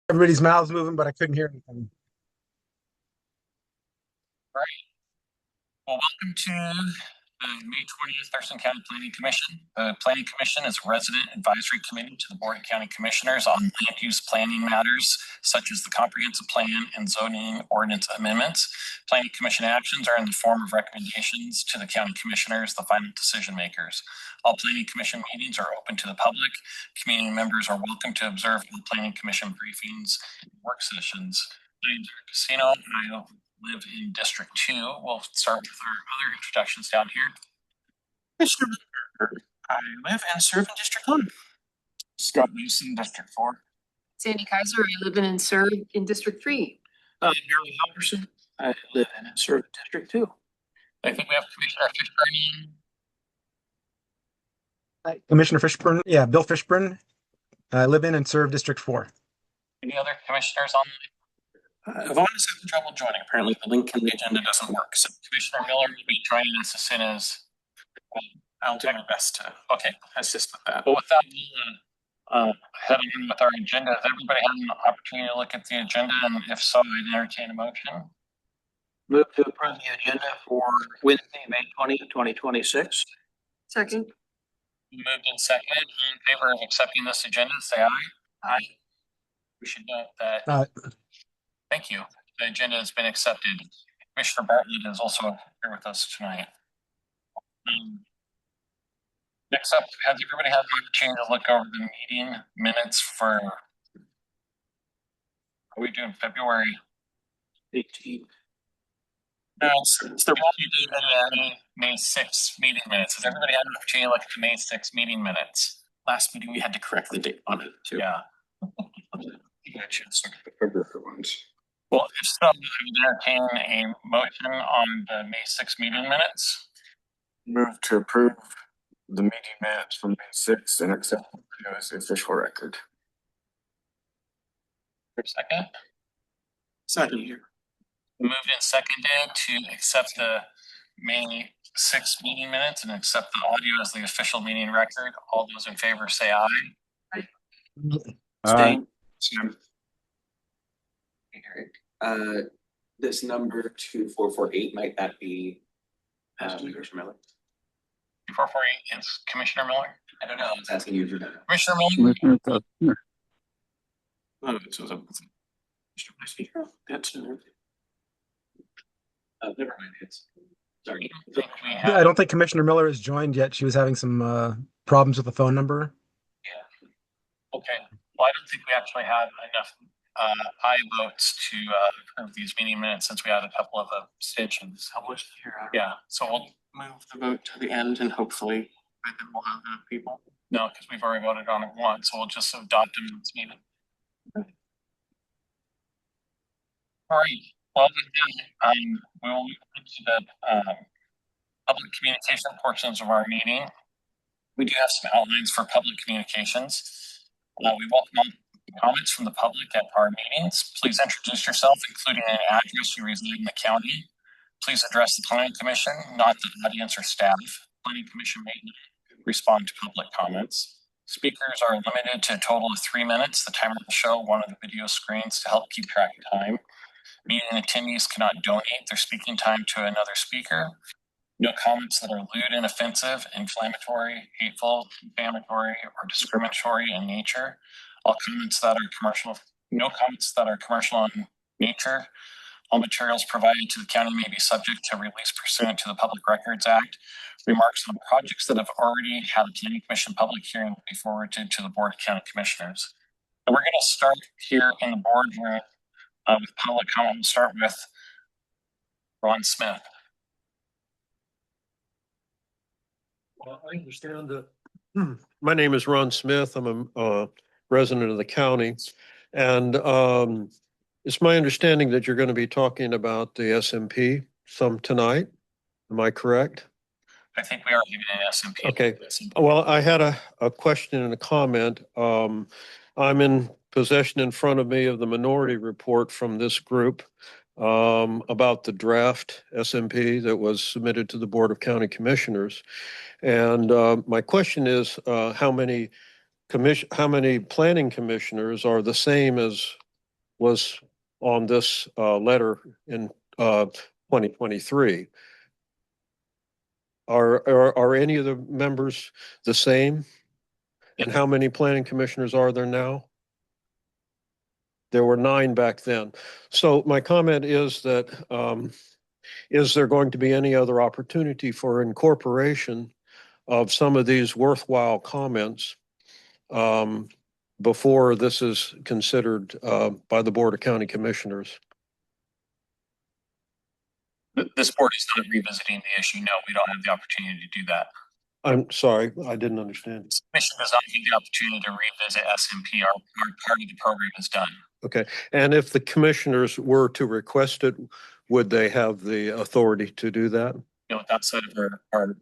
Everybody's mouths moving, but I couldn't hear anything. Right. Well, welcome to the May 20th Thurston County Planning Commission. The Planning Commission is a resident advisory committee to the Board of County Commissioners on land use planning matters such as the comprehensive plan and zoning ordinance amendments. Planning Commission actions are in the form of recommendations to the county commissioners, the final decision makers. All Planning Commission meetings are open to the public. Community members are welcome to observe all Planning Commission briefings and work sessions. My name's Eric Casino. I live in District 2. We'll start with our other introductions down here. Mr. Burger. I live and serve in District 1. Scott Newsom, District 4. Sandy Kaiser, I live in and serve in District 3. Marilyn Halverson. I live in and serve in District 2. I think we have Commissioner Fishburne. Commissioner Fishburne, yeah, Bill Fishburne. I live in and serve District 4. Any other commissioners on? Yvonne is having trouble joining. Apparently the link in the agenda doesn't work. So Commissioner Miller will be joining us as soon as I'll do my best to assist with that. But with that, we'll head on with our agenda. Has everybody had an opportunity to look at the agenda? And if so, I'd entertain a motion. Move to approve the agenda for Wednesday, May 20, 2026. Second. Moved and seconded. In favor of accepting this agenda, say aye. Aye. We should note that. Thank you. The agenda has been accepted. Commissioner Bartlett is also here with us tonight. Next up, has everybody had the opportunity to look over the meeting minutes for, are we doing February 18th? No, it's the May 6th meeting minutes. Has everybody had an opportunity to look at the May 6th meeting minutes? Last meeting, we had to correct the date on it too. Yeah. You got a chance to look at the February ones. Well, if so, I would entertain a motion on the May 6th meeting minutes. Move to approve the meeting minutes from May 6th and accept them as the official record. For a second. Second here. Moved and seconded to accept the May 6th meeting minutes and accept the audio as the official meeting record. All those in favor say aye. Aye. Eric, this number 2448, might that be Commissioner Miller? 2448 is Commissioner Miller? I don't know, I was asking you for that. Commissioner Miller? Oh, this was a speaker. That's never mind, it's sorry. I don't think Commissioner Miller has joined yet. She was having some problems with the phone number. Yeah. Okay. Well, I don't think we actually have enough aye votes to approve these meeting minutes since we had a couple of abstentions. Yeah, so we'll move the vote to the end and hopefully by then we'll have enough people. No, because we've already voted on it once, so we'll just adopt them in this meeting. All right. Well, then, we will move to the public communication portions of our meeting. We do have some outlines for public communications. We welcome all comments from the public at our meetings. Please introduce yourself, including an address you reside in the county. Please address the Planning Commission, not the audience or staff. Planning Commission may not respond to public comments. Speakers are limited to a total of 3 minutes. The timer will show one of the video screens to help keep track of time. Meeting attendees cannot donate their speaking time to another speaker. No comments that are lewd and offensive, inflammatory, hateful, defamatory, or discriminatory in nature. All comments that are commercial, no comments that are commercial in nature. All materials provided to the county may be subject to release pursuant to the Public Records Act. Remarks on projects that have already had a Planning Commission public hearing will be forwarded to the Board of County Commissioners. And we're going to start here in the boardroom with public comment. We'll start with Ron Smith. Well, I understand that my name is Ron Smith. I'm a resident of the county, and it's my understanding that you're going to be talking about the SMP some tonight. Am I correct? I think we are giving an SMP. Okay. Well, I had a question and a comment. I'm in possession in front of me of the minority report from this group about the draft SMP that was submitted to the Board of County Commissioners. And my question is, how many planning commissioners are the same as was on this letter in 2023. Are any of the members the same? And how many planning commissioners are there now? There were 9 back then. So my comment is that, is there going to be any other opportunity for incorporation of some of these worthwhile comments before this is considered by the Board of County Commissioners? This board is not revisiting the issue. No, we don't have the opportunity to do that. I'm sorry, I didn't understand. This commission does not have the opportunity to revisit SMP. Our part of the program is done. Okay, and if the commissioners were to request it, would they have the authority to do that? You know, outside of our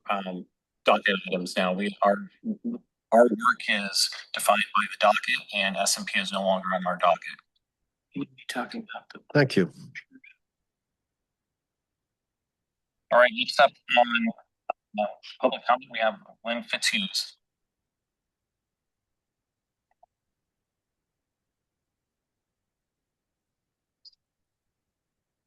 docket items now, our work is defined by the docket, and SMP is no longer on our docket. You would be talking about the. Thank you. All right, next up on public comment, we have Lynn Fitzhughes.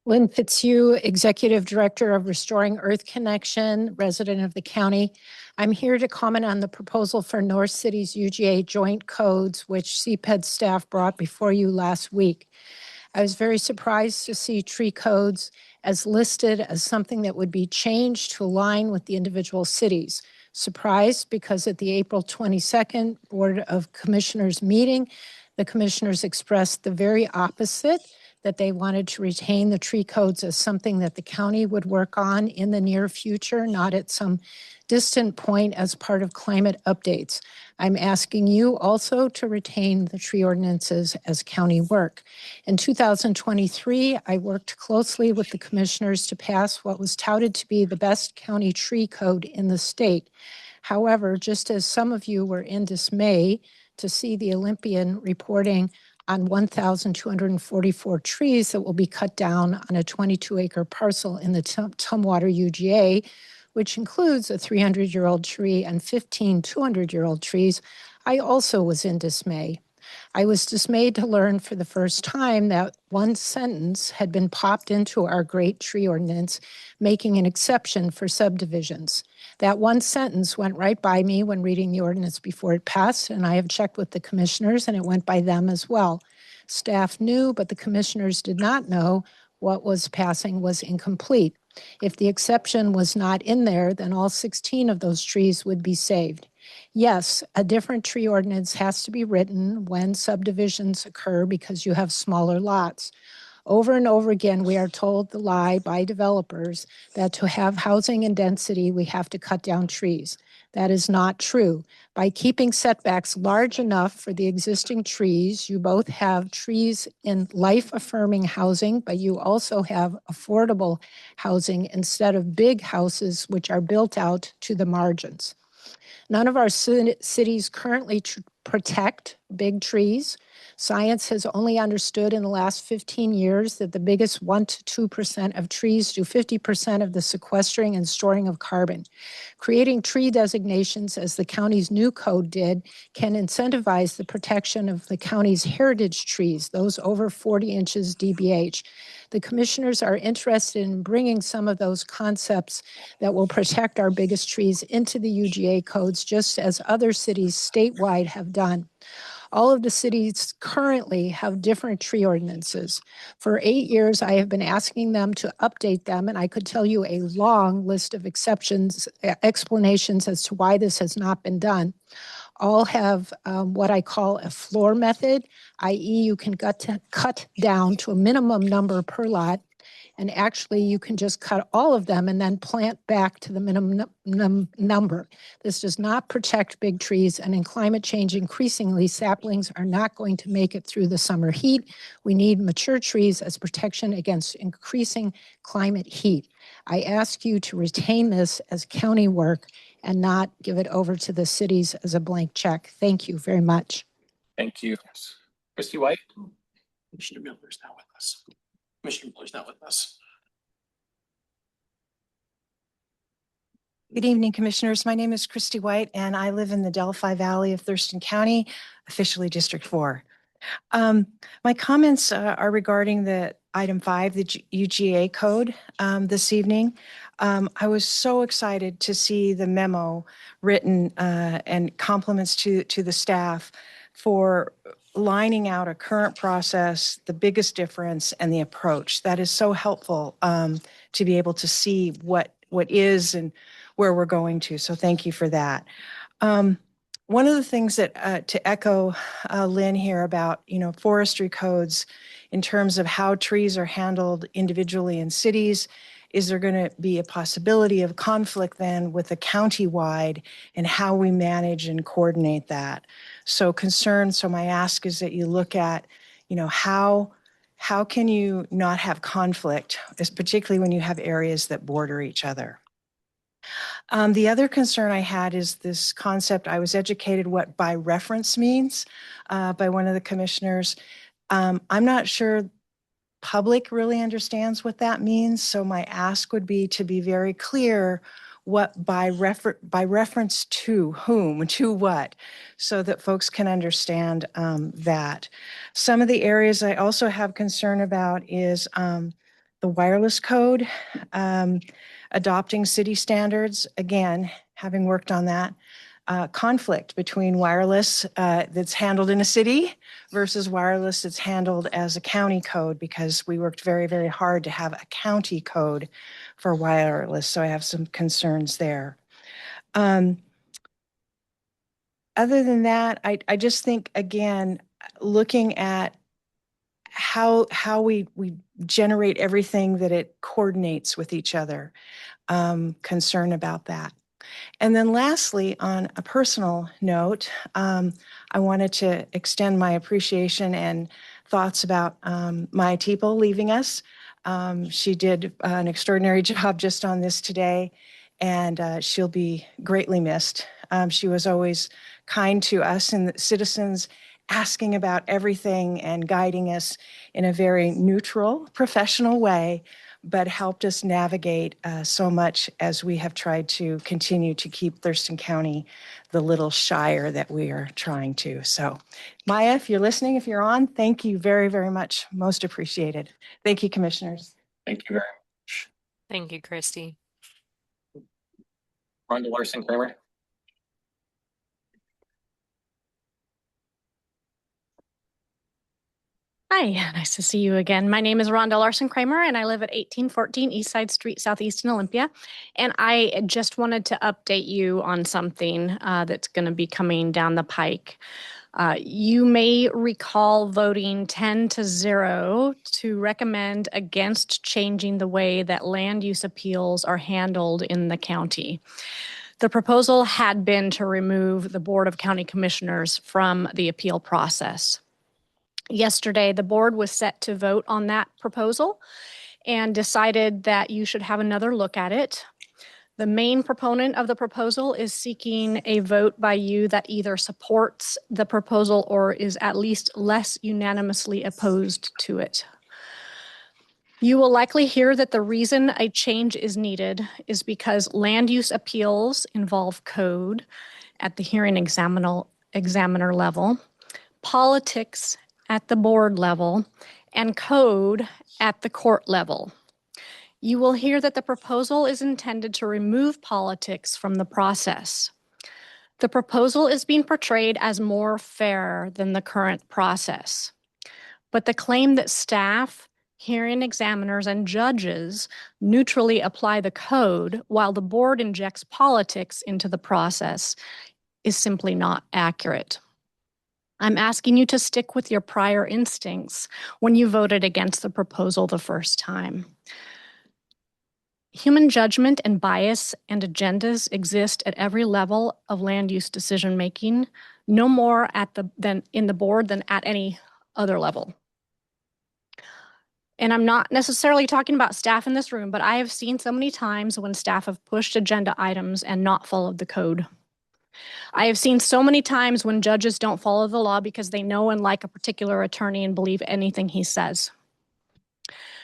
Lynn Fitzhugh, Executive Director of Restoring Earth Connection, resident of the county. I'm here to comment on the proposal for North City's UGA joint codes, which CPED staff brought before you last week. I was very surprised to see tree codes as listed as something that would be changed to align with the individual cities. Surprised because at the April 22nd Board of Commissioners meeting, the commissioners expressed the very opposite, that they wanted to retain the tree codes as something that the county would work on in the near future, not at some distant point as part of climate updates. I'm asking you also to retain the tree ordinances as county work. In 2023, I worked closely with the commissioners to pass what was touted to be the best county tree code in the state. However, just as some of you were in dismay to see the Olympian reporting on 1,244 trees that will be cut down on a 22-acre parcel in the Tumwater UGA, which includes a 300-year-old tree and 15 200-year-old trees, I also was in dismay. I was dismayed to learn for the first time that one sentence had been popped into our great tree ordinance, making an exception for subdivisions. That one sentence went right by me when reading the ordinance before it passed, and I have checked with the commissioners, and it went by them as well. Staff knew, but the commissioners did not know what was passing was incomplete. If the exception was not in there, then all 16 of those trees would be saved. Yes, a different tree ordinance has to be written when subdivisions occur because you have smaller lots. Over and over again, we are told the lie by developers that to have housing and density, we have to cut down trees. That is not true. By keeping setbacks large enough for the existing trees, you both have trees in life-affirming housing, but you also have affordable housing instead of big houses which are built out to the margins. None of our cities currently protect big trees. Science has only understood in the last 15 years that the biggest 1 to 2% of trees do 50% of the sequestering and storing of carbon. Creating tree designations, as the county's new code did, can incentivize the protection of the county's heritage trees, those over 40 inches DBH. The commissioners are interested in bringing some of those concepts that will protect our biggest trees into the UGA codes, just as other cities statewide have done. All of the cities currently have different tree ordinances. For 8 years, I have been asking them to update them, and I could tell you a long list of exceptions, explanations as to why this has not been done. All have what I call a floor method, i.e. you can cut down to a minimum number per lot, and actually you can just cut all of them and then plant back to the minimum number. This does not protect big trees, and in climate change, increasingly saplings are not going to make it through the summer heat. We need mature trees as protection against increasing climate heat. I ask you to retain this as county work and not give it over to the cities as a blank check. Thank you very much. Thank you. Christy White? Commissioner Miller's not with us. Commissioner Miller's not with us. Good evening, commissioners. My name is Christy White, and I live in the Delphi Valley of Thurston County, officially District 4. My comments are regarding the item 5, the UGA code this evening. I was so excited to see the memo written and compliments to the staff for lining out a current process, the biggest difference, and the approach. That is so helpful to be able to see what is and where we're going to. So thank you for that. One of the things that, to echo Lynn here about, forestry codes in terms of how trees are handled individually in cities, is there going to be a possibility of conflict then with the county-wide and how we manage and coordinate that? So my ask is that you look at, how can you not have conflict, particularly when you have areas that border each other? The other concern I had is this concept. I was educated what by reference means by one of the commissioners. I'm not sure public really understands what that means. So my ask would be to be very clear what by reference to whom, to what, so that folks can understand that. Some of the areas I also have concern about is the wireless code, adopting city standards, again, having worked on that, conflict between wireless that's handled in a city versus wireless that's handled as a county code, because we worked very, very hard to have a county code for wireless. So I have some concerns there. Other than that, I just think, again, looking at how we generate everything, that it coordinates with each other. Concern about that. And then lastly, on a personal note, I wanted to extend my appreciation and thoughts about Maya Teeple leaving us. She did an extraordinary job just on this today, and she'll be greatly missed. She was always kind to us and the citizens, asking about everything and guiding us in a very neutral, professional way, but helped us navigate so much as we have tried to continue to keep Thurston County the little shire that we are trying to. So Maya, if you're listening, if you're on, thank you very, very much. Most appreciated. Thank you, commissioners. Thank you very much. Thank you, Christy. Rhonda Larson Kramer. Hi, nice to see you again. My name is Rhonda Larson Kramer, and I live at 1814 East Side Street, Southeast in Olympia. And I just wanted to update you on something that's going to be coming down the pike. You may recall voting 10-0 to recommend against changing the way that land use appeals are handled in the county. The proposal had been to remove the Board of County Commissioners from the appeal process. Yesterday, the board was set to vote on that proposal and decided that you should have another look at it. The main proponent of the proposal is seeking a vote by you that either supports the proposal or is at least less unanimously opposed to it. You will likely hear that the reason a change is needed is because land use appeals involve code at the hearing examiner level, politics at the board level, and code at the court level. You will hear that the proposal is intended to remove politics from the process. The proposal is being portrayed as more fair than the current process. But the claim that staff, hearing examiners, and judges neutrally apply the code while the board injects politics into the process is simply not accurate. I'm asking you to stick with your prior instincts when you voted against the proposal the first time. Human judgment and bias and agendas exist at every level of land use decision-making, no more than in the board than at any other level. And I'm not necessarily talking about staff in this room, but I have seen so many times when staff have pushed agenda items and not followed the code. I have seen so many times when judges don't follow the law because they know and like a particular attorney and believe anything he says.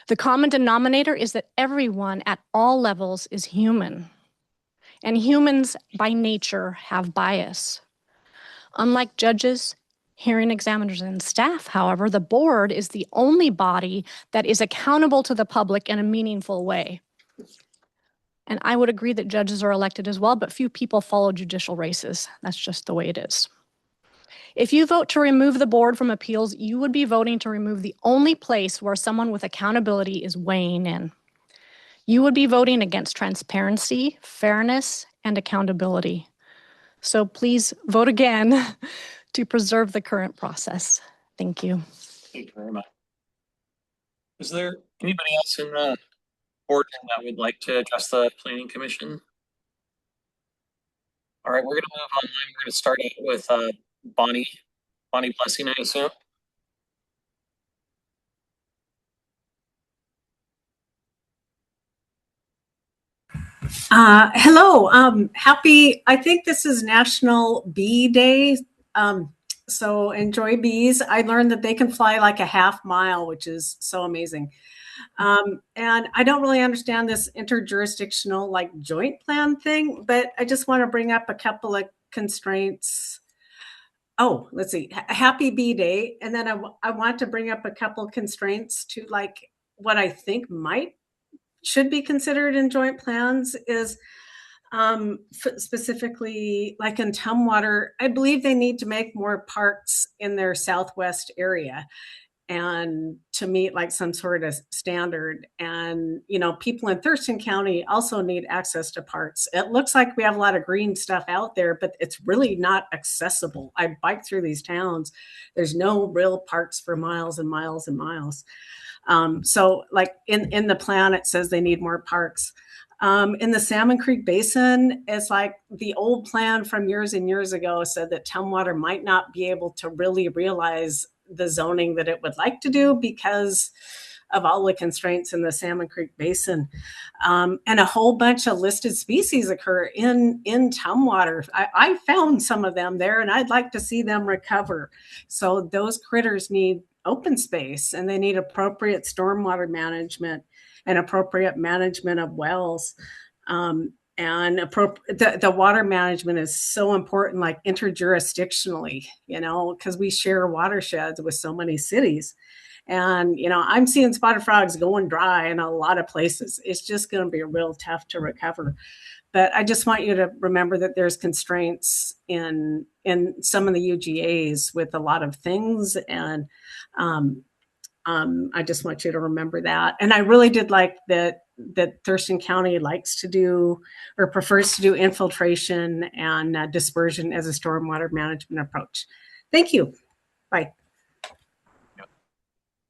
The common denominator is that everyone at all levels is human, and humans by nature have bias. Unlike judges, Hearing examiners and staff, however, the board is the only body that is accountable to the public in a meaningful way. And I would agree that judges are elected as well, but few people follow judicial races. That's just the way it is. If you vote to remove the board from appeals, you would be voting to remove the only place where someone with accountability is weighing in. You would be voting against transparency, fairness, and accountability. So please vote again to preserve the current process. Thank you. Thank you very much. Is there anybody else in the board that would like to address the planning commission? All right, we're gonna move on. We're gonna start it with Bonnie Blessing, I assume. Hello. I think this is National Bee Day. So enjoy bees. I learned that they can fly like a half mile, which is so amazing. And I don't really understand this interjurisdictional like joint plan thing, but I just want to bring up a couple of constraints. Oh, let's see. Happy Bee Day. And then I want to bring up a couple constraints to like what I think should be considered in joint plans is specifically like in Tumwater, I believe they need to make more parks in their southwest area and to meet like some sort of standard. And, you know, people in Thurston County also need access to parks. It looks like we have a lot of green stuff out there, but it's really not accessible. I bike through these towns. There's no real parks for miles and miles and miles. So like in the plan, it says they need more parks. In the Salmon Creek Basin, it's like the old plan from years and years ago said that Tumwater might not be able to really realize the zoning that it would like to do because of all the constraints in the Salmon Creek Basin. And a whole bunch of listed species occur in Tumwater. I found some of them there and I'd like to see them recover. So those critters need open space and they need appropriate stormwater management and appropriate management of wells. And the water management is so important, like interjurisdictionally, you know, because we share watersheds with so many cities. And, you know, I'm seeing spotted frogs going dry in a lot of places. It's just going to be real tough to recover. But I just want you to remember that there's constraints in some of the UGAs with a lot of things. And I just want you to remember that. And I really did like that Thurston County likes to do or prefers to do infiltration and dispersion as a stormwater management approach. Thank you. Bye.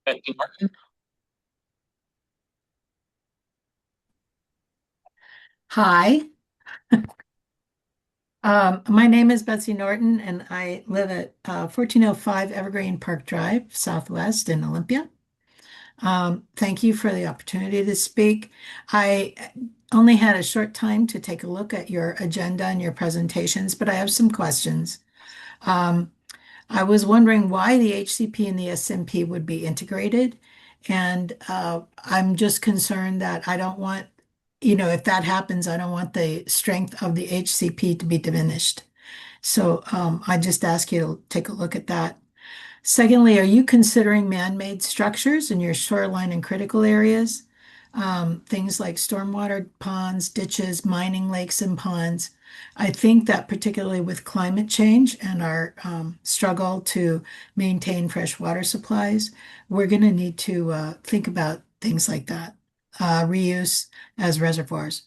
Becky Martin. Hi. My name is Betsy Norton, and I live at 1405 Evergreen Park Drive, Southwest in Olympia. Thank you for the opportunity to speak. I only had a short time to take a look at your agenda and your presentations, but I have some questions. I was wondering why the HCP and the SMP would be integrated, and I'm just concerned that I don't want, you know, if that happens, I don't want the strength of the HCP to be diminished. So I just ask you to take a look at that. Secondly, are you considering man-made structures in your shoreline and critical areas? Things like stormwater ponds, ditches, mining lakes and ponds. I think that particularly with climate change and our struggle to maintain fresh water supplies, we're going to need to think about things like that. Reuse as reservoirs.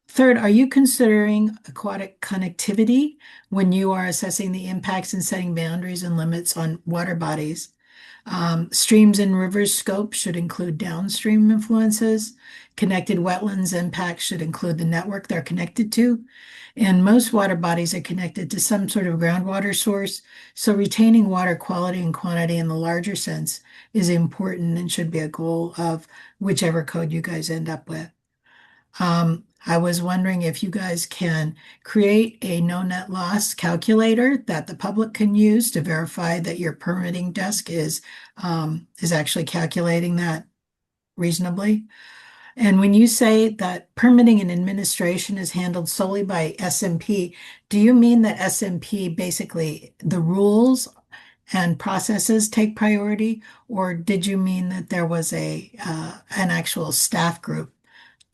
Third, are you considering aquatic connectivity when you are assessing the impacts and setting boundaries and limits on water bodies? Streams and rivers scope should include downstream influences. Connected wetlands impacts should include the network they're connected to. And most water bodies are connected to some sort of groundwater source. So retaining water quality and quantity in the larger sense is important and should be a goal of whichever code you guys end up with. I was wondering if you guys can create a no net loss calculator that the public can use to verify that your permitting desk is actually calculating that reasonably. And when you say that permitting and administration is handled solely by SMP, do you mean that SMP basically the rules and processes take priority, or did you mean that there was an actual staff group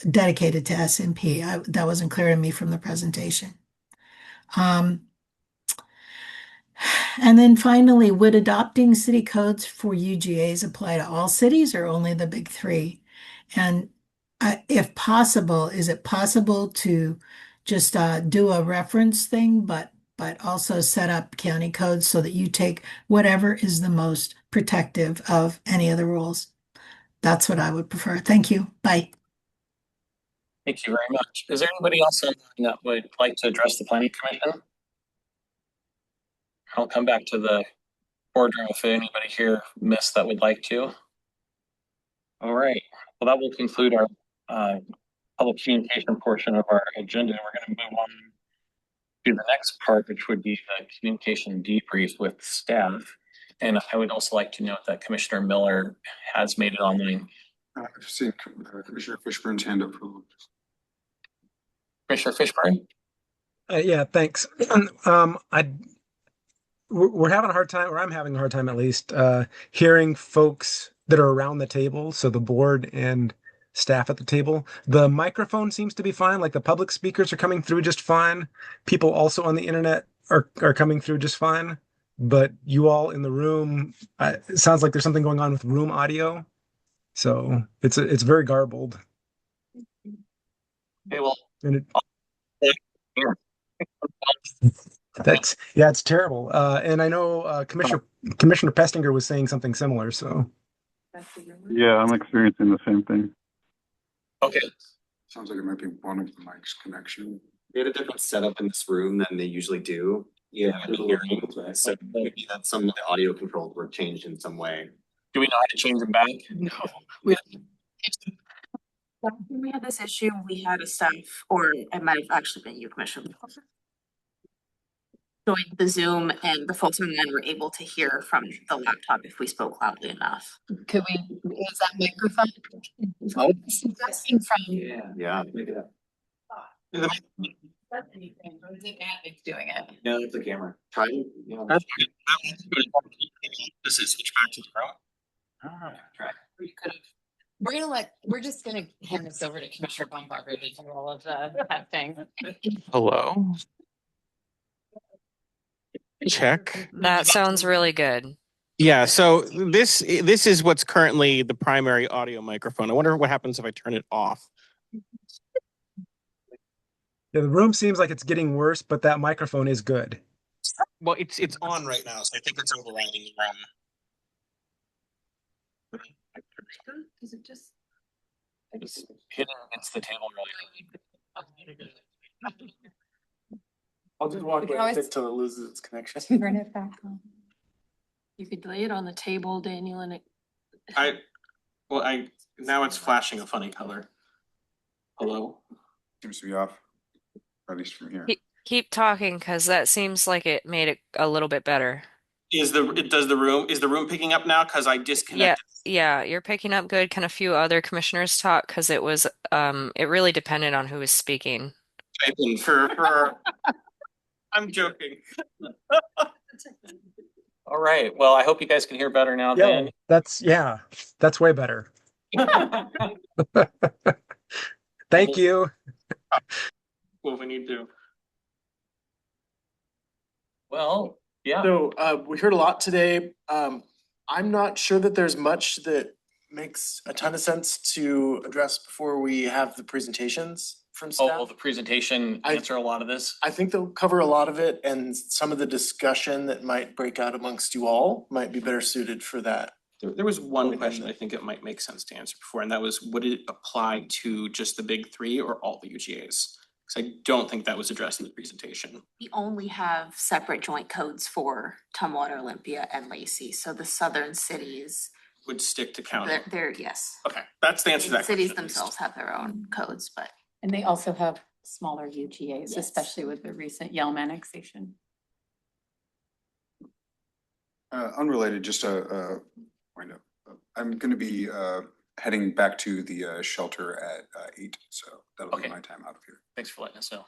dedicated to SMP? That wasn't clear to me from the presentation. And then finally, would adopting city codes for UGAs apply to all cities or only the big three? And if possible, is it possible to just do a reference thing, but also set up county codes so that you take whatever is the most protective of any of the rules? That's what I would prefer. Thank you. Bye. Thank you very much. Is there anybody else that would like to address the planning commission? I'll come back to the boardroom if anybody here missed that would like to. All right, well, that will conclude our public communication portion of our agenda. We're going to move on to the next part, which would be the communication debrief with staff. And I would also like to note that Commissioner Miller has made it online. I've seen Commissioner Fishburne's hand up. Commissioner Fishburne? Yeah, thanks. We're having a hard time, or I'm having a hard time at least, hearing folks that are around the table. So the board and staff at the table. The microphone seems to be fine. Like the public speakers are coming through just fine. People also on the internet are coming through just fine. But you all in the room, it sounds like there's something going on with room audio. So it's very garbled. Okay, well, And it's terrible. And I know Commissioner Pestinger was saying something similar. So Yeah, I'm experiencing the same thing. okay. Sounds like it might be one of the mic's connection. We had a different setup in this room than they usually do. Yeah, so maybe that some of the audio controls were changed in some way. Do we know how to change them back? No. When we had this issue, we had a staff, or it might have actually been you, Commissioner, joined the Zoom, and the folks on the end were able to hear from the laptop if we spoke loudly enough. Could we, is that microphone? Oh. Suggesting from. Yeah, make it up. Anything, or is it Matt doing it? No, it's the camera. Try it. This is switch back to the room. Try. We're just gonna hand this over to Commissioner Baumgartner to do all of the testing. Hello. Check. That sounds really good. Yeah, so this is what's currently the primary audio microphone. I wonder what happens if I turn it off. yeah, the room seems like it's getting worse, but that microphone is good. Well, it's on right now, so I think it's overriding the room. Is it just? It's hitting against the table really. I'll just walk by it until it loses its connection. Turn it back on. You could lay it on the table, Daniel, and it. Now it's flashing a funny color. Hello? Seems to be off, at least from here. Keep talking, because that seems like it made it a little bit better. Is the room picking up now? Because I disconnected. Yeah, you're picking up good. Can a few other commissioners talk? Because it was it really depended on who was speaking. I'm joking. All right. Well, I hope you guys can hear better now. Yeah, Dan. that's way better. Thank you. What we need to. Well, yeah. So we heard a lot today. I'm not sure that there's much that makes a ton of sense to address before we have the presentations from staff. Oh, will the presentation answer a lot of this? I think they'll cover a lot of it, and some of the discussion that might break out amongst you all might be better suited for that. There was one question I think it might make sense to answer before, and that was, would it apply to just the big three or all the UGAs? Because I don't think that was addressed in the presentation. We only have separate joint codes for Tumwater, Olympia, and Lacey. So the southern cities, Would stick to county. they're yes. Okay, that's the answer to that Cities question, at least. themselves have their own codes, but. And they also have smaller UGAs, especially with the recent Yelm annexation. Unrelated, just a point of, I'm going to be heading back to the shelter at 8, so that'll be Okay. my time out of here. Thanks for letting us know.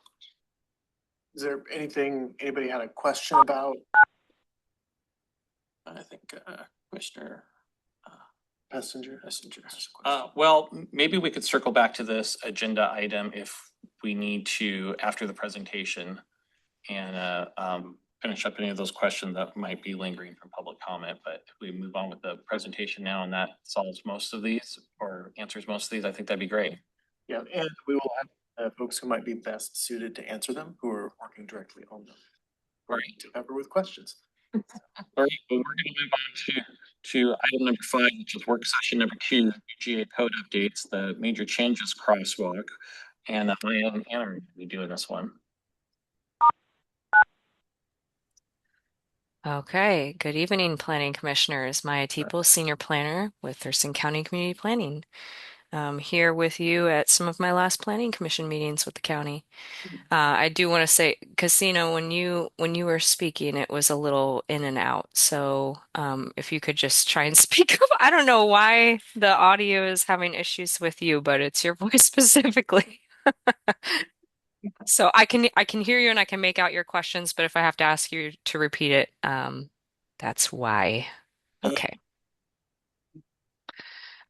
Is there anything anybody had a question about? I think Commissioner Messenger? Messenger has a question. Well, maybe we could circle back to this agenda item if we need to after the presentation and finish up any of those questions that might be lingering from public comment. But if we move on with the presentation now and that solves most of these or answers most of these, I think that'd be great. Yeah, and we will have folks who might be best suited to answer them, who are working directly on them. Great. To cover with questions. All right, well, we're gonna move on to item number 5, which is work session number 2, UGA code updates, the major changes crosswalk. And I and Anna are gonna be doing this one. Okay, good evening, Planning Commissioners. Maya Teeple, Senior Planner with Thurston County Community Planning. Here with you at some of my last Planning Commission meetings with the county. I do want to say, Casino, when you were speaking, it was a little in and out. So if you could just try and speak up. I don't know why the audio is having issues with you, but it's your voice specifically. So I can hear you and I can make out your questions, but if I have to ask you to repeat it, that's why. Okay.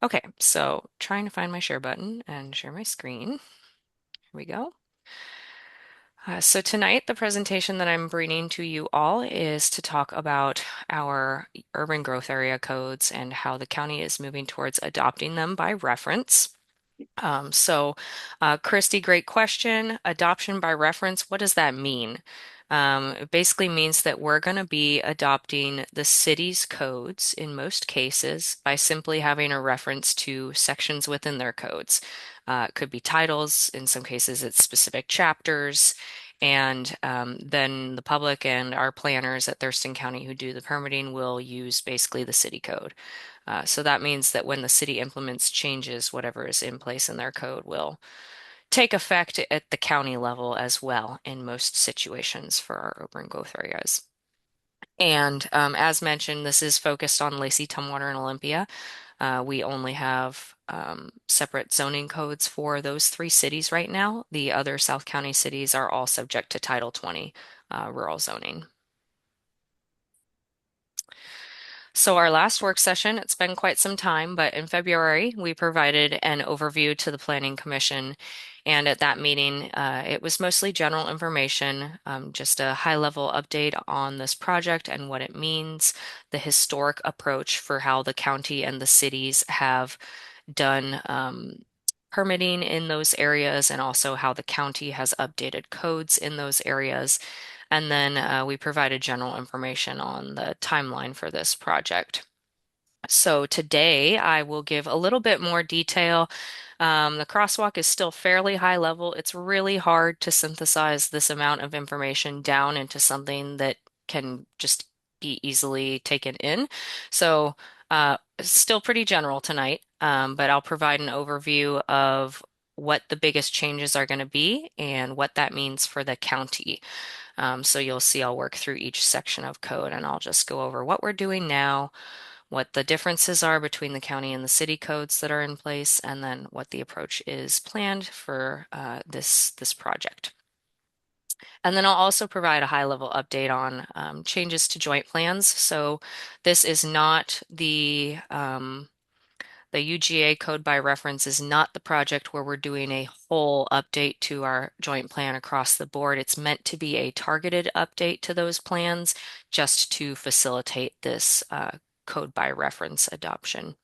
Okay, so trying to find my share button and share my screen. Here we go. So tonight, the presentation that I'm bringing to you all is to talk about our urban growth area codes and how the county is moving towards adopting them by reference. Christy, great question. Adoption by reference, what does that mean? It basically means that we're going to be adopting the city's codes in most cases by simply having a reference to sections within their codes. It could be titles, in some cases it's specific chapters, and then the public and our planners at Thurston County who do the permitting will use basically the city code. So that means that when the city implements changes, whatever is in place in their code will take effect at the county level as well in most situations for our urban growth areas. And as mentioned, this is focused on Lacey, Tumwater, and Olympia. We only have separate zoning codes for those 3 cities right now. The other South County cities are all subject to Title 20 rural zoning. So our last work session, it's been quite some time, but in February, we provided an overview to the Planning Commission. And at that meeting, it was mostly general information, just a high-level update on this project and what it means, the historic approach for how the county and the cities have done permitting in those areas, and also how the county has updated codes in those areas. And then we provided general information on the timeline for this project. So today I will give a little bit more detail. The crosswalk is still fairly high level. It's really hard to synthesize this amount of information down into something that can just be easily taken in. So still pretty general tonight, but I'll provide an overview of what the biggest changes are going to be and what that means for the county. So you'll see I'll work through each section of code and I'll just go over what we're doing now, what the differences are between the county and the city codes that are in place, and then what the approach is planned for this project. And then I'll also provide a high-level update on changes to joint plans. So this is not the UGA code by reference is not the project where we're doing a whole update to our joint plan across the board. It's meant to be a targeted update to those plans just to facilitate this code by reference adoption.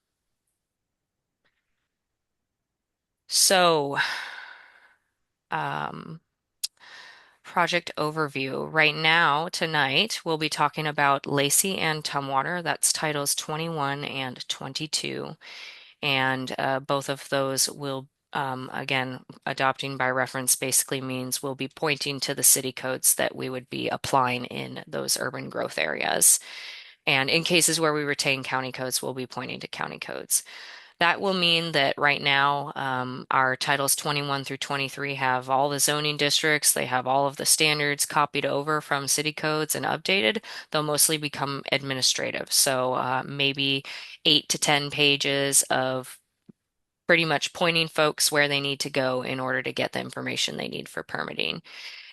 So, project overview. Right now, tonight, we'll be talking about Lacey and Tumwater. That's titles 21 and 22. And both of those will, again, adopting by reference basically means we'll be pointing to the city codes that we would be applying in those urban growth areas. And in cases where we retain county codes, we'll be pointing to county codes. That will mean that right now, our titles 21 through 23 have all the zoning districts. They have all of the standards copied over from city codes and updated. They'll mostly become administrative. So maybe 8 to 10 pages of pretty much pointing folks where they need to go in order to get the information they need for permitting.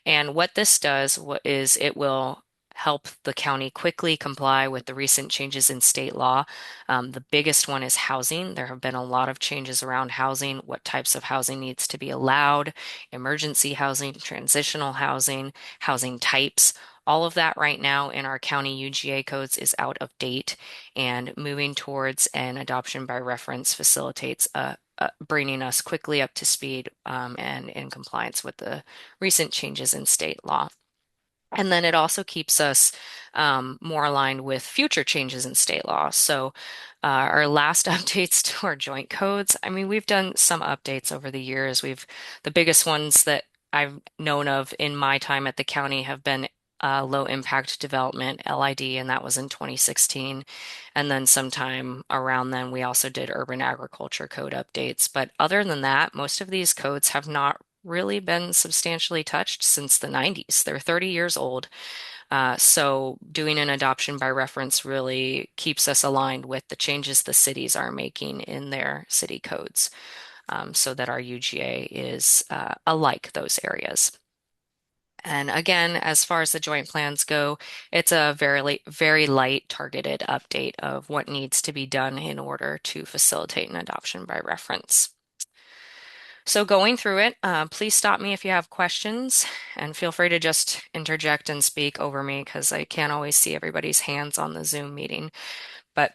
And what this does is it will help the county quickly comply with the recent changes in state law. The biggest one is housing. There have been a lot of changes around housing, what types of housing needs to be allowed, emergency housing, transitional housing, housing types. All of that right now in our county UGA codes is out of date, and moving towards an adoption by reference facilitates bringing us quickly up to speed and in compliance with the recent changes in state law. And then it also keeps us more aligned with future changes in state law. So our last updates to our joint codes, I mean, we've done some updates over the years. The biggest ones that I've known of in my time at the county have been low impact development, LID, and that was in 2016. And then sometime around then, we also did urban agriculture code updates. But other than that, most of these codes have not really been substantially touched since the 90s. They're 30 years old. So doing an adoption by reference really keeps us aligned with the changes the cities are making in their city codes, so that our UGA is alike those areas. And again, as far as the joint plans go, it's a very light targeted update of what needs to be done in order to facilitate an adoption by reference. So going through it, please stop me if you have questions, and feel free to just interject and speak over me because I can't always see everybody's hands on the Zoom meeting. But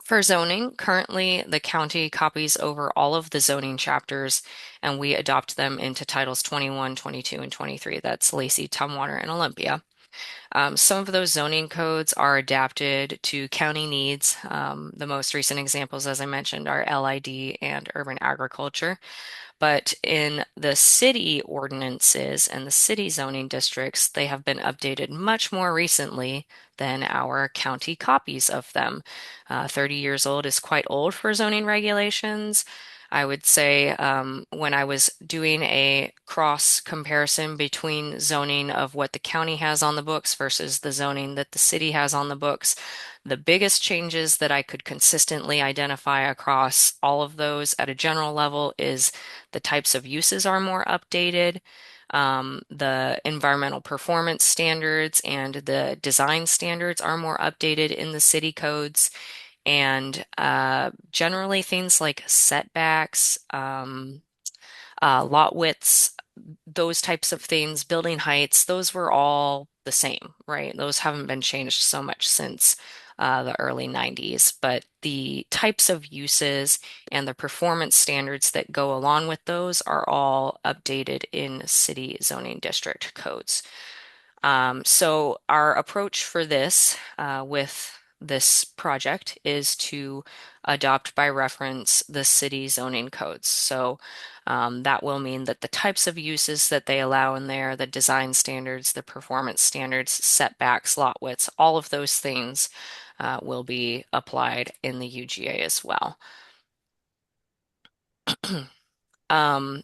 for zoning, currently the county copies over all of the zoning chapters and we adopt them into titles 21, 22, and 23. That's Lacey, Tumwater, and Olympia. Some of those zoning codes are adapted to county needs. The most recent examples, as I mentioned, are LID and urban agriculture. But in the city ordinances and the city zoning districts, they have been updated much more recently than our county copies of them. 30 years old is quite old for zoning regulations. I would say when I was doing a cross comparison between zoning of what the county has on the books versus the zoning that the city has on the books, the biggest changes that I could consistently identify across all of those at a general level is the types of uses are more updated. The environmental performance standards and the design standards are more updated in the city codes. And generally things like setbacks, lot widths, those types of things, building heights, those were all the same, right? Those haven't been changed so much since the early 90s, but the types of uses and the performance standards that go along with those are all updated in city zoning district codes. So our approach for this with this project is to adopt by reference the city zoning codes. So that will mean that the types of uses that they allow in there, the design standards, the performance standards, setbacks, lot widths, all of those things will be applied in the UGA as well.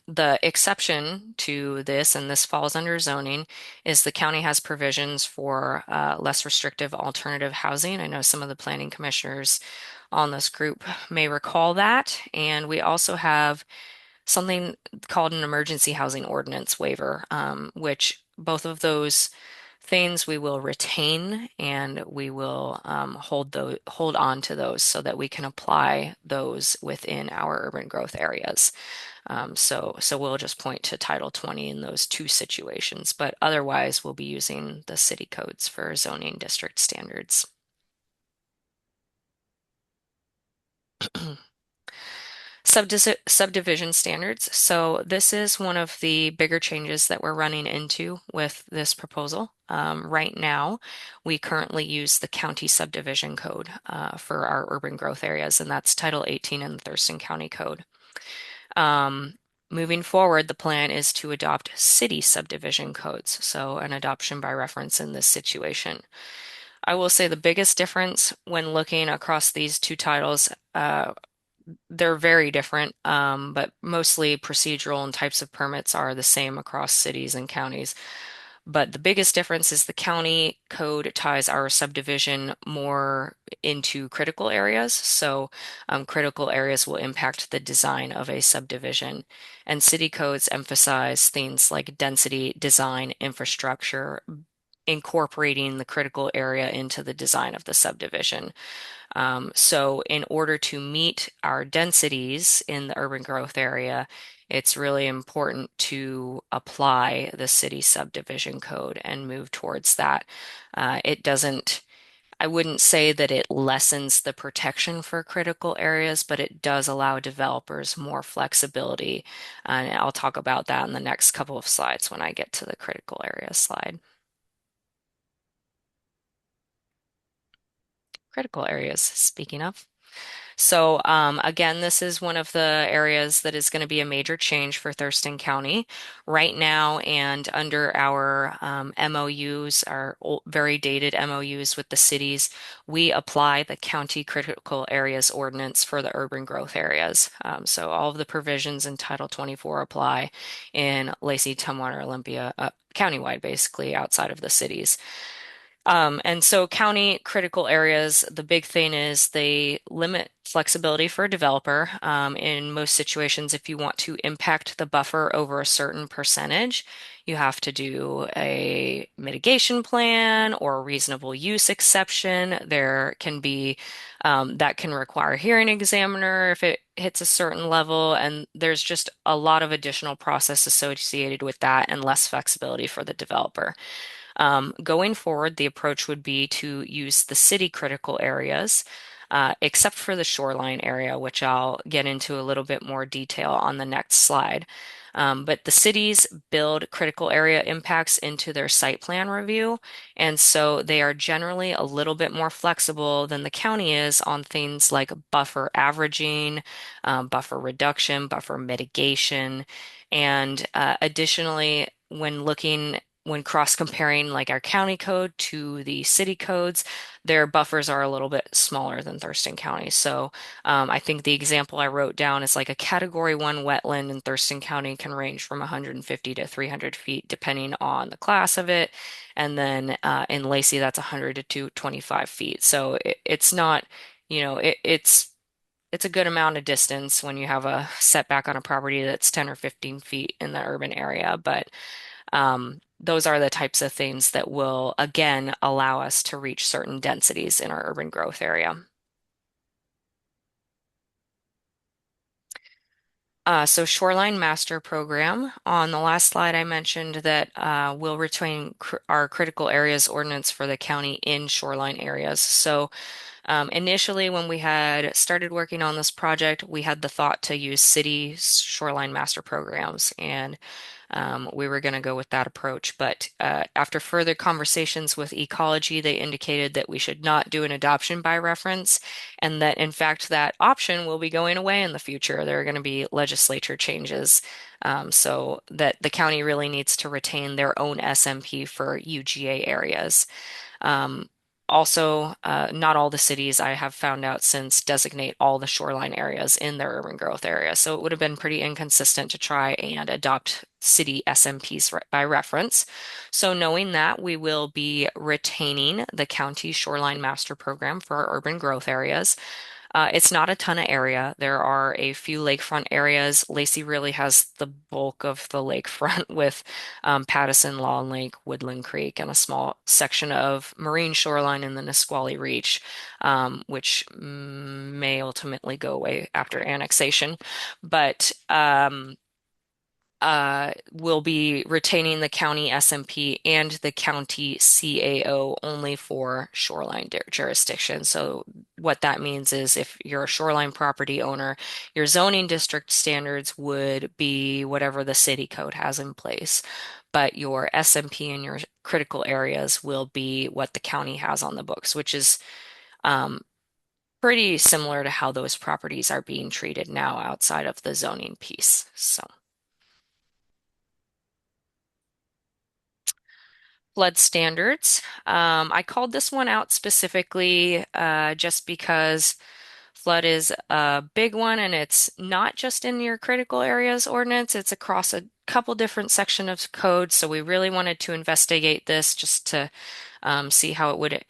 The exception to this, and this falls under zoning, is the county has provisions for less restrictive alternative housing. I know some of the planning commissioners on this group may recall that. And we also have something called an emergency housing ordinance waiver, which both of those things we will retain and we will hold on to those so that we can apply those within our urban growth areas. So we'll just point to Title 20 in those two situations, but otherwise we'll be using the city codes for zoning district standards. Subdivision standards. So this is one of the bigger changes that we're running into with this proposal. Right now, we currently use the county subdivision code for our urban growth areas, and that's Title 18 in the Thurston County Code. Moving forward, the plan is to adopt city subdivision codes, so an adoption by reference in this situation. I will say the biggest difference when looking across these two titles, they're very different, but mostly procedural and types of permits are the same across cities and counties. But the biggest difference is the county code ties our subdivision more into critical areas. So critical areas will impact the design of a subdivision. And city codes emphasize things like density, design, infrastructure, incorporating the critical area into the design of the subdivision. So in order to meet our densities in the urban growth area, it's really important to apply the city subdivision code and move towards that. It doesn't, I wouldn't say that it lessens the protection for critical areas, but it does allow developers more flexibility. And I'll talk about that in the next couple of slides when I get to the critical area slide. Critical areas, speaking of. So again, this is one of the areas that is going to be a major change for Thurston County right now, and under our MOUs, our very dated MOUs with the cities, we apply the County Critical Areas Ordinance for the urban growth areas. So all of the provisions in Title 24 apply in Lacey, Tumwater, Olympia, countywide, basically outside of the cities. And so county critical areas, the big thing is they limit flexibility for a developer. In most situations, if you want to impact the buffer over a certain percentage, you have to do a mitigation plan or a reasonable use exception. There can be that can require a hearing examiner if it hits a certain level, and there's just a lot of additional process associated with that and less flexibility for the developer. Going forward, the approach would be to use the city critical areas, except for the shoreline area, which I'll get into a little bit more detail on the next slide. But the cities build critical area impacts into their site plan review, and so they are generally a little bit more flexible than the county is on things like buffer averaging, buffer reduction, buffer mitigation, and additionally, when cross comparing like our county code to the city codes, their buffers are a little bit smaller than Thurston County. So I think the example I wrote down is like a category 1 wetland in Thurston County can range from 150 to 300 feet depending on the class of it. And then in Lacey, that's 100 to 225 feet. So it's not, it's a good amount of distance when you have a setback on a property that's 10 or 15 feet in the urban area. But those are the types of things that will, again, allow us to reach certain densities in our urban growth area. So Shoreline Master Program. On the last slide, I mentioned that we'll retain our critical areas ordinance for the county in shoreline areas. So initially, when we had started working on this project, we had the thought to use city shoreline master programs, and we were going to go with that approach. But after further conversations with ecology, they indicated that we should not do an adoption by reference, and that in fact that option will be going away in the future. There are going to be legislature changes, so that the county really needs to retain their own SMP for UGA areas. Also, not all the cities I have found out since designate all the shoreline areas in their urban growth area. So it would have been pretty inconsistent to try and adopt city SMPs by reference. So knowing that, we will be retaining the county shoreline master program for our urban growth areas. It's not a ton of area. There are a few lakefront areas. Lacey really has the bulk of the lakefront with Pattison, Lawn Lake, Woodland Creek, and a small section of marine shoreline in the Nisqually Reach, which may ultimately go away after annexation. But will be retaining the county SMP and the county CAO only for shoreline jurisdiction. So what that means is if you're a shoreline property owner, your zoning district standards would be whatever the city code has in place, but your SMP and your critical areas will be what the county has on the books, which is pretty similar to how those properties are being treated now outside of the zoning piece. So. Flood standards. I called this one out specifically just because flood is a big one, and it's not just in your critical areas ordinance, it's across couple different section of code, so we really wanted to investigate this just to see how it would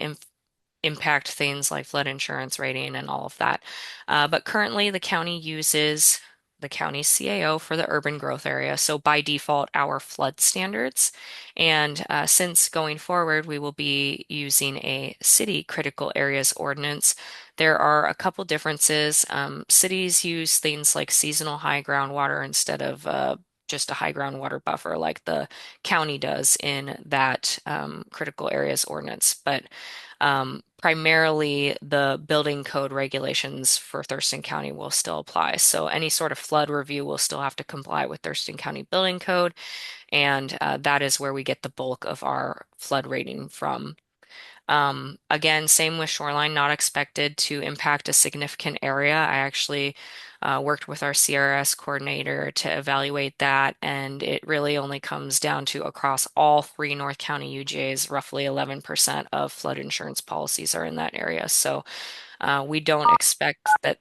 impact things like flood insurance rating and all of that. But currently, the county uses the county CAO for the urban growth area. So by default, our flood standards. And since going forward, we will be using a city critical areas ordinance. There are a couple differences. Cities use things like seasonal high groundwater instead of just a high groundwater buffer like the county does in that critical areas ordinance. But primarily the building code regulations for Thurston County will still apply. So any sort of flood review will still have to comply with Thurston County Building Code, and that is where we get the bulk of our flood rating from. Again, same with shoreline, not expected to impact a significant area. I actually worked with our CRS coordinator to evaluate that, and it really only comes down to across all 3 North County UGAs, roughly 11% of flood insurance policies are in that area. So we don't expect that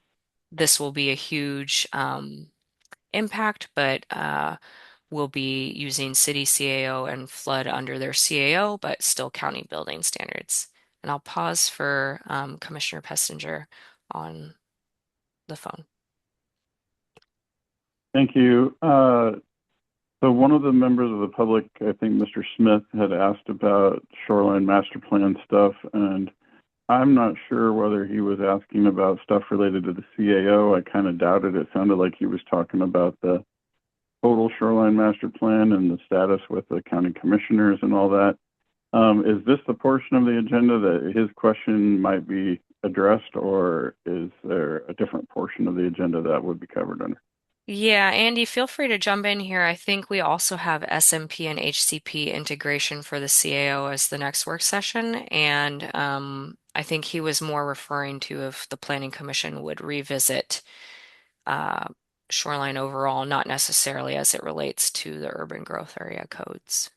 this will be a huge impact, but we'll be using city CAO and flood under their CAO, but still county building standards. And I'll pause for Commissioner Pestinger on the phone. Thank you. So one of the members of the public, I think Mr. Smith, had asked about Shoreline Master Plan stuff, and I'm not sure whether he was asking about stuff related to the CAO. I kind of doubted. It sounded like he was talking about the total Shoreline Master Plan and the status with the county commissioners and all that. Is this the portion of the agenda that his question might be addressed, or is there a different portion of the agenda that would be covered under? Yeah, Andy, feel free to jump in here. I think we also have SMP and HCP integration for the CAO as the next work session. And I think he was more referring to if the Planning Commission would revisit shoreline overall, not necessarily as it relates to the urban growth area codes.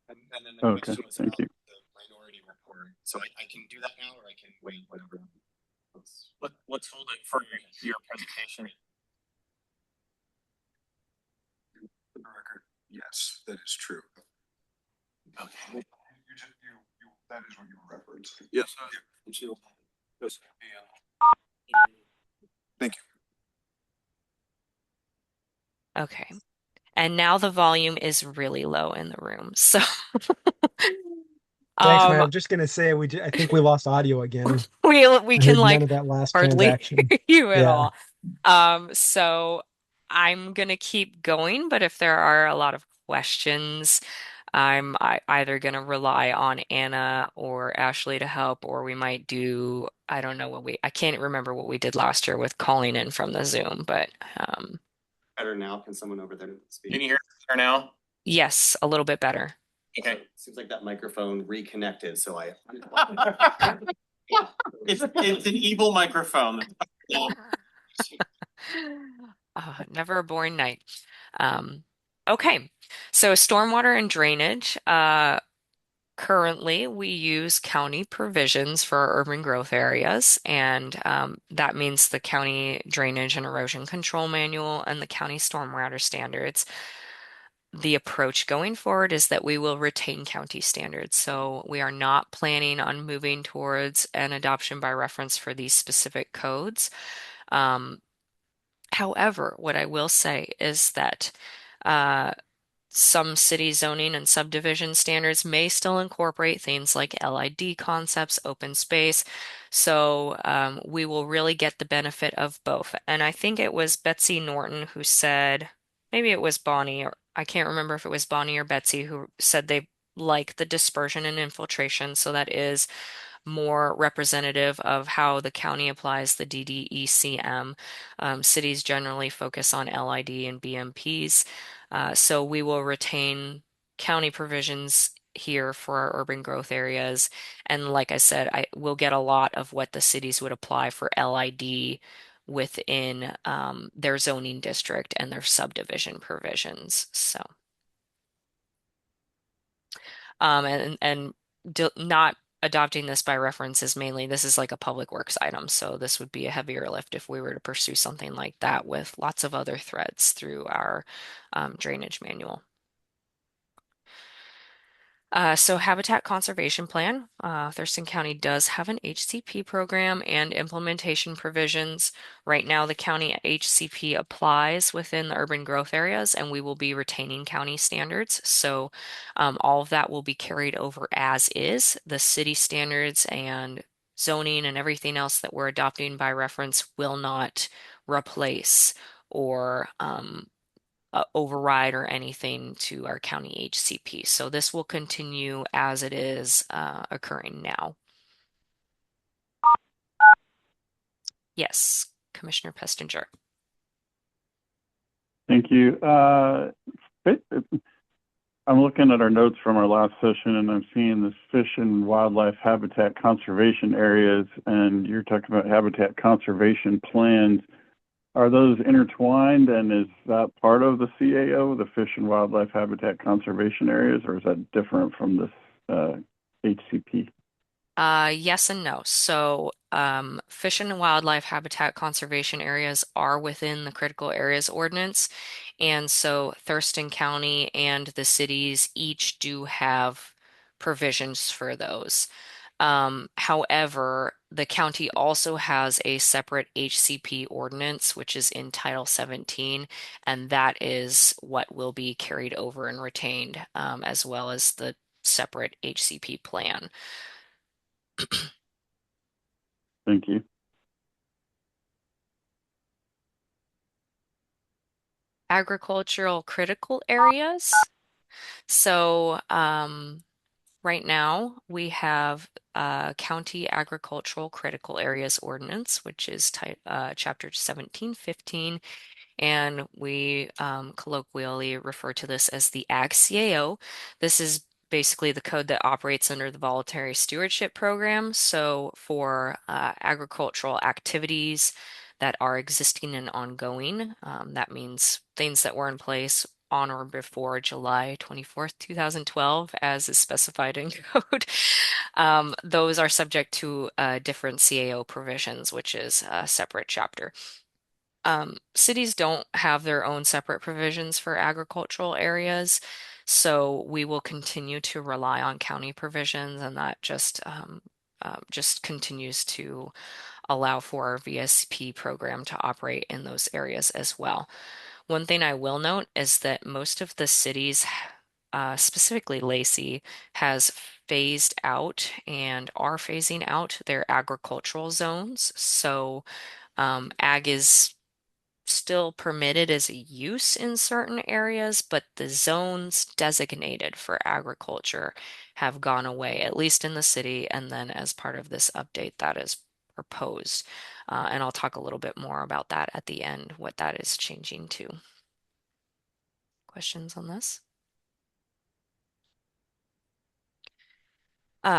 And then the Okay, question was thank about you. the minority report. So I can do that now, or I can wait, whatever. Let's hold it for your presentation. For the record, yes, that is true. Okay. That is what you referenced. Yes. Yes. Thank you. Okay. And now the volume is really low in the room. So Thanks, man. I'm just gonna say I think we lost audio again. we I can heard none like of that last hardly transaction. hear you at Yeah. all. So I'm gonna keep going, but if there are a lot of questions, I'm either gonna rely on Anna or Ashley to help, or we might do, I don't know I can't remember what we did last year with calling in from the Zoom, but Better now. Can someone over there speak? Can you hear her now? yes, a little bit better. Okay. Seems like that microphone reconnected, so I. It's an evil microphone. Never a boring night. Okay, so stormwater and drainage. Currently, we use county provisions for our urban growth areas, and that means the county drainage and erosion control manual and the county stormwater standards. The approach going forward is that we will retain county standards. So we are not planning on moving towards an adoption by reference for these specific codes. However, what I will say is that some city zoning and subdivision standards may still incorporate things like LID concepts, open space. So we will really get the benefit of both. And I think it was Betsy Norton who said, maybe it was Bonnie, or I can't remember if it was Bonnie or Betsy who said they like the dispersion and infiltration. So that is more representative of how the county applies the DDECM. Cities generally focus on LID and BMPs. So we will retain county provisions here for our urban growth areas. And like I said, I will get a lot of what the cities would apply for LID within their zoning district and their subdivision provisions. So, and not adopting this by reference is mainly, this is like a public works item, so this would be a heavier lift if we were to pursue something like that with lots of other threads through our drainage manual. So Habitat Conservation Plan, Thurston County does have an HCP program and implementation provisions. Right now, the county HCP applies within the urban growth areas, and we will be retaining county standards. So all of that will be carried over as is. The city standards and zoning and everything else that we're adopting by reference will not replace or override or anything to our county HCP. So this will continue as it is occurring now. Yes, Commissioner Pestinger. Thank you. I'm looking at our notes from our last session, and I'm seeing this fish and wildlife habitat conservation areas, and you're talking about habitat conservation plans. Are those intertwined, and is that part of the CAO, the Fish and Wildlife Habitat Conservation Areas, or is that different from this HCP? Yes and no. So fish and wildlife habitat conservation areas are within the critical areas ordinance. And so Thurston County and the cities each do have provisions for those. However, the county also has a separate HCP ordinance, which is in Title 17, and that is what will be carried over and retained, as well as the separate HCP plan. Thank you. Agricultural critical areas. So, right now we have County Agricultural Critical Areas Ordinance, which is Chapter 1715, and we colloquially refer to this as the Ag CAO. This is basically the code that operates under the Voluntary Stewardship Program. So for agricultural activities that are existing and ongoing, that means things that were in place on or before July 24th, 2012, as is specified in code. Those are subject to different CAO provisions, which is a separate chapter. Cities don't have their own separate provisions for agricultural areas, so we will continue to rely on county provisions, and that just continues to allow for our VSP program to operate in those areas as well. One thing I will note is that most of the cities, specifically Lacey, has phased out and are phasing out their agricultural zones. So ag is still permitted as a use in certain areas, but the zones designated for agriculture have gone away, at least in the city, and then as part of this update that is proposed. And I'll talk a little bit more about that at the end, what that is changing to. Questions on this?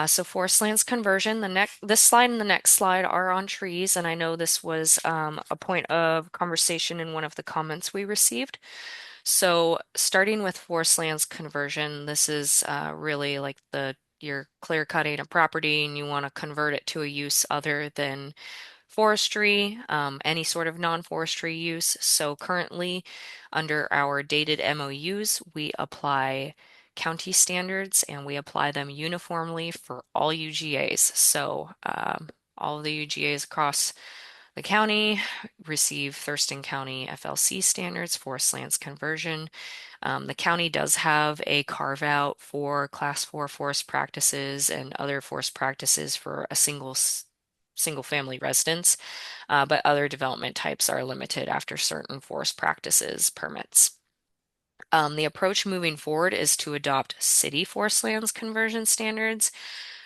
So forest lands conversion, this slide and the next slide are on trees, and I know this was a point of conversation in one of the comments we received. So starting with forest lands conversion, this is really like you're clear cutting a property and you want to convert it to a use other than forestry, any sort of non-forestry use. So currently, under our dated MOUs, we apply county standards and we apply them uniformly for all UGAs. So all of the UGAs across the county receive Thurston County FLC standards, forest lands conversion. The county does have a carve out for Class 4 forest practices and other forest practices for a single family residence, but other development types are limited after certain forest practices permits. The approach moving forward is to adopt city forest lands conversion standards.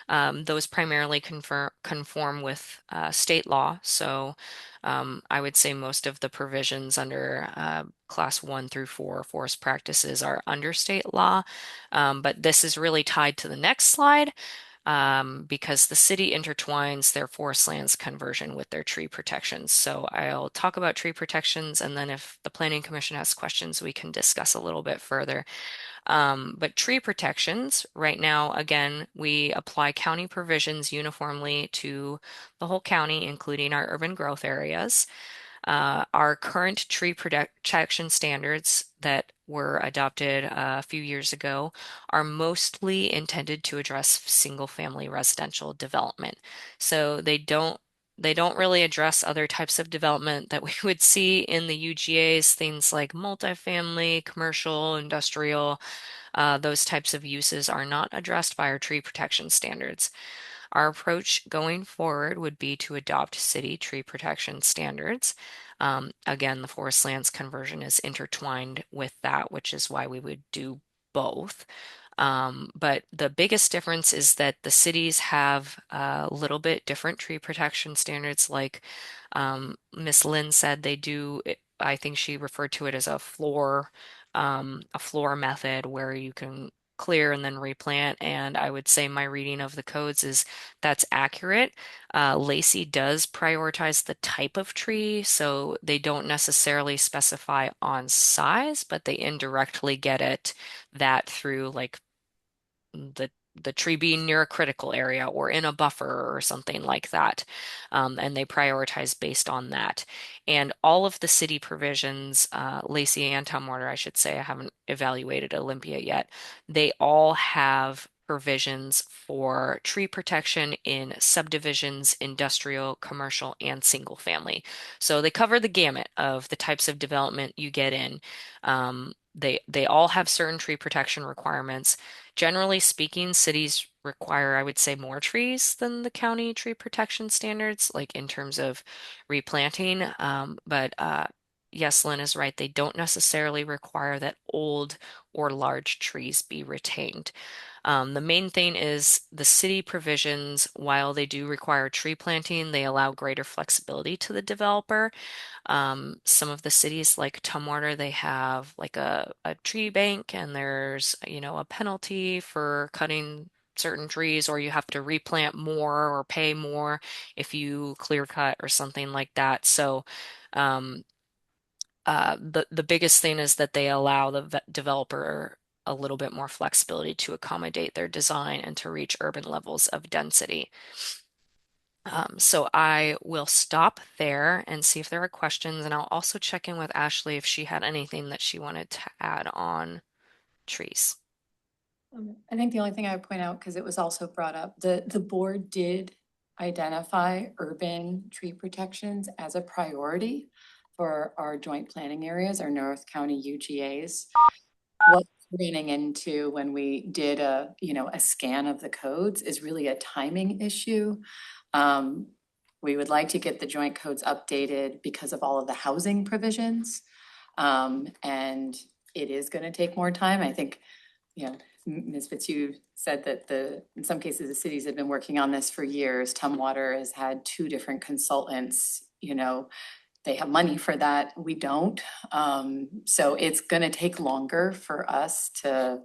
Those primarily conform with state law. So I would say most of the provisions under Class 1 through 4 forest practices are under state law. But this is really tied to the next slide. because the city intertwines their forest lands conversion with their tree protections. So I'll talk about tree protections, and then if the Planning Commission has questions, we can discuss a little bit further. But tree protections, right now, again, we apply county provisions uniformly to the whole county, including our urban growth areas. Our current tree protection standards that were adopted a few years ago are mostly intended to address single-family residential development. So they don't really address other types of development that we would see in the UGAs, things like multifamily, commercial, industrial. Those types of uses are not addressed by our tree protection standards. Our approach going forward would be to adopt city tree protection standards. Again, the forest lands conversion is intertwined with that, which is why we would do both. But the biggest difference is that the cities have a little bit different tree protection standards. Like Miss Lynn said, they do, I think she referred to it as a floor method where you can clear and then replant. And I would say my reading of the codes is that's accurate. Lacey does prioritize the type of tree, so they don't necessarily specify on size, but they indirectly get at that through like the tree being near a critical area or in a buffer or something like that. And they prioritize based on that. And all of the city provisions, Lacey and Tumwater, I should say, I haven't evaluated Olympia yet, they all have provisions for tree protection in subdivisions, industrial, commercial, and single family. So they cover the gamut of the types of development you get in. They all have certain tree protection requirements. Generally speaking, cities require, I would say, more trees than the county tree protection standards, like in terms of replanting. But yes, Lynn is right. They don't necessarily require that old or large trees be retained. The main thing is the city provisions, while they do require tree planting, they allow greater flexibility to the developer. Some of the cities like Tumwater, they have like a tree bank, and there's, a penalty for cutting certain trees, or you have to replant more or pay more if you clear cut or something like that. So the biggest thing is that they allow the developer a little bit more flexibility to accommodate their design and to reach urban levels of density. So I will stop there and see if there are questions, and I'll also check in with Ashley if she had anything that she wanted to add on trees. I think the only thing I would point out, because it was also brought up, the board did identify urban tree protections as a priority for our joint planning areas, our North County UGAs. What we're running into when we did a scan of the codes is really a timing issue. We would like to get the joint codes updated because of all of the housing provisions. And it is going to take more time. I think, Ms. Fitzhugh said that in some cases, the cities have been working on this for years. Tumwater has had 2 different consultants, they have money for that. We don't. So it's going to take longer for us to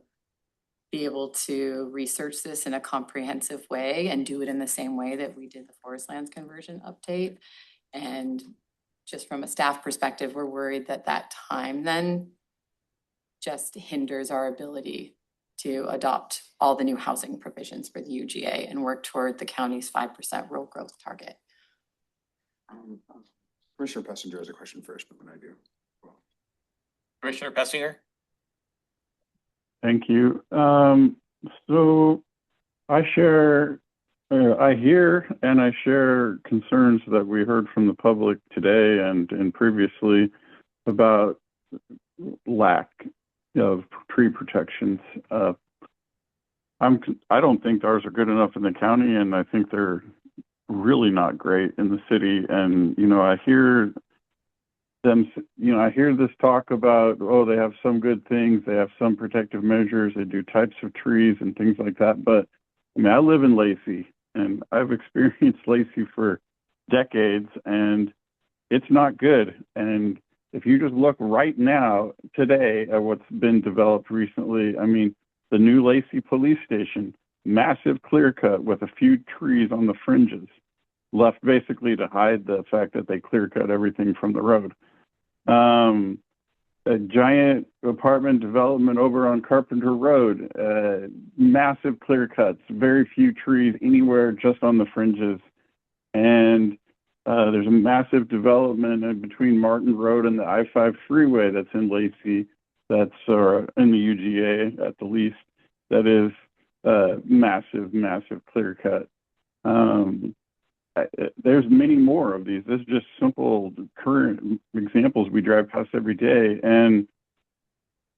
be able to research this in a comprehensive way and do it in the same way that we did the forest lands conversion update. And just from a staff perspective, we're worried that that time then just hinders our ability to adopt all the new housing provisions for the UGA and work toward the county's 5% rural growth target. Commissioner Pessinger has a question first, but when I do. Commissioner Pessinger? Thank you. So I hear and I share concerns that we heard from the public today and previously about lack of tree protections. I don't think ours are good enough in the county, and I think they're really not great in the city. And I hear this talk about, they have some good things, they have some protective measures, they do types of trees and things like that. But I live in Lacey, and I've experienced Lacey for decades, and it's not good. And if you just look right now, today, at what's been developed recently, the new Lacey police station, massive clear cut with a few trees on the fringes, left basically to hide the fact that they clear cut everything from the road. A giant apartment development over on Carpenter Road, massive clear cuts, very few trees anywhere, just on the fringes. And there's a massive development in between Martin Road and the I-5 freeway that's in Lacey, that's in the UGA at the least, that is massive, massive clear cut. There's many more of these. This is just simple current examples we drive past every day. And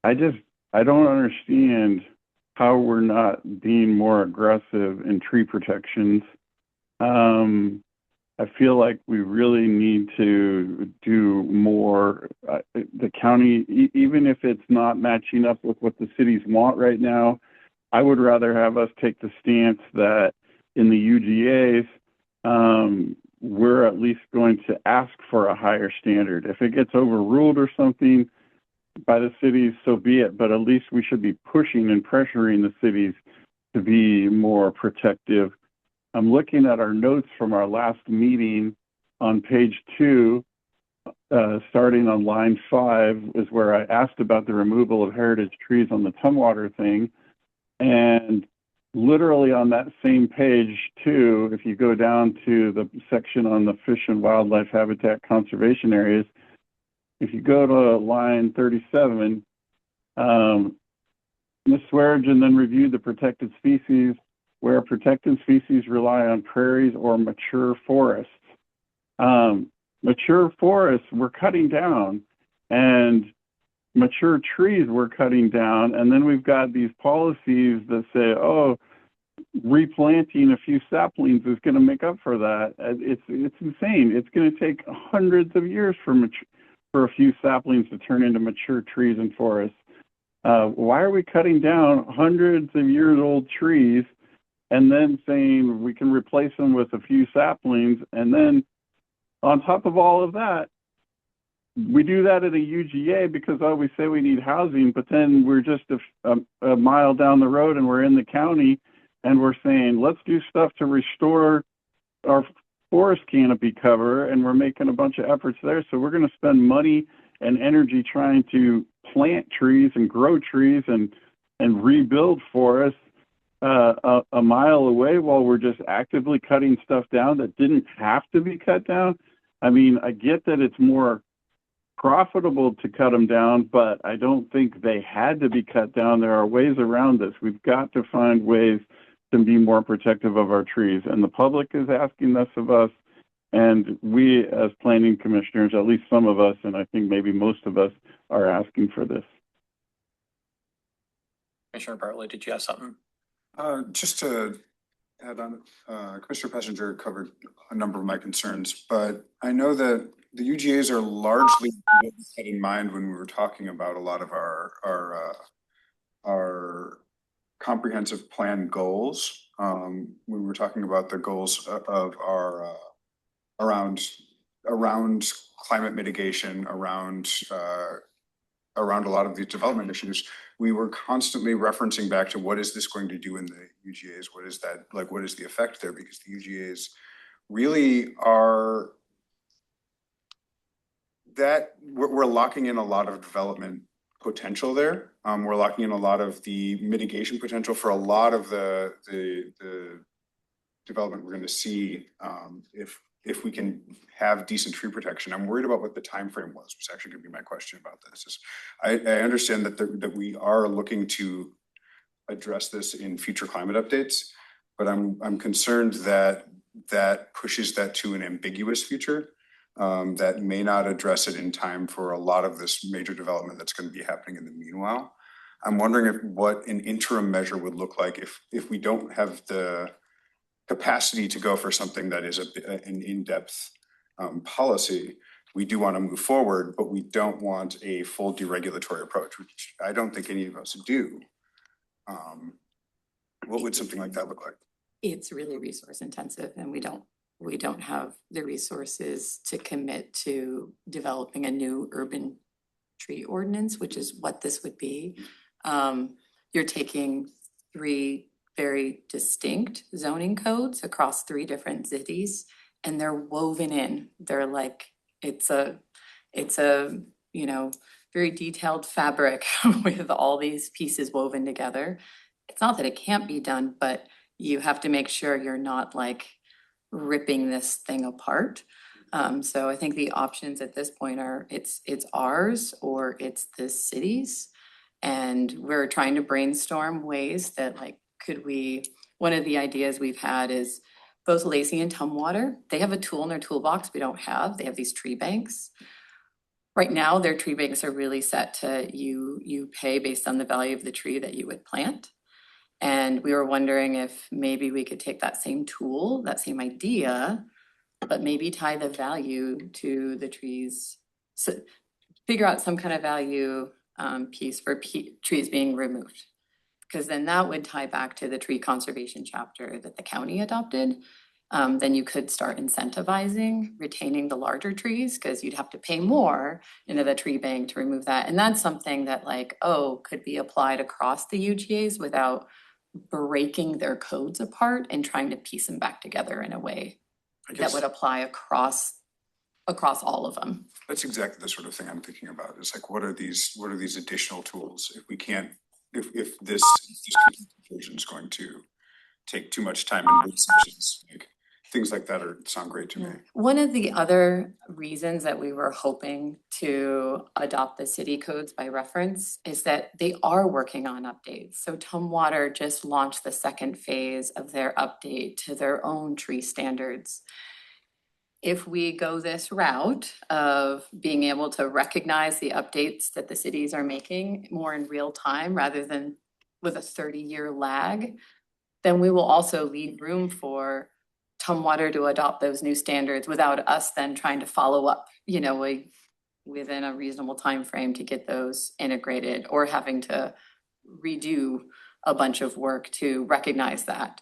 I don't understand how we're not being more aggressive in tree protections. I feel like we really need to do more. The county, even if it's not matching up with what the cities want right now, I would rather have us take the stance that in the UGAs, we're at least going to ask for a higher standard. If it gets overruled or something by the cities, so be it. But at least we should be pushing and pressuring the cities to be more protective. I'm looking at our notes from our last meeting on page 2, starting on line 5 is where I asked about the removal of heritage trees on the Tumwater thing. And literally on that same page too, if you go down to the section on the fish and wildlife habitat conservation areas, if you go to line 37, Ms. Swearingen then reviewed the protected species where protected species rely on prairies or mature forests. Mature forests we're cutting down, and mature trees we're cutting down, and then we've got these policies that say, oh, replanting a few saplings is going to make up for that. It's insane. It's going to take hundreds of years for a few saplings to turn into mature trees and forests. Why are we cutting down hundreds of years old trees and then saying we can replace them with a few saplings? And then on top of all of that, we do that at a UGA because, oh, we say we need housing, but then we're just a mile down the road and we're in the county and we're saying, let's do stuff to restore our forest canopy cover, and we're making a bunch of efforts there. So we're going to spend money and energy trying to plant trees and grow trees and rebuild forests a mile away while we're just actively cutting stuff down that didn't have to be cut down. I mean, I get that it's more profitable to cut them down, but I don't think they had to be cut down. There are ways around this. We've got to find ways to be more protective of our trees, and the public is asking this of us, and we as planning commissioners, at least some of us, and I think maybe most of us, are asking for this. Commissioner Bartlett, did you have something? Just to add on, Commissioner Passenger covered a number of my concerns, but I know that the UGAs are largely what we had in mind when we were talking about a lot of our comprehensive plan goals. We were talking about the goals of our around climate mitigation, around a lot of these development issues. We were constantly referencing back to what is this going to do in the UGAs? What is that, like, what is the effect there? Because the UGAs really are that we're locking in a lot of development potential there. We're locking in a lot of the mitigation potential for a lot of the development we're going to see if we can have decent tree protection. I'm worried about what the time frame was actually going to be my question about this. I understand that we are looking to address this in future climate updates, but I'm concerned that pushes that to an ambiguous future. That may not address it in time for a lot of this major development that's going to be happening in the meanwhile. I'm wondering what an interim measure would look like if we don't have the capacity to go for something that is an in-depth policy. We do want to move forward, but we don't want a full deregulatory approach, which I don't think any of us do. What would something like that look like? It's really resource intensive, and we don't have the resources to commit to developing a new urban tree ordinance, which is what this would be. You're taking 3 very distinct zoning codes across 3 different cities, and they're woven in. They're like, it's a, you know, very detailed fabric with all these pieces woven together. It's not that it can't be done, but you have to make sure you're not like ripping this thing apart. So I think the options at this point are it's ours or it's the city's. And we're trying to brainstorm ways that like, one of the ideas we've had is both Lacey and Tumwater, they have a tool in their toolbox we don't have. They have these tree banks. Right now, their tree banks are really set to you pay based on the value of the tree that you would plant. And we were wondering if maybe we could take that same tool, that same idea, but maybe tie the value to the trees. So figure out some kind of value piece for trees being removed. Because then that would tie back to the tree conservation chapter that the county adopted. Then you could start incentivizing retaining the larger trees because you'd have to pay more into the tree bank to remove that. And that's something that like, could be applied across the UGAs without breaking their codes apart and trying to piece them back together in a way that would apply across all of them. That's exactly the sort of thing I'm thinking about. It's like, what are these additional tools if we can't, if this version is going to take too much time and resources, like things like that sound great to me. One of the other reasons that we were hoping to adopt the city codes by reference is that they are working on updates. So Tumwater just launched the 2nd phase of their update to their own tree standards. If we go this route of being able to recognize the updates that the cities are making more in real time rather than with a 30-year lag, then we will also leave room for Tumwater to adopt those new standards without us then trying to follow up, within a reasonable time frame to get those integrated or having to redo a bunch of work to recognize that.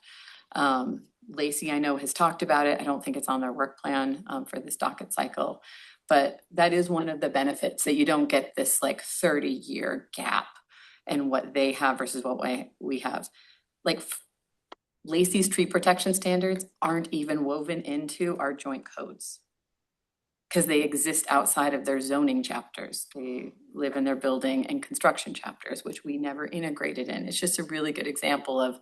Lacey, I know, has talked about it. I don't think it's on their work plan for this docket cycle, but that is one of the benefits that you don't get this like 30-year gap in what they have versus what we have. Like Lacey's tree protection standards aren't even woven into our joint codes because they exist outside of their zoning chapters. They live in their building and construction chapters, which we never integrated in. It's just a really good example of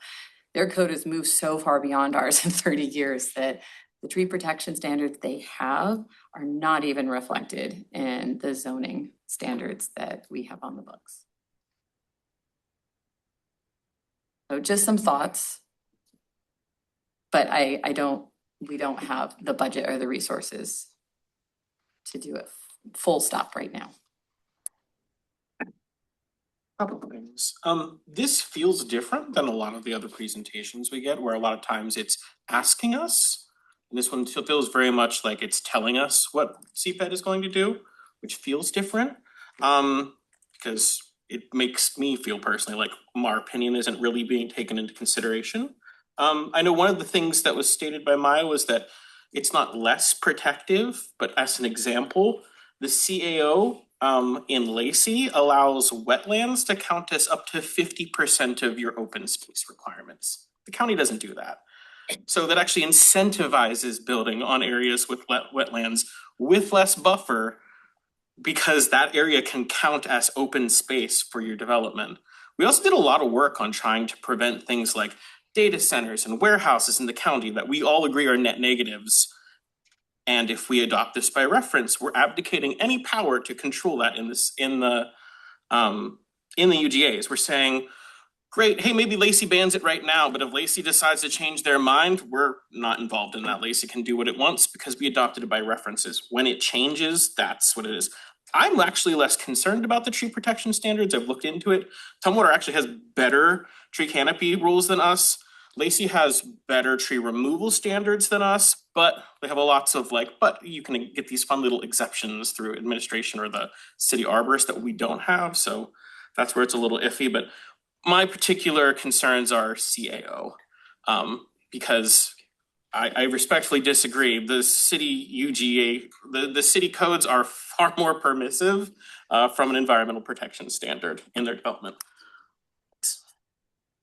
their code has moved so far beyond ours in 30 years that the tree protection standards they have are not even reflected in the zoning standards that we have on the books. So just some thoughts, but we don't have the budget or the resources to do it full stop right now. This feels different than a lot of the other presentations we get, where a lot of times it's asking us. And this one feels very much like it's telling us what CPED is going to do, which feels different. Because it makes me feel personally like our opinion isn't really being taken into consideration. I know one of the things that was stated by Maya was that it's not less protective, but as an example, the CAO in Lacey allows wetlands to count as up to 50% of your open space requirements. The county doesn't do that. So that actually incentivizes building on areas with wetlands with less buffer because that area can count as open space for your development. We also did a lot of work on trying to prevent things like data centers and warehouses in the county that we all agree are net negatives. And if we adopt this by reference, we're abdicating any power to control that in the UGAs. We're saying, great, hey, maybe Lacey bans it right now, but if Lacey decides to change their mind, we're not involved in that. Lacey can do what it wants because we adopted it by references. When it changes, that's what it is. I'm actually less concerned about the tree protection standards. I've looked into it. Tumwater actually has better tree canopy rules than us. Lacey has better tree removal standards than us, but they have lots of but you can get these fun little exceptions through administration or the city arborist that we don't have. So that's where it's a little iffy. But my particular concerns are CAO, because I respectfully disagree. The city UGA, the city codes are far more permissive from an environmental protection standard in their development.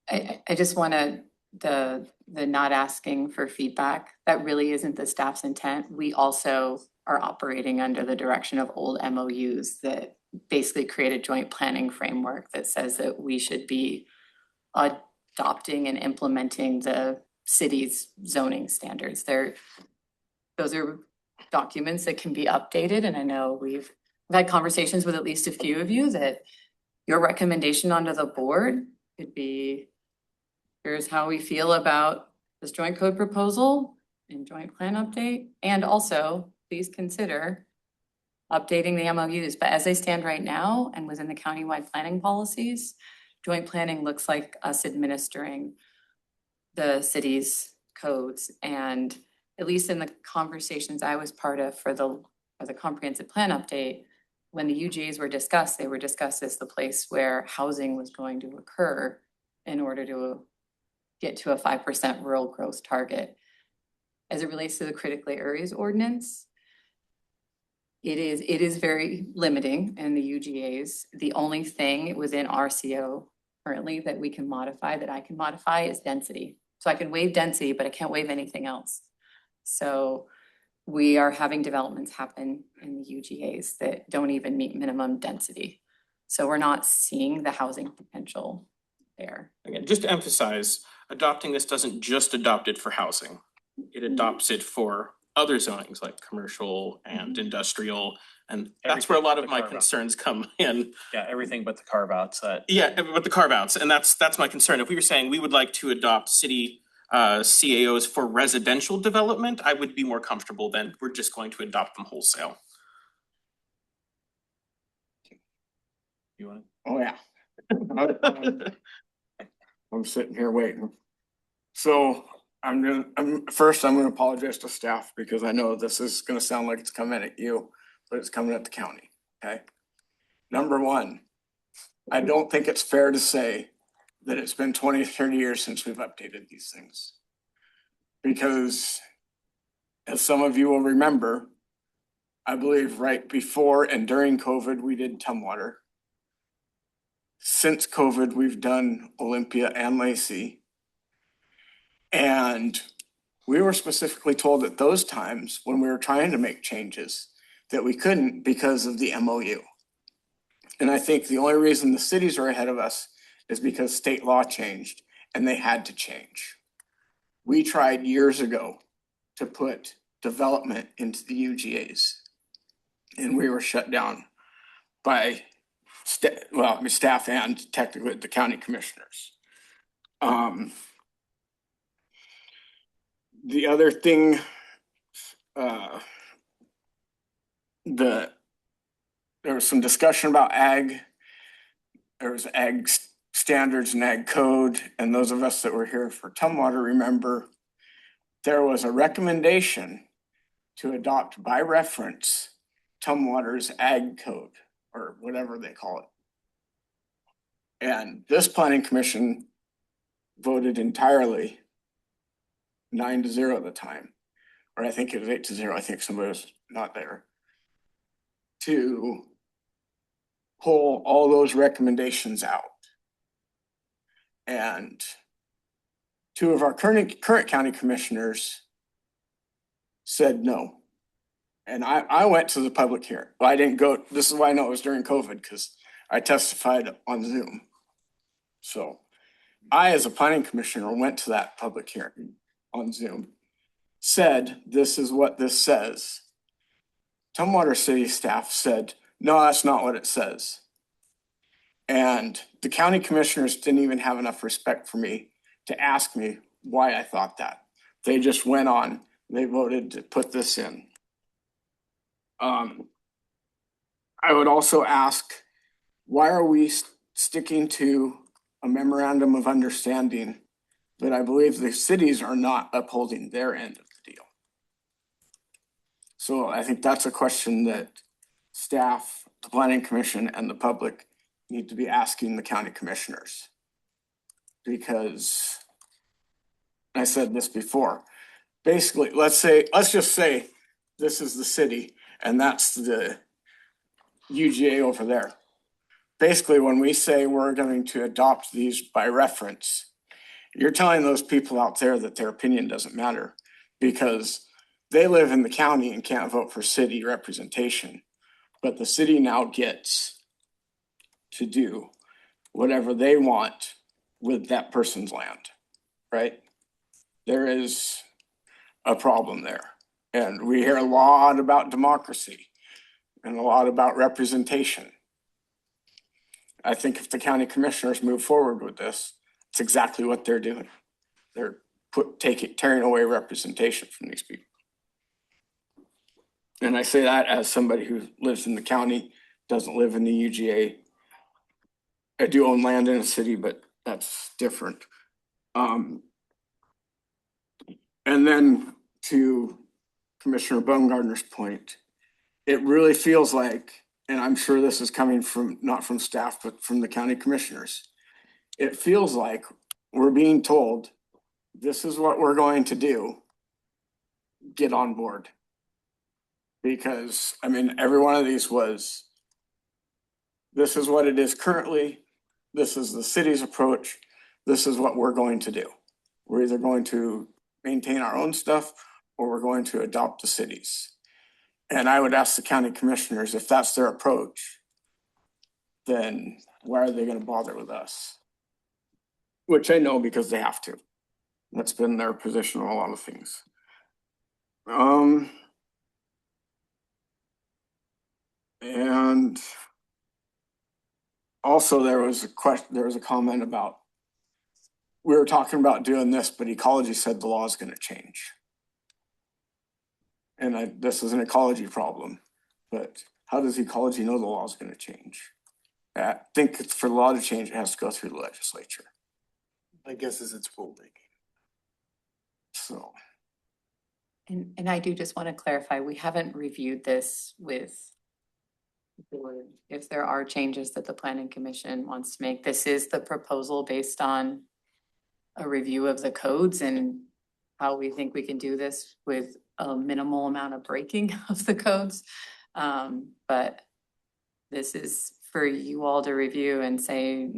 I just want to the not asking for feedback, that really isn't the staff's intent. We also are operating under the direction of old MOUs that basically create a joint planning framework that says that we should be adopting and implementing the city's zoning standards. Those are documents that can be updated, and I know we've had conversations with at least a few of you that your recommendation onto the board could be, here's how we feel about this joint code proposal and joint plan update, and also please consider updating the MOUs. But as they stand right now and within the countywide planning policies, joint planning looks like us administering the city's codes. And at least in the conversations I was part of for the comprehensive plan update, when the UGAs were discussed, they were discussed as the place where housing was going to occur in order to get to a 5% rural growth target. As it relates to the critical areas ordinance, it is very limiting in the UGAs. The only thing within RCO currently that we can modify, that I can modify, is density. So I can waive density, but I can't waive anything else. So we are having developments happen in the UGAs that don't even meet minimum density. So we're not seeing the housing potential there. Again, just to emphasize, adopting this doesn't just adopt it for housing. It adopts it for other zonings like commercial and industrial. And that's where a lot of my concerns come in. Yeah, everything but the carve outs that. Yeah, but the carve outs, and that's my concern. If we were saying we would like to adopt city CAOs for residential development, I would be more comfortable than we're just going to adopt them wholesale. You want? Oh, yeah. I'm sitting here waiting. So I'm gonna apologize to staff because I know this is gonna sound like it's coming at you, but it's coming at the county, okay? Number one, I don't think it's fair to say that it's been 20, 30 years since we've updated these things. Because as some of you will remember, I believe right before and during COVID, we did Tumwater. Since COVID, we've done Olympia and Lacey. And we were specifically told at those times when we were trying to make changes that we couldn't because of the MOU. And I think the only reason the cities are ahead of us is because state law changed and they had to change. We tried years ago to put development into the UGAs and we were shut down by staff and technically the county commissioners. The other thing, there was some discussion about ag. There was ag standards and ag code, and those of us that were here for Tumwater remember there was a recommendation to adopt by reference Tumwater's ag code, or whatever they call it. And this planning commission voted entirely 9-0 at the time, or I think it was 8-0. I think somebody was not there, to pull all those recommendations out. And two of our current county commissioners said no. And I went to the public hearing. Well, I didn't go. This is why I know it was during COVID, because I testified on Zoom. So I, as a planning commissioner, went to that public hearing on Zoom, said, this is what this says. Tumwater City staff said, no, that's not what it says. And the county commissioners didn't even have enough respect for me to ask me why I thought that. They just went on, they voted to put this in. I would also ask, why are we sticking to a memorandum of understanding that I believe the cities are not upholding their end of the deal? So I think that's a question that staff, the planning commission, and the public need to be asking the county commissioners. Because I said this before, basically, let's just say this is the city and that's the UGA over there. Basically, when we say we're going to adopt these by reference, You're telling those people out there that their opinion doesn't matter because they live in the county and can't vote for city representation. But the city now gets to do whatever they want with that person's land, right? There is a problem there. And we hear a lot about democracy and a lot about representation. I think if the county commissioners move forward with this, it's exactly what they're doing. They're tearing away representation from these people. And I say that as somebody who lives in the county, doesn't live in the UGA. I do own land in a city, but that's different. And then to Commissioner Baumgartner's point, it really feels like, and I'm sure this is coming from, not from staff, but from the county commissioners. It feels like we're being told, this is what we're going to do. Get on board. Because, I mean, every one of these was, this is what it is currently. This is the city's approach. This is what we're going to do. We're either going to maintain our own stuff or we're going to adopt the cities. And I would ask the county commissioners, if that's their approach, then why are they going to bother with us? Which I know because they have to. That's been their position on a lot of things. And also there was a comment about, we were talking about doing this, but ecology said the law is going to change. And this is an ecology problem, but how does ecology know the law is going to change? I think it's for the law to change, it has to go through the legislature. My guess is it's rulemaking. So. And I do just want to clarify, we haven't reviewed this with the board. If there are changes that the planning commission wants to make, this is the proposal based on a review of the codes and how we think we can do this with a minimal amount of breaking of the codes. But this is for you all to review and say,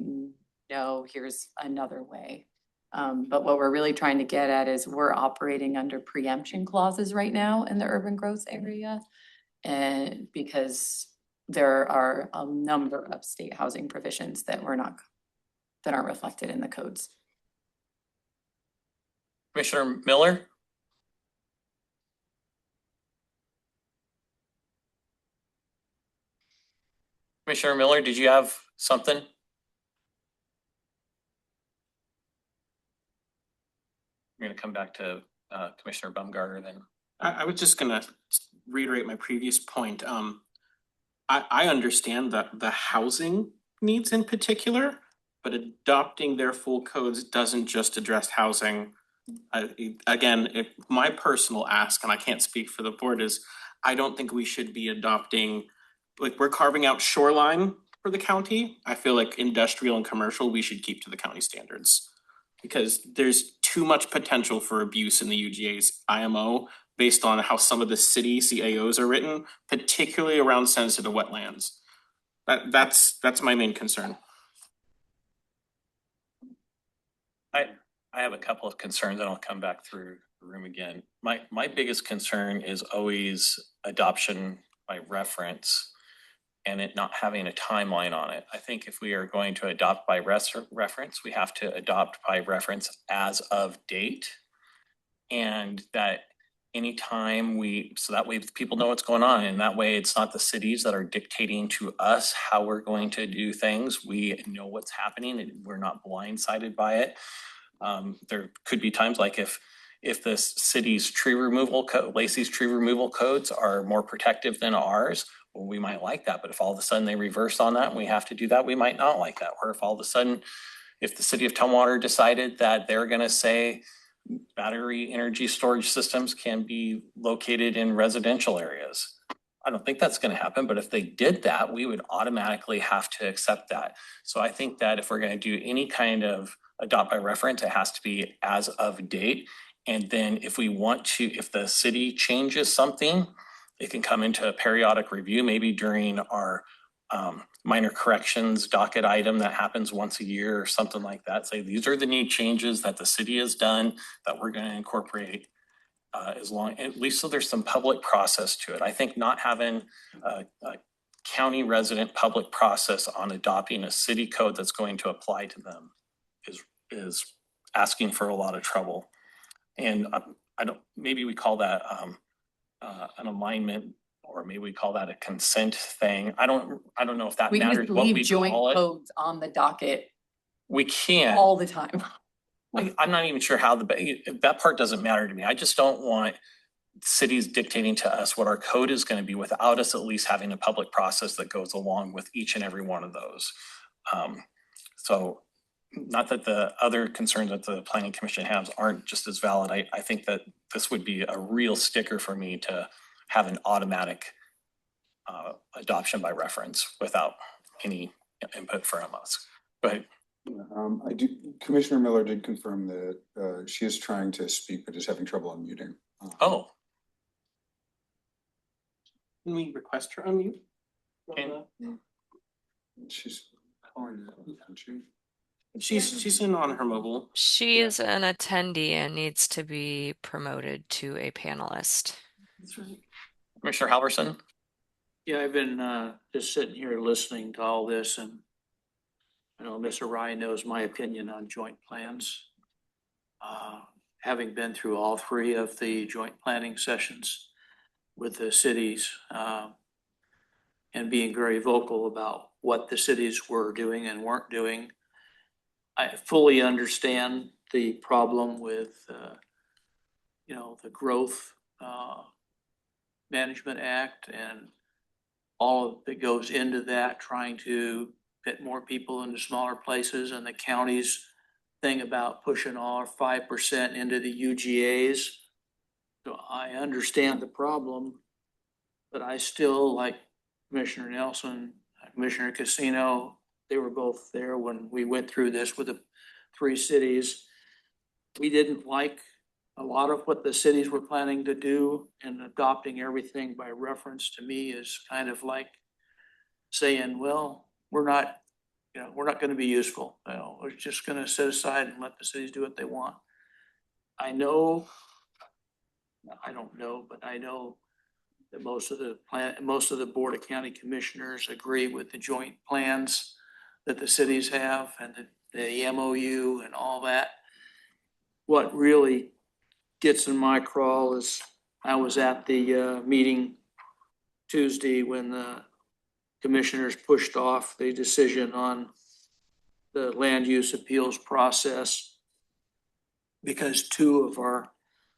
no, here's another way. But what we're really trying to get at is we're operating under preemption clauses right now in the urban growth area. And because there are a number of state housing provisions that aren't reflected in the codes. Commissioner Miller? Commissioner Miller, did you have something? I'm going to come back to Commissioner Baumgartner then. I was just gonna reiterate my previous point. I understand that the housing needs in particular, but adopting their full codes doesn't just address housing. Again, my personal ask, and I can't speak for the board, is I don't think we should be adopting, like we're carving out shoreline for the county. I feel like industrial and commercial, we should keep to the county standards. Because there's too much potential for abuse in the UGA's IMO based on how some of the city CAOs are written, particularly around sensitive wetlands. That's my main concern. I have a couple of concerns and I'll come back through the room again. My biggest concern is always adoption by reference and it not having a timeline on it. I think if we are going to adopt by reference, we have to adopt by reference as of date. And that anytime so that way people know what's going on. And that way it's not the cities that are dictating to us how we're going to do things. We know what's happening and we're not blindsided by it. There could be times like if the city's tree removal Lacey's tree removal codes are more protective than ours, well, we might like that. But if all of a sudden they reverse on that and we have to do that, we might not like that. Or if all of a sudden, if the city of Tumwater decided that they're going to say battery energy storage systems can be located in residential areas. I don't think that's going to happen, but if they did that, we would automatically have to accept that. So I think that if we're going to do any kind of adopt by reference, it has to be as of date. And then if the city changes something, it can come into a periodic review, maybe during our minor corrections docket item that happens once a year or something like that. Say, these are the neat changes that the city has done that we're going to incorporate. As long, at least so there's some public process to it. I think not having a county resident public process on adopting a city code that's going to apply to them is asking for a lot of trouble. And I don't, maybe we call that an alignment, or maybe we call that a consent thing. I don't know if that We can matters just what leave we joint call it. codes on the docket We can. all the time. I'm not even sure how that part doesn't matter to me. I just don't want cities dictating to us what our code is going to be without us at least having a public process that goes along with each and every one of those. So not that the other concerns that the Planning Commission has aren't just as valid. I think that this would be a real sticker for me to have an automatic adoption by reference without any input from us. But I do. Commissioner Miller did confirm that she is trying to speak, but is having trouble unmuting. Oh. Can we request her unmute? She's She's in on her mobile. She is an attendee and needs to be promoted to a panelist. That's right. Commissioner Halverson? Yeah, I've been just sitting here listening to all this, and I know Mr. Ryan knows my opinion on joint plans. Having been through all three of the joint planning sessions with the cities, and being very vocal about what the cities were doing and weren't doing, I fully understand the problem with, the Growth Management Act and all that goes into that, trying to fit more people into smaller places, and the county's thing about pushing all 5% into the UGAs. So I understand the problem, but I still, like Commissioner Nelson, Commissioner Casino, they were both there when we went through this with the three cities. We didn't like a lot of what the cities were planning to do, and adopting everything by reference to me is kind of like saying, well, we're not going to be useful. We're just going to set aside and let the cities do what they want. I know that most of the Board of County Commissioners agree with the joint plans that the cities have and the MOU and all that. What really gets in my crawl is I was at the meeting Tuesday when the commissioners pushed off the decision on the land use appeals process because 2 of our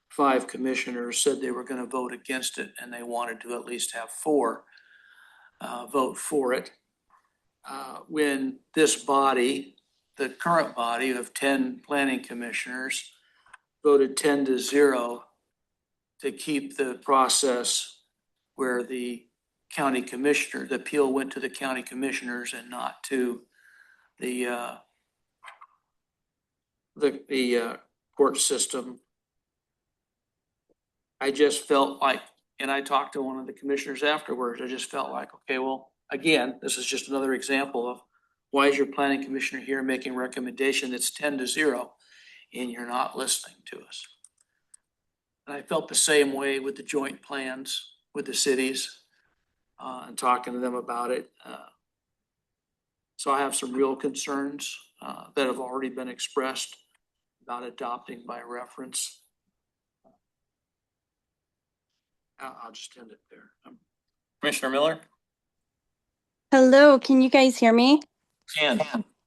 5 commissioners said they were going to vote against it, and they wanted to at least have 4 vote for it. When this body, the current body of 10 planning commissioners, voted 10-0 to keep the process where the county commissioner, the appeal went to the county commissioners and not to the court system. I just felt like, and I talked to one of the commissioners afterwards, I just felt like, okay, well, again, this is just another example of why is your planning commissioner here making a recommendation that's 10-0 and you're not listening to us? And I felt the same way with the joint plans with the cities and talking to them about it. So I have some real concerns that have already been expressed about adopting by reference. I'll just end it there. Commissioner Miller? Hello, can you guys hear me? Can.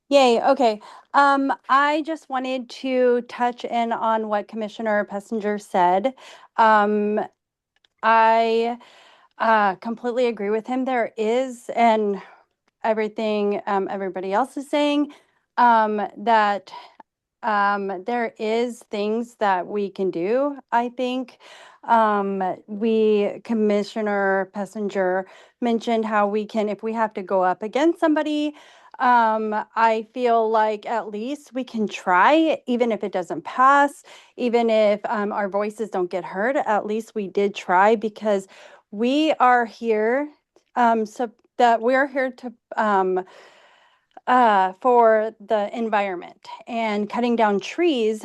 Yay, okay. I just wanted to touch in on what Commissioner Pessinger said. I completely agree with him. There is, and everything everybody else is saying, that there is things that we can do. I think Commissioner Pessinger mentioned how we can, if we have to go up against somebody, I feel like at least we can try, even if it doesn't pass, even if our voices don't get heard, at least we did try, because we are here that we're here to for the environment, and cutting down trees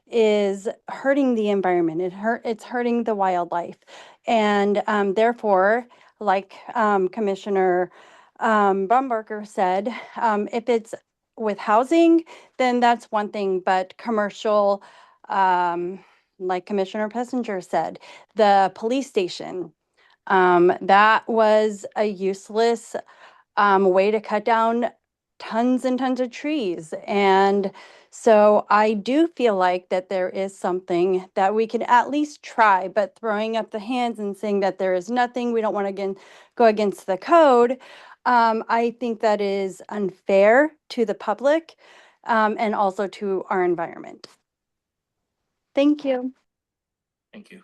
is hurting the environment. It's hurting the wildlife, and therefore, like Commissioner Brumberger said, if it's with housing, then that's one thing, but commercial, like Commissioner Pessinger said, the police station, that was a useless way to cut down tons and tons of trees. And so I do feel like that there is something that we can at least try, but throwing up the hands and saying that there is nothing, we don't want to go against the code, I think that is unfair to the public, and also to our environment. Thank you. Thank you.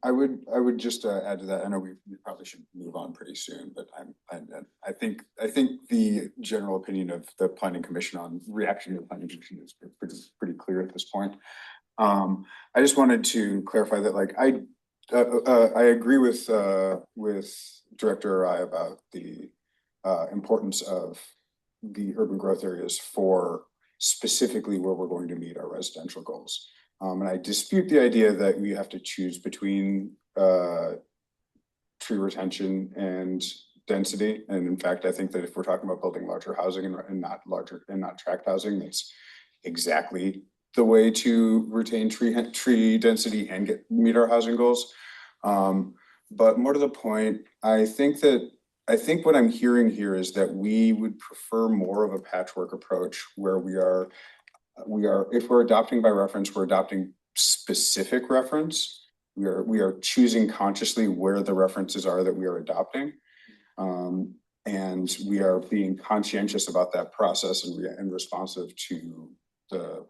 I would just add to that. I know we probably should move on pretty soon, but I think the general opinion of the Planning Commission on reaction to the Planning Commission is pretty clear at this point. I just wanted to clarify that, like, I agree with Director Arai about the importance of the urban growth areas for specifically where we're going to meet our residential goals. And I dispute the idea that we have to choose between tree retention and density. And in fact, I think that if we're talking about building larger housing and not tract housing, that's exactly the way to retain tree density and meet our housing goals. But more to the point, I think what I'm hearing here is that we would prefer more of a patchwork approach where we are, if we're adopting by reference, we're adopting specific reference. We are choosing consciously where the references are that we are adopting. And we are being conscientious about that process and responsive to the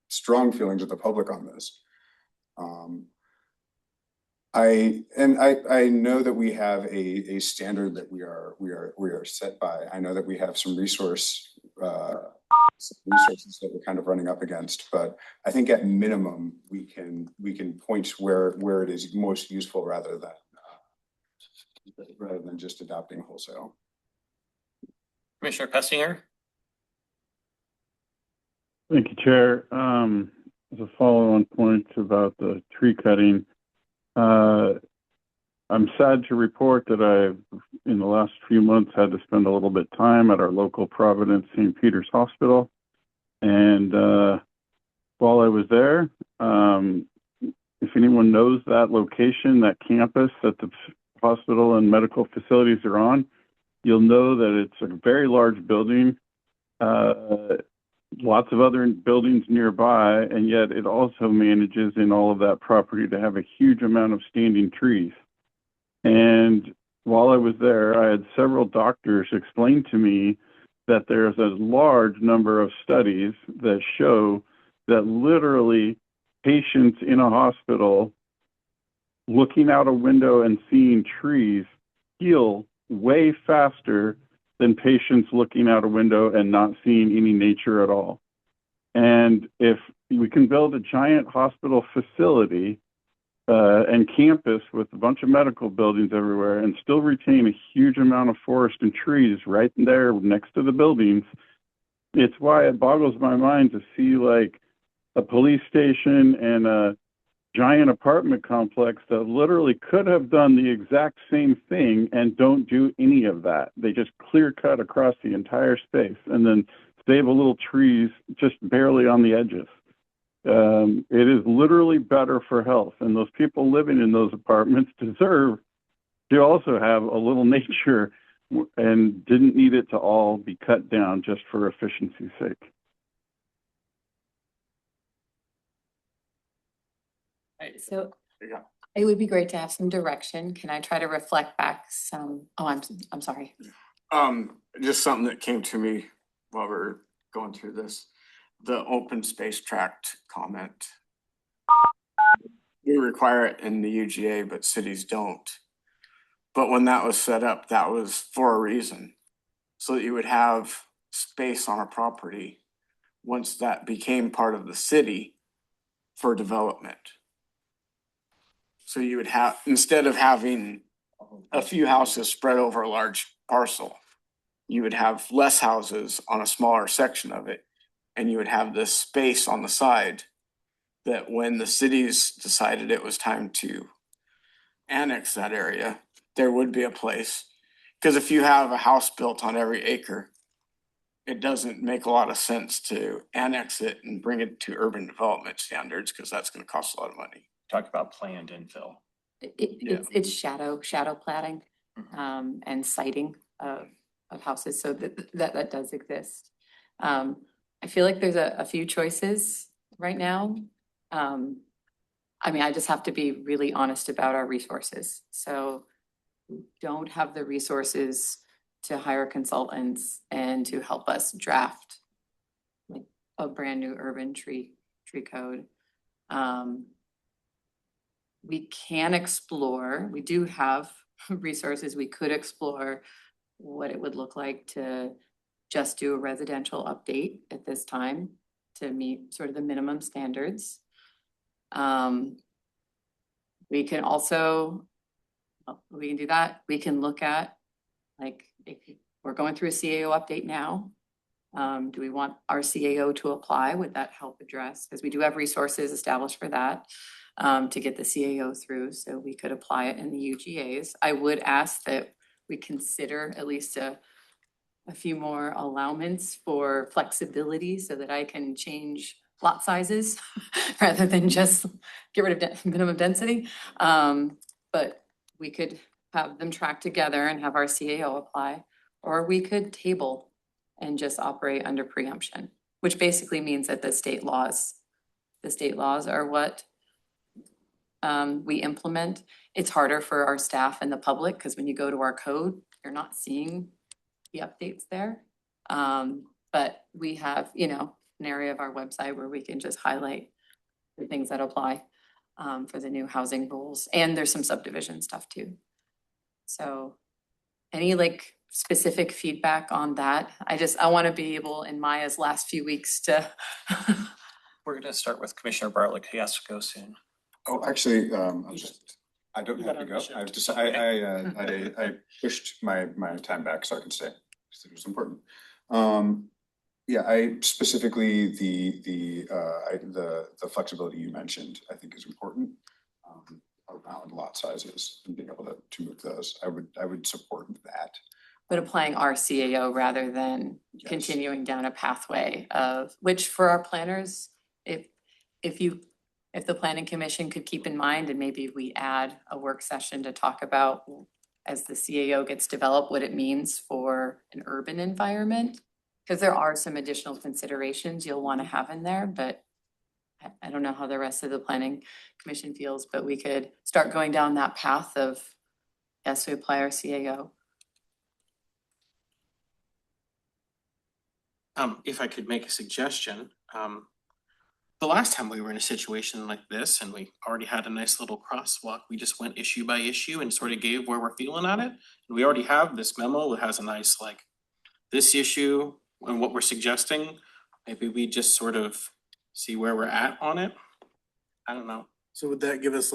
strong feelings of the public on this. I know that we have a standard that we are set by. I know that we have some resources that we're kind of running up against, but I think at minimum we can point where it is most useful rather than just adopting wholesale. Commissioner Pessinger. Thank you, Chair. As a follow-on point about the tree cutting, I'm sad to report that I've, in the last few months, had to spend a little bit of time at our local Providence St. Peter's Hospital. And while I was there, if anyone knows that location, that campus that the hospital and medical facilities are on, you'll know that it's a very large building, lots of other buildings nearby, and yet it also manages in all of that property to have a huge amount of standing trees. And while I was there, I had several doctors explain to me that there's a large number of studies that show that literally patients in a hospital looking out a window and seeing trees heal way faster than patients looking out a window and not seeing any nature at all. And if we can build a giant hospital facility and campus with a bunch of medical buildings everywhere and still retain a huge amount of forest and trees right there next to the buildings, it's why it boggles my mind to see like a police station and a giant apartment complex that literally could have done the exact same thing and don't do any of that. They just clear cut across the entire space and then save a little trees just barely on the edges. It is literally better for health, and those people living in those apartments deserve to also have a little nature and didn't need it to all be cut down just for efficiency's sake. So it would be great to have some direction. Can I try to reflect back some? Oh, I'm sorry. Just something that came to me while we're going through this. The open space tract comment. We require it in the UGA, but cities don't. But when that was set up, that was for a reason. So that you would have space on a property once that became part of the city for development. So you would have, instead of having a few houses spread over a large parcel, you would have less houses on a smaller section of it. And you would have this space on the side that when the cities decided it was time to annex that area, there would be a place. Because if you have a house built on every acre, it doesn't make a lot of sense to annex it and bring it to urban development standards, because that's gonna cost a lot of money. Talk about planned infill. It's shadow platting, and siting of houses, so that does exist. I feel like there's a few choices right now. I mean, I just have to be really honest about our resources. So we don't have the resources to hire consultants and to help us draft like a brand new urban tree code. We can explore, we do have resources, we could explore what it would look like to just do a residential update at this time to meet sort of the minimum standards. We can also, we can do that. We can look at, like, if we're going through a CAO update now, do we want our CAO to apply? Would that help address? Because we do have resources established for that to get the CAO through, so we could apply it in the UGAs. I would ask that we consider at least a few more allowments for flexibility so that I can change lot sizes rather than just get rid of minimum density. But we could have them track together and have our CAO apply, or we could table and just operate under preemption, which basically means that the state laws are what we implement. It's harder for our staff and the public because when you go to our code, you're not seeing the updates there. But we have, an area of our website where we can just highlight the things that apply for the new housing rules. And there's some subdivision stuff too. So any specific feedback on that? I want to be able in Maya's last few weeks to. We're gonna start with Commissioner Bartlett. He has to go soon. Oh, actually, I don't have to go. I've just, I pushed my time back so I can stay, because it was important. Yeah, I specifically, the flexibility you mentioned, I think is important, around lot sizes and being able to move those. I would support that. But applying our CAO rather than continuing down a pathway of, which for our planners, if the planning commission could keep in mind, and maybe we add a work session to talk about as the CAO gets developed, what it means for an urban environment. Because there are some additional considerations you'll want to have in there, but I don't know how the rest of the planning commission feels, but we could start going down that path of, yes, we apply our CAO. If I could make a suggestion, the last time we were in a situation like this and we already had a nice little crosswalk, we just went issue by issue and sort of gave where we're feeling at it. And we already have this memo that has a nice, this issue and what we're suggesting. Maybe we just sort of see where we're at on it. I don't know. So would that give us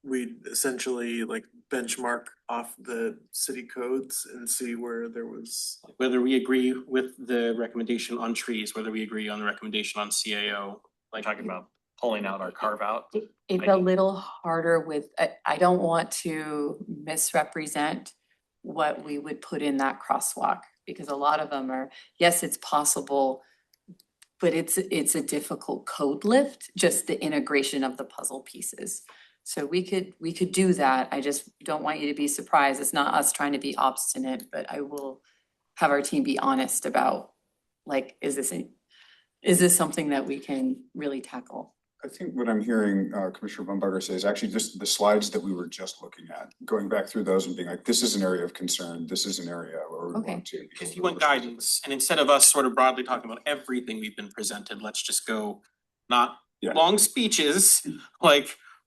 we'd essentially benchmark off the city codes and see where there was. Whether we agree with the recommendation on trees, whether we agree on the recommendation on CAO, Talking about pulling out our carve out. It's a little harder with, I don't want to misrepresent what we would put in that crosswalk, because a lot of them are, yes, it's possible, but it's a difficult code lift, just the integration of the puzzle pieces. So we could do that. I just don't want you to be surprised. It's not us trying to be obstinate, but I will have our team be honest about, is this something that we can really tackle? I think what I'm hearing Commissioner Bumbarger say is actually just the slides that we were just looking at, going back through those and being like, this is an area of concern, this is an area where we want to. If you want guidance, and instead of us sort of broadly talking about everything we've been presented, let's just go not long speeches,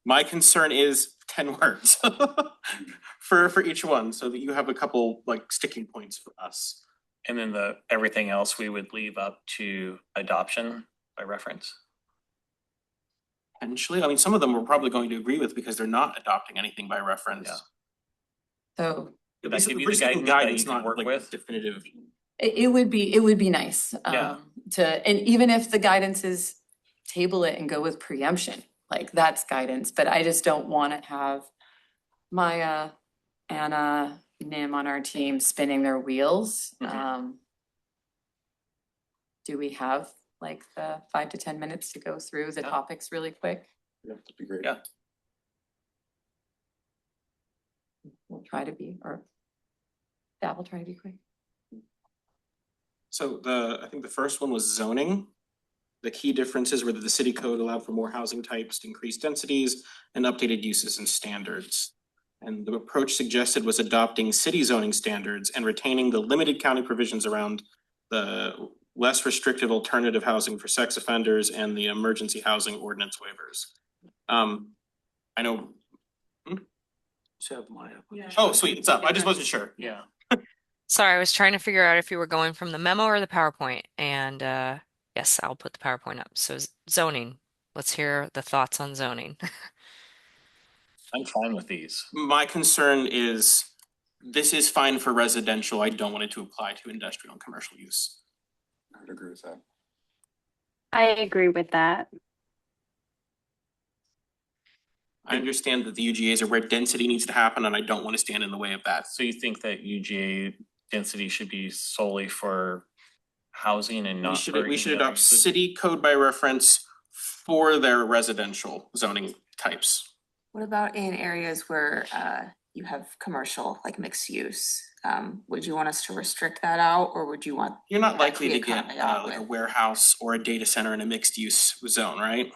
my concern is 10 words for each one, so that you have a couple sticking points for us. And then everything else we would leave up to adoption by reference. Potentially, I mean, some of them we're probably going to agree with because they're not adopting anything by reference. So We're That give you just the giving guidance that you not can work like with? definitive. it would be nice, Yeah. and even if the guidance is table it and go with preemption, like that's guidance, but I just don't wanna have Maya, Anna, Nim on our team spinning their wheels. Do we have like the 5 to 10 minutes to go through the topics really quick? Yeah, that'd be great. Yeah. We'll try to be, or that will try to be quick. So I think the first one was zoning. The key differences were that the city code allowed for more housing types, increased densities, and updated uses and standards. And the approach suggested was adopting city zoning standards and retaining the limited county provisions around the less restrictive alternative housing for sex offenders and the emergency housing ordinance waivers. I know. So my application. Oh, sweet, it's up. I just wasn't sure. Yeah. Sorry, I was trying to figure out if you were going from the memo or the PowerPoint. And yes, I'll put the PowerPoint up. So zoning. Let's hear the thoughts on zoning. I'm fine with these. My concern is this is fine for residential. I don't want it to apply to industrial and commercial use. I would agree with that. I agree with that. I understand that the UGAs are where density needs to happen, and I don't want to stand in the way of that. So you think that UGA density should be solely for housing and not for We should any other adopt uses? city code by reference for their residential zoning types. What about in areas where you have commercial, like mixed use? Would you want us to restrict that out, or would you want? You're not that likely be to get accompanied like a with? warehouse or a data center in a mixed use zone, right?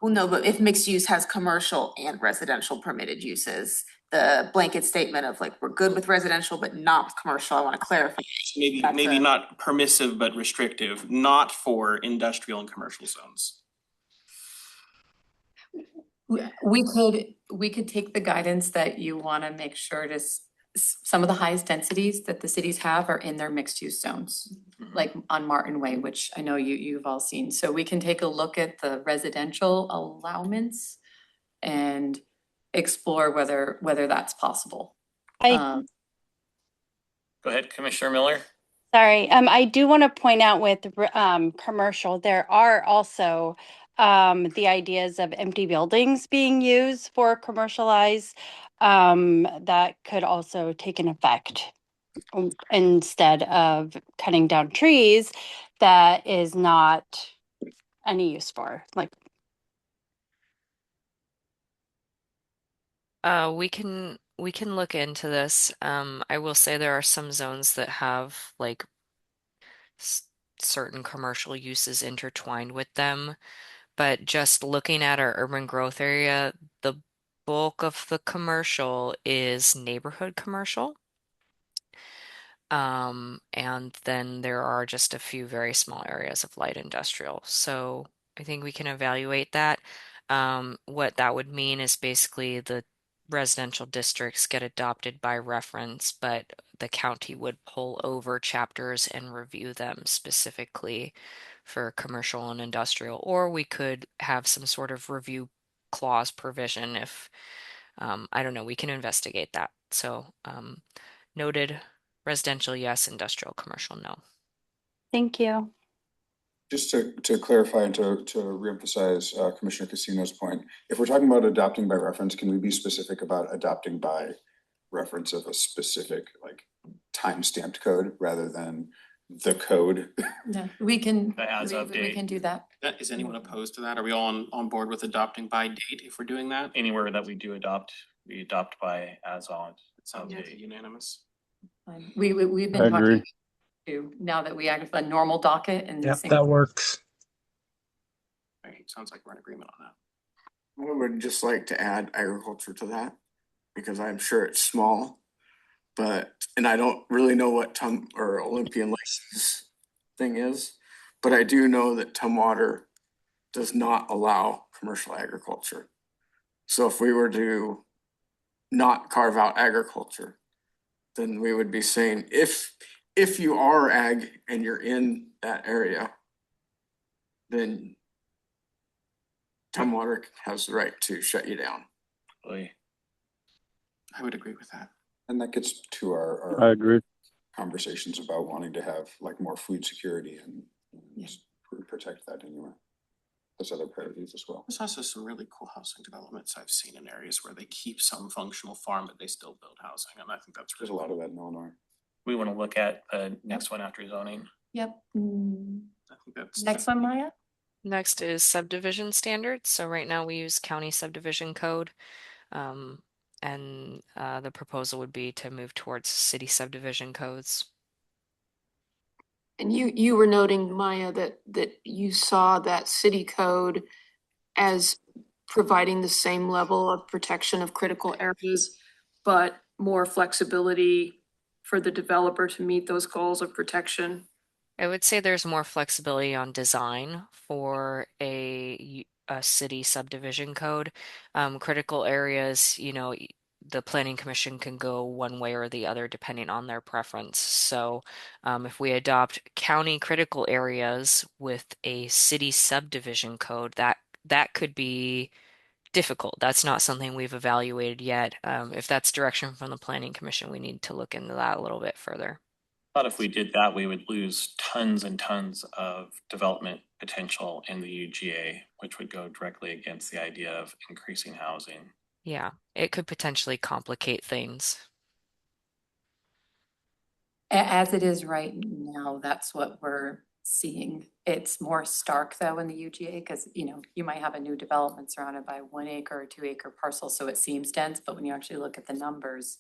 Well, no, but if mixed use has commercial and residential permitted uses, the blanket statement of like, we're good with residential, but not with commercial, I want to clarify. Maybe not permissive, but restrictive, not for industrial and commercial zones. We could take the guidance that you want to make sure to, some of the highest densities that the cities have are in their mixed use zones. Like on Martin Way, which I know you've all seen. So we can take a look at the residential allowance and explore whether that's possible. I Go ahead, Commissioner Miller. Sorry, I do want to point out with commercial, there are also the ideas of empty buildings being used for commercialized that could also take an effect instead of cutting down trees that is not any use for, like. We can look into this. I will say there are some zones that have like certain commercial uses intertwined with them, but just looking at our urban growth area, the bulk of the commercial is neighborhood commercial. And then there are just a few very small areas of light industrial. So I think we can evaluate that. What that would mean is basically the residential districts get adopted by reference, but the county would pull over chapters and review them specifically for commercial and industrial, or we could have some sort of review clause provision if, I don't know, we can investigate that. So, noted residential, yes, industrial, commercial, no. Thank you. Just to clarify and to reemphasize Commissioner Casino's point, if we're talking about adopting by reference, can we be specific about adopting by reference of a specific like time-stamped code rather than the code? Yeah, we can do that. Is anyone opposed to that? Are we all on board with adopting by date if we're doing that? Anywhere that we do adopt, we adopt by as on. It sounds unanimous. We've been I talking agree. to now that we have a normal docket and. Yep, that works. Right, sounds like we're in agreement on that. I would just like to add agriculture to that because I'm sure it's small, and I don't really know what Olympian license thing is, but I do know that Tumwater does not allow commercial agriculture. So if we were to not carve out agriculture, then we would be saying if you are ag and you're in that area, then Tumwater has the right to shut you down. I would agree with that. And that gets to I our agree. conversations about wanting to have like more food security and protect that anyway. There's other priorities as well. There's also some really cool housing developments I've seen in areas where they keep some functional farm, but they still build housing, and I think that's There's a lot of that in Illinois. We want to look at the next one after zoning. Yep. I think that's Next one, Maya? Next is subdivision standards. So right now we use county subdivision code. And the proposal would be to move towards city subdivision codes. And you were noting, Maya, that you saw that city code as providing the same level of protection of critical areas, but more flexibility for the developer to meet those goals of protection. I would say there's more flexibility on design for a city subdivision code. Critical areas, the planning commission can go one way or the other depending on their preference. So if we adopt county critical areas with a city subdivision code, that could be difficult. That's not something we've evaluated yet. If that's direction from the planning commission, we need to look into that a little bit further. But if we did that, we would lose tons and tons of development potential in the UGA, which would go directly against the idea of increasing housing. Yeah, it could potentially complicate things. As it is right now, that's what we're seeing. It's more stark though in the UGA because, you might have a new development surrounded by 1 acre or 2 acre parcels, so it seems dense, but when you actually look at the numbers,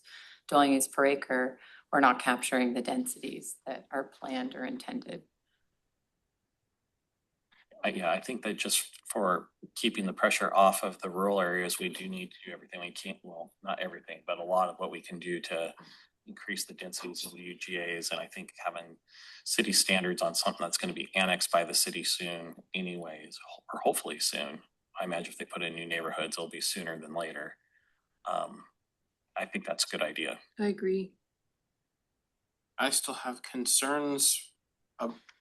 dwelling units per acre, we're not capturing the densities that are planned or intended. I think that just for keeping the pressure off of the rural areas, we do need to do everything we can. Well, not everything, but a lot of what we can do to increase the densities of the UGAs. And I think having city standards on something that's going to be annexed by the city soon anyways, or hopefully soon. I imagine if they put in new neighborhoods, it'll be sooner than later. I think that's a good idea. I agree. I still have concerns,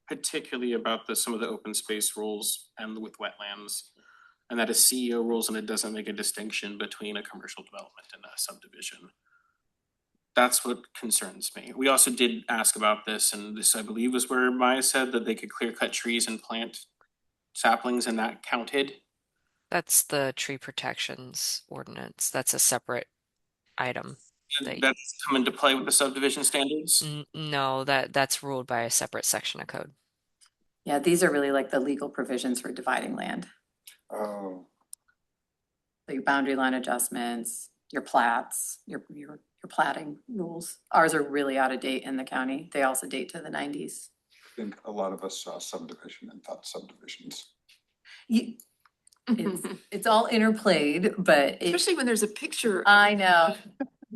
particularly about some of the open space rules and with wetlands. And that is CEO rules, and it doesn't make a distinction between a commercial development and a subdivision. That's what concerns me. We also did ask about this, and this, I believe, was where Maya said that they could clear cut trees and plant saplings, and that counted. That's the tree protections ordinance. That's a separate item. That's come into play with the subdivision standards? No, that's ruled by a separate section of code. Yeah, these are really like the legal provisions for dividing land. Oh. So your boundary line adjustments, your plats, your platting rules. Ours are really out of date in the county. They also date to the 90s. I think a lot of us saw subdivision and thought subdivisions. It's all interplayed, but Especially when there's a picture. I know.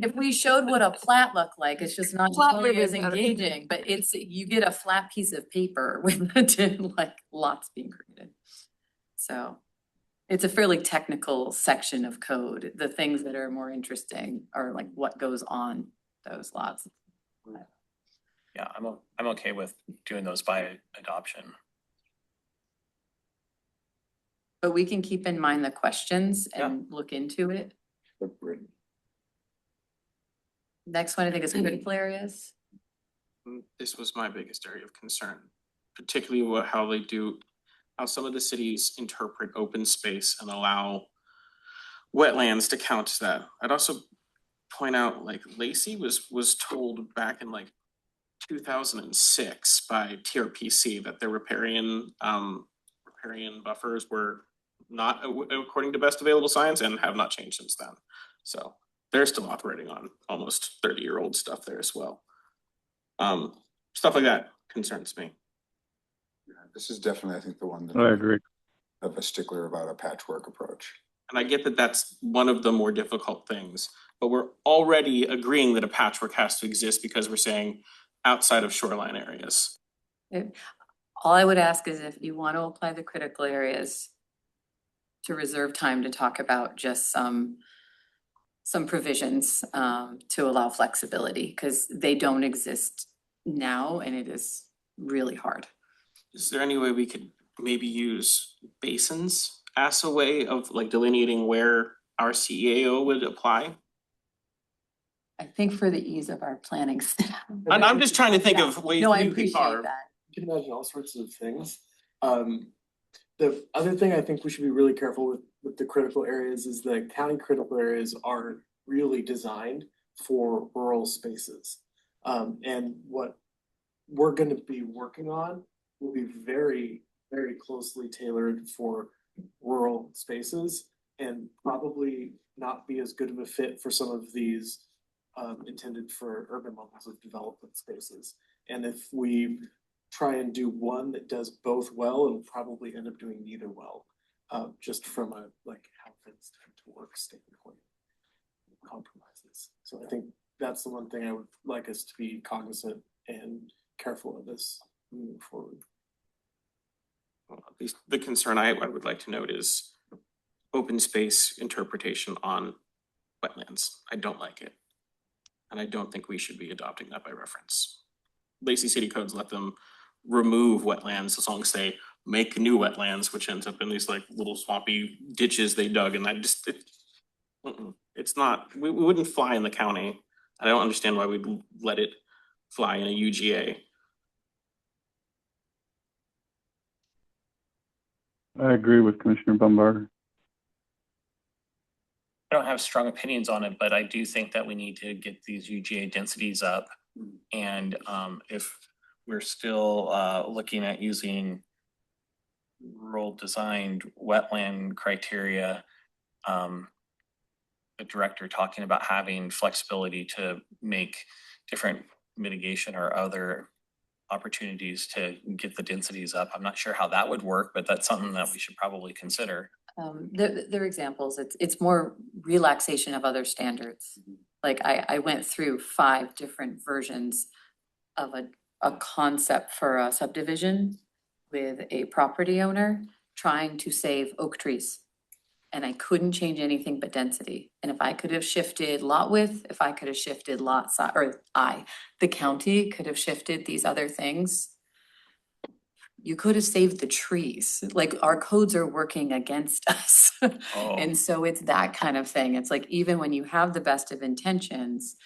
If we showed what a plat looked like, it's just not Plat nearly as would be better. engaging, but you get a flat piece of paper with like lots being created. So it's a fairly technical section of code. The things that are more interesting are like what goes on those lots. Yeah, I'm okay with doing those by adoption. But we can keep in mind the questions and look into it. Next one, I think, is critical areas. This was my biggest area of concern, particularly how some of the cities interpret open space and allow wetlands to count as that. I'd also point out, like, Lacey was told back in like 2006 by TRPC that their riparian buffers were not according to best available science and have not changed since then. So they're still operating on almost 30-year-old stuff there as well. Stuff like that concerns me. Yeah, this is definitely, I think, the one that I agree. Of a stickler about a patchwork approach. And I get that that's one of the more difficult things, but we're already agreeing that a patchwork has to exist because we're saying outside of shoreline areas. All I would ask is if you want to apply the critical areas, to reserve time to talk about just some provisions to allow flexibility, because they don't exist now and it is really hard. Is there any way we could maybe use basins us a way of like delineating where our CEAO would apply? I think for the ease of our planning staff. And I'm just trying to think of ways No, I you could appreciate carve. that. You can imagine all sorts of things. The other thing I think we should be really careful with the critical areas is that county critical areas are really designed for rural spaces. And what we're gonna be working on will be very, very closely tailored for rural spaces and probably not be as good of a fit for some of these intended for urban levels of development spaces. And if we try and do one that does both well, it'll probably end up doing neither well, just from a like how things tend to work standpoint compromises. So I think that's the one thing I would like us to be cognizant and careful of this moving forward. Well, at least the concern I would like to note is open space interpretation on wetlands. I don't like it. And I don't think we should be adopting that by reference. Lacey City codes let them remove wetlands as long as they make new wetlands, which ends up in these like little swampy ditches they dug, and that just it's not, we wouldn't fly in the county. I don't understand why we'd let it fly in a UGA. I agree with Commissioner Bumbarger. I don't have strong opinions on it, but I do think that we need to get these UGA densities up. And if we're still looking at using rural designed wetland criteria, the director talking about having flexibility to make different mitigation or other opportunities to get the densities up. I'm not sure how that would work, but that's something that we should probably consider. There are examples. It's more relaxation of other standards. Like I went through 5 different versions of a concept for a subdivision with a property owner trying to save oak trees. And I couldn't change anything but density. And if I could have shifted lot width, if I could have shifted lot size, or the county could have shifted these other things, you could have saved the trees. Like our codes are working against us. And so it's that kind of thing. It's like, even when you have the best of intentions,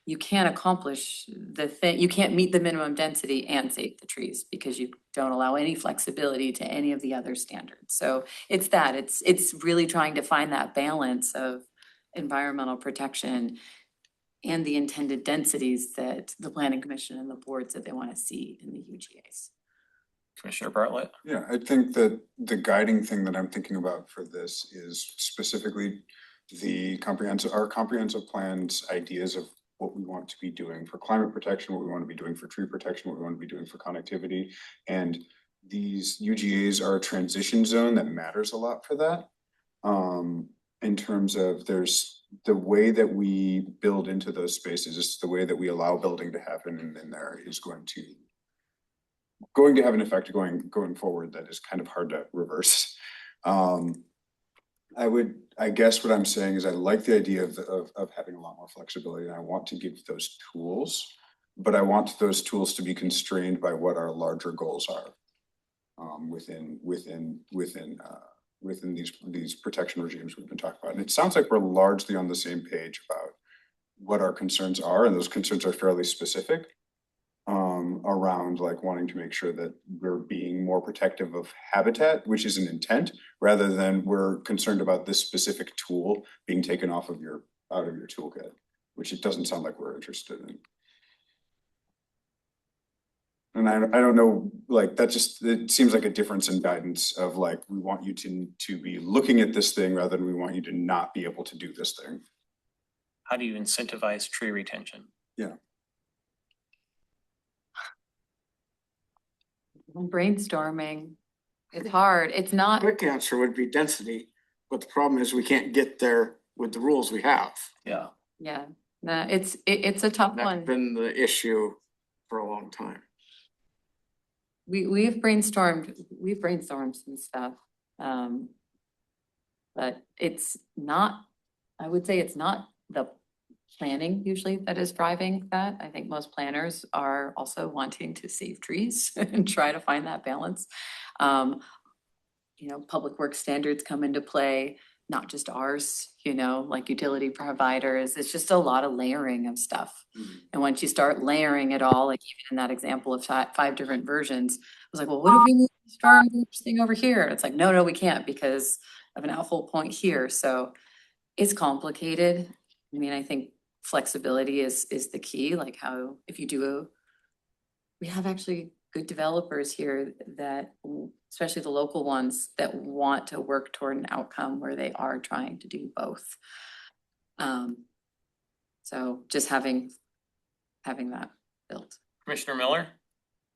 you can't accomplish the thing, you can't meet the minimum density and save the trees because you don't allow any flexibility to any of the other standards. So it's that, it's really trying to find that balance of environmental protection and the intended densities that the planning commission and the board said they want to see in the UGAs. Commissioner Bartlett? Yeah, I think that the guiding thing that I'm thinking about for this is specifically our comprehensive plans, ideas of what we want to be doing for climate protection, what we want to be doing for tree protection, what we want to be doing for connectivity. And these UGAs are a transition zone that matters a lot for that. In terms of there's the way that we build into those spaces, it's the way that we allow building to happen in there is going to have an effect going forward that is kind of hard to reverse. I guess what I'm saying is I like the idea of having a lot more flexibility, and I want to give those tools, but I want those tools to be constrained by what our larger goals are within these protection regimes we've been talking about. And it sounds like we're largely on the same page about what our concerns are, and those concerns are fairly specific. Around like wanting to make sure that we're being more protective of habitat, which is an intent, rather than we're concerned about this specific tool being taken out of your toolkit, which it doesn't sound like we're interested in. And I don't know, like that just, it seems like a difference in guidance of like, we want you to be looking at this thing rather than we want you to not be able to do this thing. How do you incentivize tree retention? Yeah. Brainstorming. It's hard. It's not. Quick answer would be density, but the problem is we can't get there with the rules we have. Yeah. Yeah. No, it's a tough one. That's been the issue for a long time. We've brainstormed some stuff. But it's not, I would say it's not the planning usually that is driving that. I think most planners are also wanting to save trees and try to find that balance. public works standards come into play, not just ours, like utility providers. It's just a lot of layering of stuff. And once you start layering it all, like even in that example of five different versions, I was like, well, what if we move the storm thing over here? It's like, no, we can't because of an outfall point here. So it's complicated. I mean, I think flexibility is the key. Like how, if you do we have actually good developers here that, especially the local ones, that want to work toward an outcome where they are trying to do both. So just having that built. Commissioner Miller?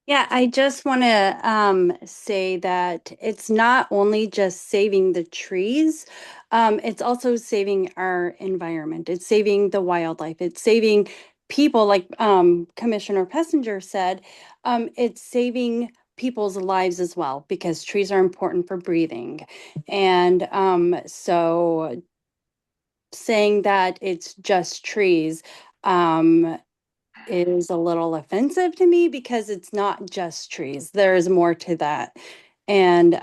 Yeah, I just want to say that it's not only just saving the trees, it's also saving our environment. It's saving the wildlife. It's saving people, like Commissioner Pessinger said. It's saving people's lives as well, because trees are important for breathing. And so saying that it's just trees is a little offensive to me, because it's not just trees. There's more to that. And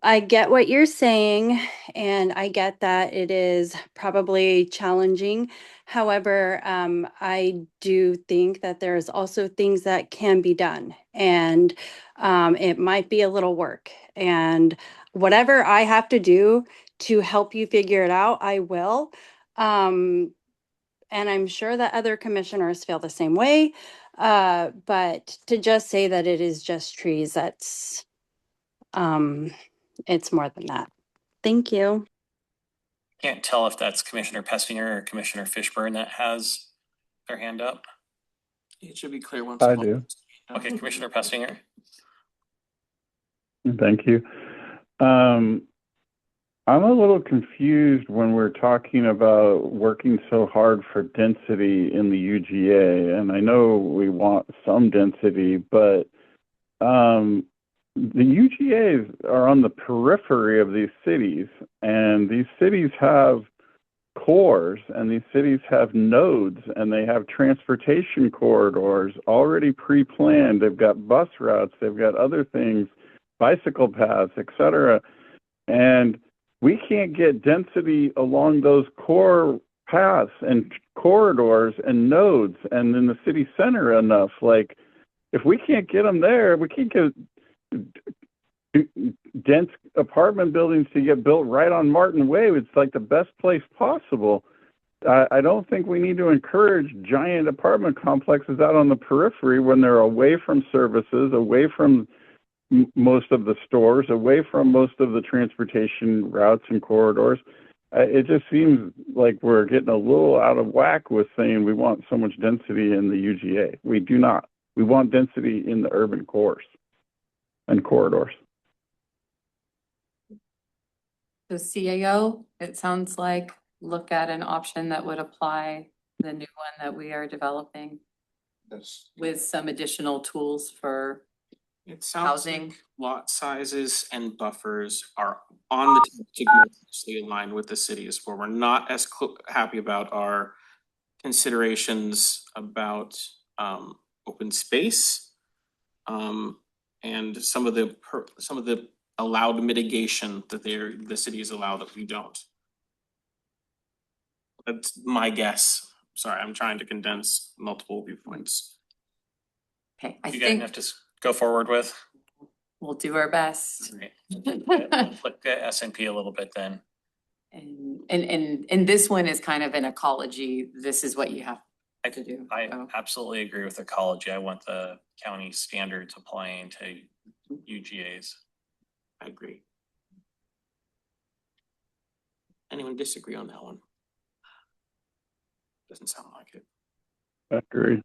I get what you're saying, and I get that it is probably challenging. However, I do think that there's also things that can be done, and it might be a little work. And whatever I have to do to help you figure it out, I will. And I'm sure that other commissioners feel the same way. But to just say that it is just trees, that's it's more than that. Thank you. Can't tell if that's Commissioner Pessinger or Commissioner Fishburne that has their hand up. It should be clear once. I do. Okay, Commissioner Pessinger. Thank you. I'm a little confused when we're talking about working so hard for density in the UGA, and I know we want some density, but the UGAs are on the periphery of these cities, and these cities have cores, and these cities have nodes, and they have transportation corridors already pre-planned. They've got bus routes, they've got other things, bicycle paths, etc. And we can't get density along those core paths and corridors and nodes and in the city center enough. Like, if we can't get them there, we can't get dense apartment buildings to get built right on Martin Way. It's like the best place possible. I don't think we need to encourage giant apartment complexes out on the periphery when they're away from services, away from most of the stores, away from most of the transportation routes and corridors. It just seems like we're getting a little out of whack with saying we want so much density in the UGA. We do not. We want density in the urban cores and corridors. So CAO, it sounds like, look at an option that would apply the new one that we are developing with some additional tools for It sounds housing. like lot sizes and buffers are on the table to more closely align with the cities, where we're not as happy about our considerations about open space and some of the allowed mitigation that the cities allow that we don't. That's my guess. Sorry, I'm trying to condense multiple viewpoints. Okay, You guys have to go forward with. We'll do our best. Look at S&P a little bit then. And this one is kind of an ecology. This is what you have to do. I absolutely agree with ecology. I want the county standards applying to UGAs. I agree. Anyone disagree on that one? Doesn't sound like it. I agree.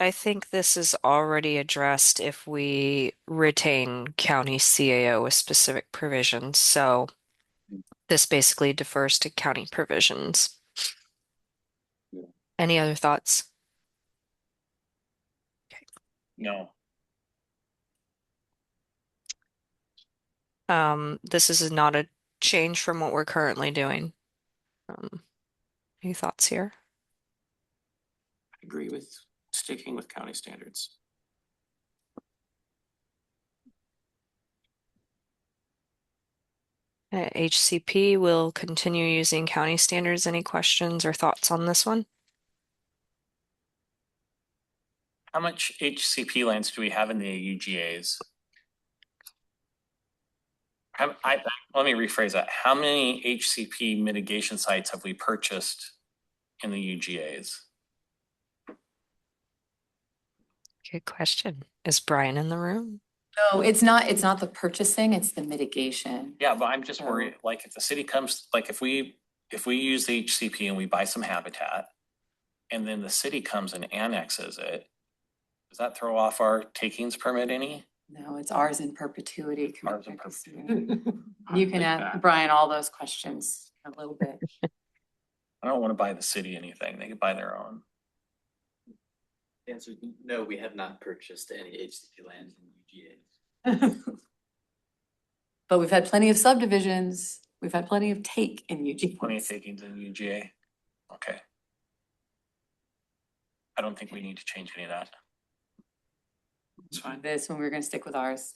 I think this is already addressed if we retain county CAO with specific provisions. So this basically defers to county provisions. Any other thoughts? No. This is not a change from what we're currently doing. Any thoughts here? agree with sticking with county standards. HCP will continue using county standards. Any questions or thoughts on this one? How much HCP lands do we have in the UGAs? Let me rephrase that. How many HCP mitigation sites have we purchased in the UGAs? Good question. Is Brian in the room? No, it's not the purchasing, it's the mitigation. Yeah, but I'm just worried, like if the city comes, like if we use the HCP and we buy some habitat and then the city comes and annexes it, does that throw off our takings permit any? No, it's ours in perpetuity. Ours in perpetuity. You can ask Brian all those questions a little bit. I don't want to buy the city anything. They can buy their own. The answer is no, we have not purchased any HCP land in UGA. But we've had plenty of subdivisions. We've had plenty of take in UGA. Plenty of takings in UGA. Okay. I don't think we need to change any of that. It's fine. This one, we're gonna stick with ours.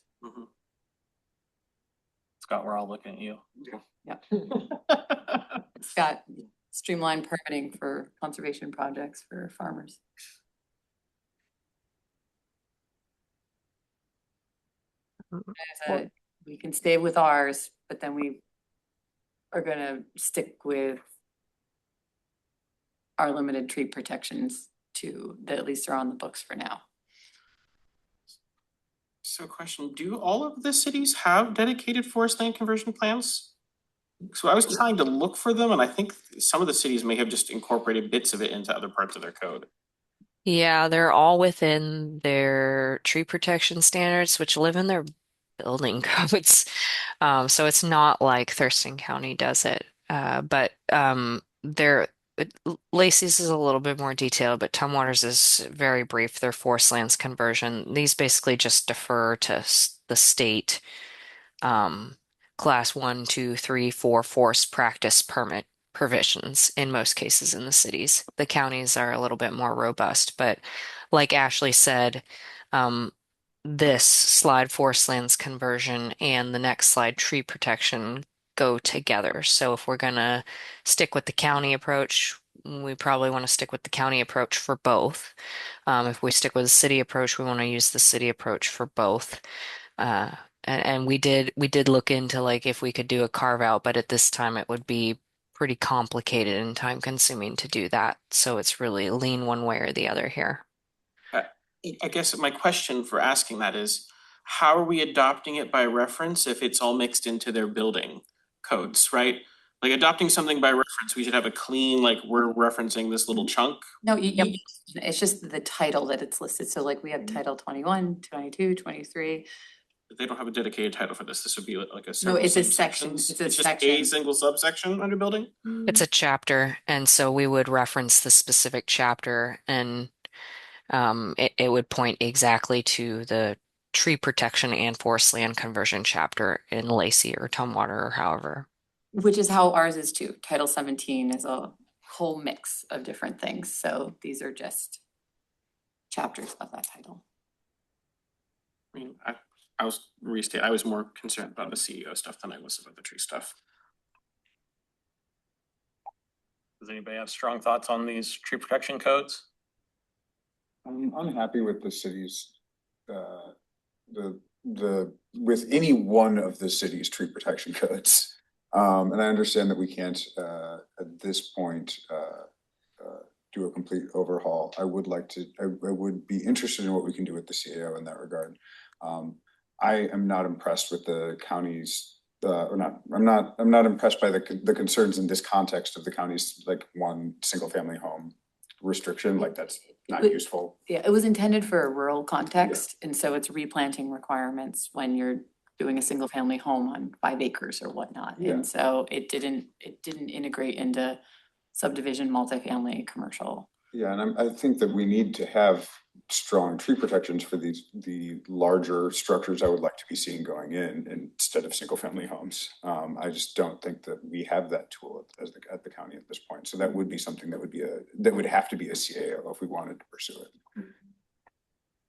Scott, we're all looking at you. Yeah. Scott, streamlined permitting for conservation projects for farmers. We can stay with ours, but then we are gonna stick with our limited tree protections that at least are on the books for now. So question, do all of the cities have dedicated forest land conversion plans? So I was trying to look for them and I think some of the cities may have just incorporated bits of it into other parts of their code. Yeah, they're all within their tree protection standards, which live in their building codes. So it's not like Thurston County does it. But Lacey's is a little bit more detailed, but Tumwater's is very brief. Their forest lands conversion. These basically just defer to the state class 1, 2, 3, 4 forest practice permit provisions in most cases in the cities. The counties are a little bit more robust, but like Ashley said, this slide forest lands conversion and the next slide tree protection go together. So if we're gonna stick with the county approach, we probably want to stick with the county approach for both. If we stick with the city approach, we want to use the city approach for both. And we did look into like if we could do a carve out, but at this time it would be pretty complicated and time consuming to do that. So it's really lean one way or the other here. I guess my question for asking that is, how are we adopting it by reference if it's all mixed into their building codes, right? Like adopting something by reference, we should have a clean, like we're referencing this little chunk. No, it's just the title that it's listed. So like we have title 21, 22, 23. They don't have a dedicated title for this. This would be like a No, it's a subsections. section. It's a It's just section. a single subsection under building? It's a chapter, and so we would reference the specific chapter, and it would point exactly to the tree protection and forest land conversion chapter in Lacey or Tumwater or however. Which is how ours is too. Title 17 is a whole mix of different things. So these are just chapters of that title. I mean, I was more concerned about the CEO stuff than I was about the tree stuff. Does anybody have strong thoughts on these tree protection codes? I'm unhappy with the city's, with any one of the city's tree protection codes. And I understand that we can't, at this point, do a complete overhaul. I would be interested in what we can do with the CAO in that regard. I am not impressed with the county's, I'm not impressed by the concerns in this context of the county's like one single family home restriction, like that's not useful. Yeah, it was intended for a rural context. And so it's replanting requirements when you're doing a single family home on 5 acres or whatnot. Yeah. And so it didn't integrate into subdivision, multifamily, commercial. Yeah, and I think that we need to have strong tree protections for the larger structures I would like to be seeing going in instead of single family homes. I just don't think that we have that tool at the county at this point. So that would be something that would have to be a CAO if we wanted to pursue it. I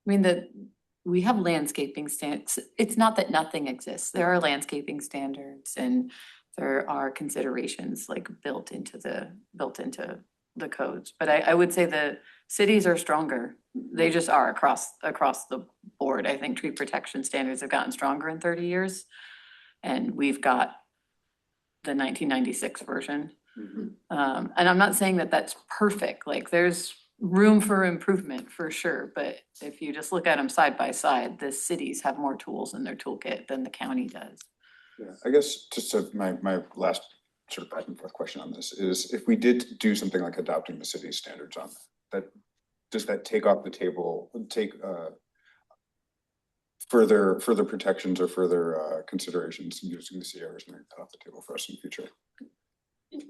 mean, we have landscaping standards. It's not that nothing exists. There are landscaping standards and there are considerations like built into the codes. But I would say the cities are stronger. They just are across the board. I think tree protection standards have gotten stronger in 30 years. And we've got the 1996 version. And I'm not saying that that's perfect. Like there's room for improvement for sure. But if you just look at them side by side, the cities have more tools in their toolkit than the county does. Yeah, I guess just my last sort of back and forth question on this is if we did do something like adopting the city's standards on that, does that take off the table, further protections or further considerations in using the CAO or something like that off the table for us in the future?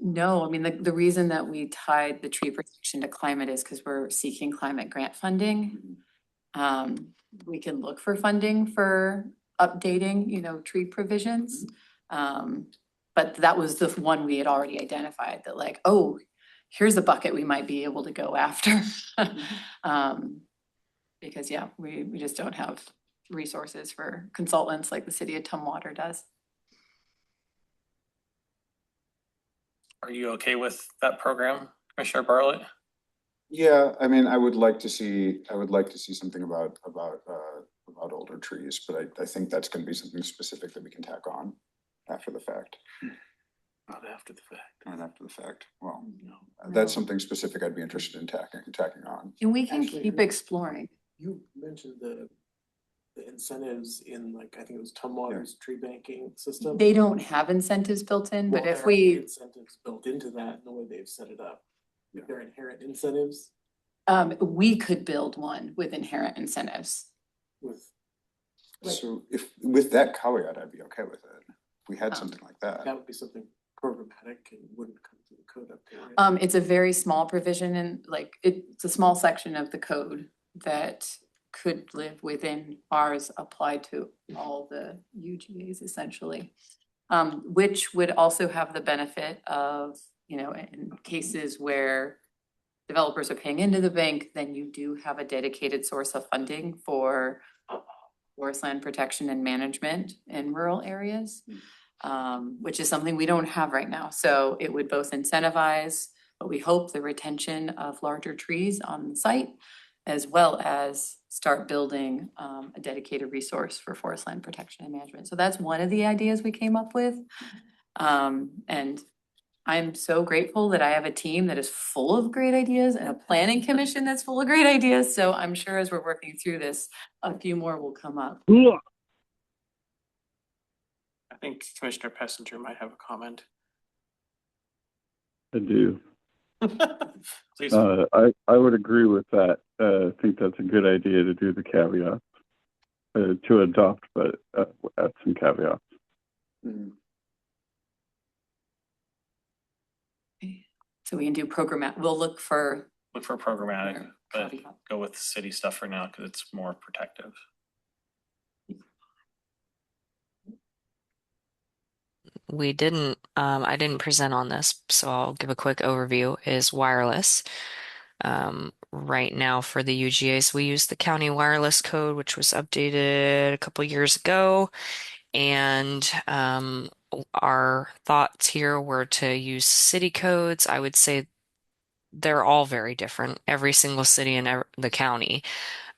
No, I mean, the reason that we tied the tree protection to climate is because we're seeking climate grant funding. We can look for funding for updating, tree provisions. But that was the one we had already identified that like, oh, here's a bucket we might be able to go after. Because yeah, we just don't have resources for consultants like the city of Tumwater does. Are you okay with that program, Commissioner Bartlett? Yeah, I mean, I would like to see something about older trees, but I think that's going to be something specific that we can tack on after the fact. Not after the fact. Not after the fact. Well, No. that's something specific I'd be interested in tacking on. And we can Actually, keep exploring. You mentioned the incentives in like, I think it was Tumwater's tree banking system. They don't have incentives built in, but Well, if there are we, incentives built into that, the way they've set it up. They're inherent incentives we could build one with inherent incentives. with. So if with that caveat, I'd be okay with it. If we had something like that. That would be something programmatic and wouldn't come through the code update. Right? It's a very small provision and like it's a small section of the code that could live within ours applied to all the UGAs essentially. Which would also have the benefit of, in cases where developers are paying into the bank, then you do have a dedicated source of funding for forest land protection and management in rural areas, which is something we don't have right now. So it would both incentivize, but we hope the retention of larger trees on the site, as well as start building a dedicated resource for forest land protection and management. So that's one of the ideas we came up with. And I'm so grateful that I have a team that is full of great ideas and a planning commission that's full of great ideas. So I'm sure as we're working through this, a few more will come up. I think Commissioner Pessinger might have a comment. I do. Please. I would agree with that. I think that's a good idea to do the caveat, to adopt, but add some caveats. So we can do programmatic. We'll look for programmatic, but go with city stuff for now because it's more protective. I didn't present on this, so I'll give a quick overview, is wireless. Right now for the UGAs, we use the county wireless code, which was updated a couple years ago. And our thoughts here were to use city codes. I would say they're all very different, every single city in the county.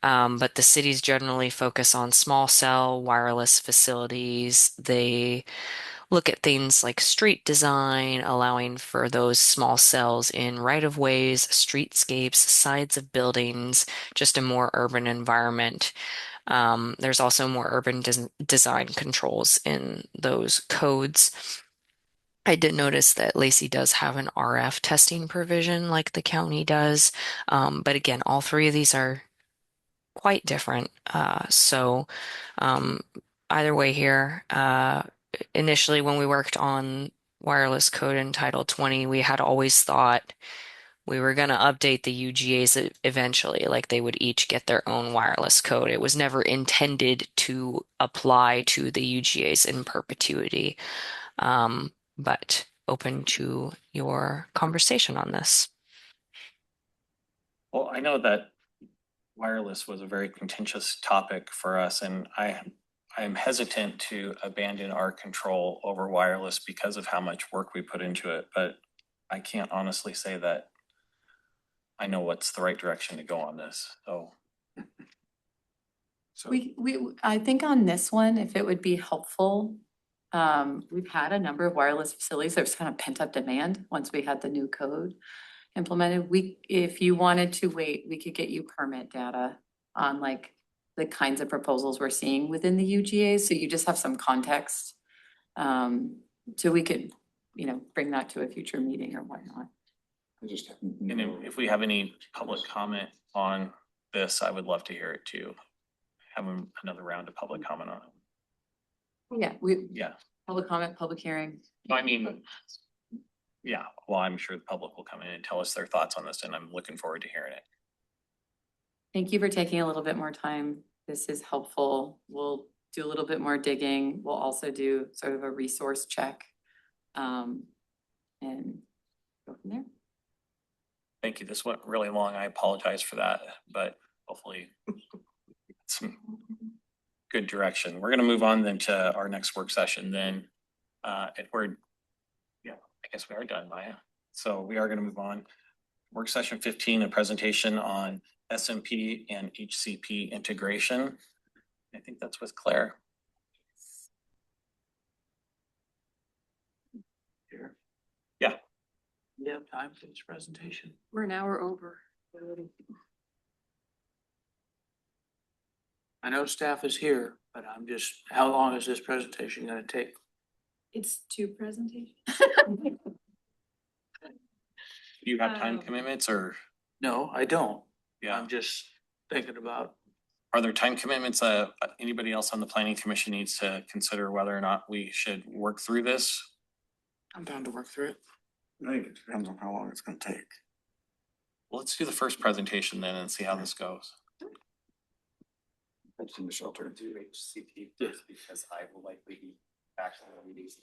But the cities generally focus on small cell wireless facilities. They look at things like street design, allowing for those small cells in right-of-ways, streetscapes, sides of buildings, just a more urban environment. There's also more urban design controls in those codes. I did notice that Lacey does have an RF testing provision like the county does. But again, all three of these are quite different. So either way here, initially when we worked on wireless code in Title 20, we had always thought We were going to update the UGAs eventually, like they would each get their own wireless code. It was never intended to apply to the UGAs in perpetuity. But open to your conversation on this. Well, I know that wireless was a very contentious topic for us, and I am hesitant to abandon our control over wireless because of how much work we put into it, but I can't honestly say that I know what's the right direction to go on this, so. I think on this one, if it would be helpful, we've had a number of wireless facilities. There's kind of pent up demand once we had the new code implemented. If you wanted to wait, we could get you permit data on like the kinds of proposals we're seeing within the UGA. So you just have some context. So we could, bring that to a future meeting or whatnot. And if we have any public comment on this, I would love to hear it too. Have another round of public comment on it. Yeah, public comment, public hearing. I mean, yeah, well, I'm sure the public will come in and tell us their thoughts on this, and I'm looking forward to hearing it. Thank you for taking a little bit more time. This is helpful. We'll do a little bit more digging. We'll also do sort of a resource check, and go from there. Thank you. This went really long. I apologize for that, but hopefully some good direction. We're going to move on then to our next work session then. I guess we are done, Maya. So we are going to move on. Work session 15, a presentation on SMP and HCP integration. I think that's with Claire. Here. Yeah. You have time for this presentation? We're an hour over. I know staff is here, but how long is this presentation gonna take? It's 2 presentations. Do you have time commitments or? No, I don't. Yeah. I'm just thinking about. Are there time commitments anybody else on the planning commission needs to consider whether or not we should work through this? I'm down to work through it. I think it depends on how long it's gonna take. Well, let's do the first presentation then and see how this goes. I've seen the shelter. Do HCP first because I will likely be back on the meetings.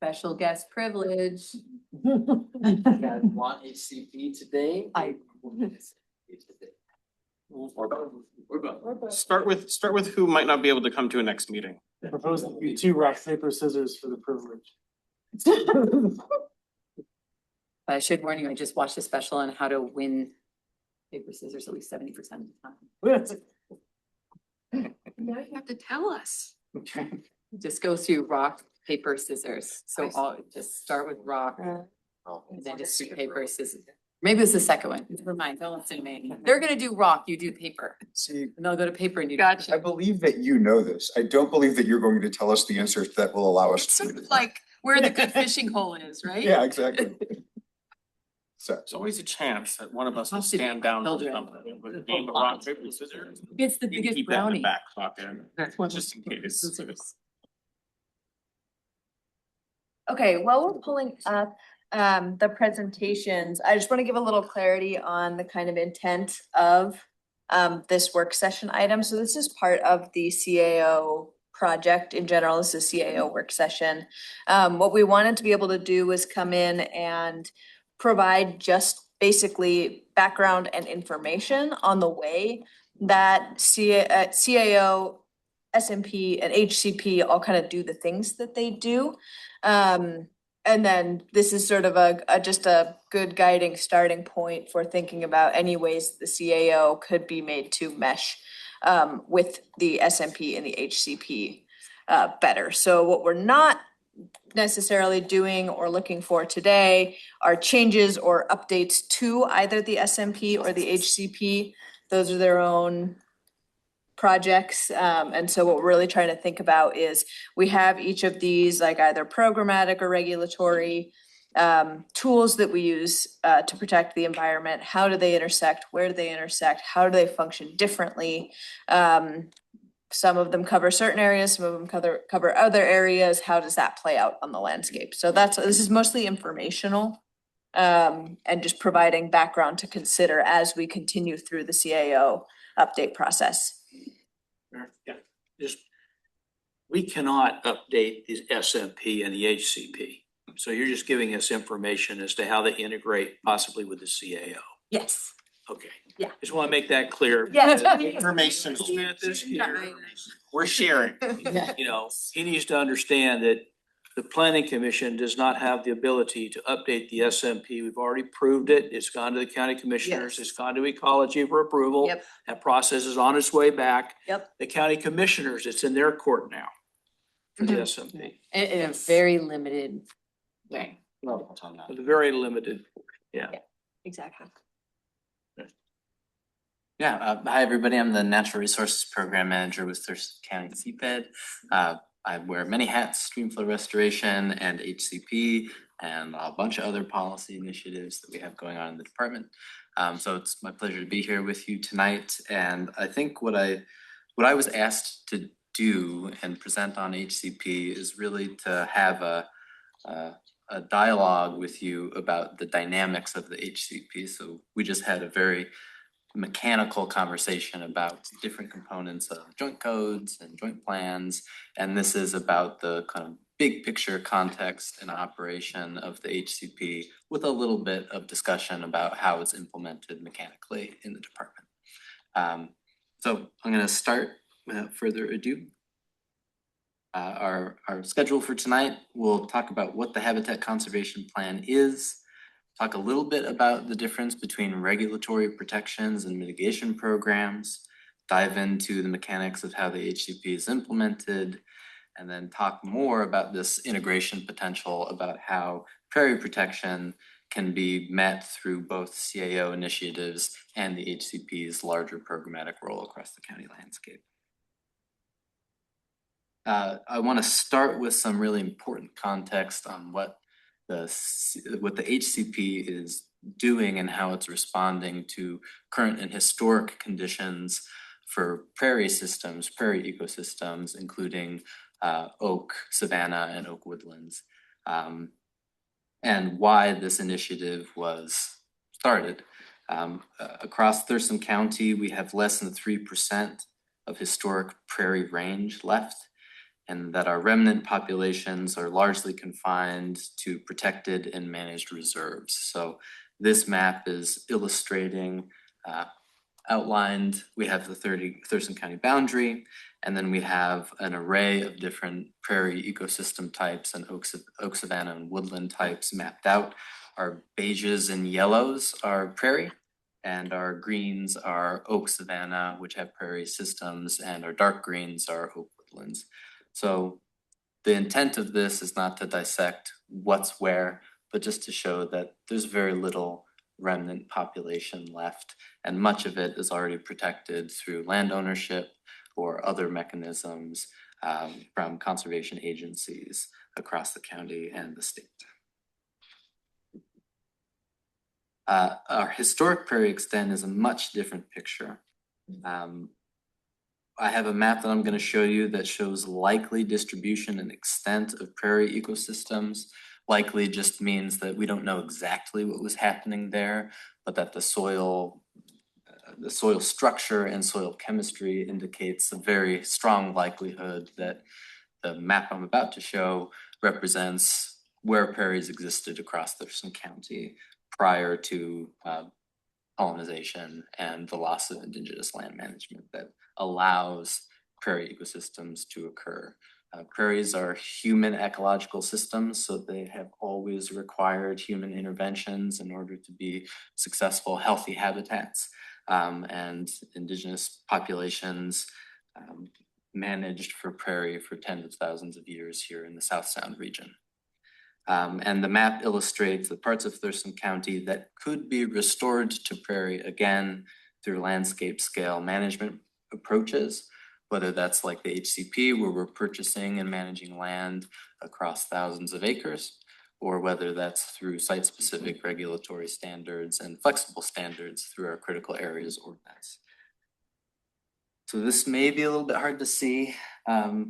Special guest privilege. You guys want HCP today? Start with who might not be able to come to a next meeting. I propose that we 2 rock, paper, scissors for the privilege. I should warn you, I just watched a special on how to win paper scissors at least 70% of the time. Now you have to tell us. Okay. Just go through rock, paper, scissors. So I'll just start with rock and then just do paper, scissors. Maybe it's the second one. Never mind, don't listen to me. They're gonna do rock, you do paper. See, And they'll go to paper and you. Gotcha. I believe that you know this. I don't believe that you're going to tell us the answers that will allow us It's to. sort of like where the good fishing hole is, right? Yeah, exactly. So There's always a chance that one of us will stand down for something with a game of rock, paper, scissors. It's the You can biggest keep that in brownie. the back pocket, That's one. just in case. Okay, while we're pulling up the presentations, I just want to give a little clarity on the kind of intent of this work session item. So this is part of the CAO project in general. This is a CAO work session. What we wanted to be able to do was come in and provide just basically background and information on the way that CAO, SMP, and HCP all kind of do the things that they do. And then this is sort of just a good guiding starting point for thinking about any ways the CAO could be made to mesh with the SMP and the HCP better. So what we're not necessarily doing or looking for today are changes or updates to either the SMP or the HCP. Those are their own projects. And so what we're really trying to think about is we have each of these like either programmatic or regulatory tools that we use to protect the environment. How do they intersect? Where do they intersect? How do they function differently? Some of them cover certain areas, some of them cover other areas. How does that play out on the landscape? So this is mostly informational and just providing background to consider as we continue through the CAO update process. Yeah, just, we cannot update the SMP and the HCP. So you're just giving us information as to how they integrate possibly with the CAO. Yes. Okay. Yeah. Just want to make that clear. Yes. Information. Smith is here. We're sharing. You know, he needs to understand that the planning commission does not have the ability to update the SMP. We've already proved it. It's gone to the county commissioners. Yes. It's gone to ecology for approval. Yep. That process is on its way back. Yep. The county commissioners, it's in their court now for the Mhm. SMP. In a very limited way. With a very limited, yeah. Exactly. Yeah, hi, everybody. I'm the Natural Resources Program Manager with Thurston County CPED. I wear many hats, streamflow restoration and HCP and a bunch of other policy initiatives that we have going on in the department. So it's my pleasure to be here with you tonight. And I think what I was asked to do and present on HCP is really to have a dialogue with you about the dynamics of the HCP. So we just had a very mechanical conversation about different components of joint codes and joint plans. And this is about the kind of big picture context and operation of the HCP with a little bit of discussion about how it's implemented mechanically in the department. So I'm going to start without further ado. Our schedule for tonight, we'll talk about what the Habitat Conservation Plan is, talk a little bit about the difference between regulatory protections and mitigation programs, dive into the mechanics of how the HCP is implemented, and then talk more about this integration potential about how prairie protection can be met through both CAO initiatives and the HCP's larger programmatic role across the county landscape. I want to start with some really important context on what the HCP is doing and how it's responding to current and historic conditions for prairie systems, prairie ecosystems, including oak, savanna, and oak woodlands, and why this initiative was started. Across Thurston County, we have less than 3% of historic prairie range left, and that our remnant populations are largely confined to protected and managed reserves. So this map is illustrating, outlined, we have the Thurston County boundary, and then we have an array of different prairie ecosystem types and oak, savanna, and woodland types mapped out. Our beiges and yellows are prairie, and our greens are oak, savanna, which have prairie systems, and our dark greens are oak woodlands. So the intent of this is not to dissect what's where, but just to show that there's very little remnant population left, and much of it is already protected through land ownership or other mechanisms from conservation agencies across the county and the state. Our historic prairie extent is a much different picture. I have a map that I'm going to show you that shows likely distribution and extent of prairie ecosystems. Likely just means that we don't know exactly what was happening there, but that the soil structure and soil chemistry indicates a very strong likelihood that the map I'm about to show represents where prairies existed across Thurston County prior to colonization and the loss of indigenous land management that allows prairie ecosystems to occur. Prairies are human ecological systems, so they have always required human interventions in order to be successful, healthy habitats, and indigenous populations managed for prairie for tens of thousands of years here in the South Sound region. And the map illustrates the parts of Thurston County that could be restored to prairie again through landscape scale management approaches, whether that's like the HCP where we're purchasing and managing land across thousands of acres, or whether that's through site-specific regulatory standards and flexible standards through our critical areas ordinance. So this may be a little bit hard to see. I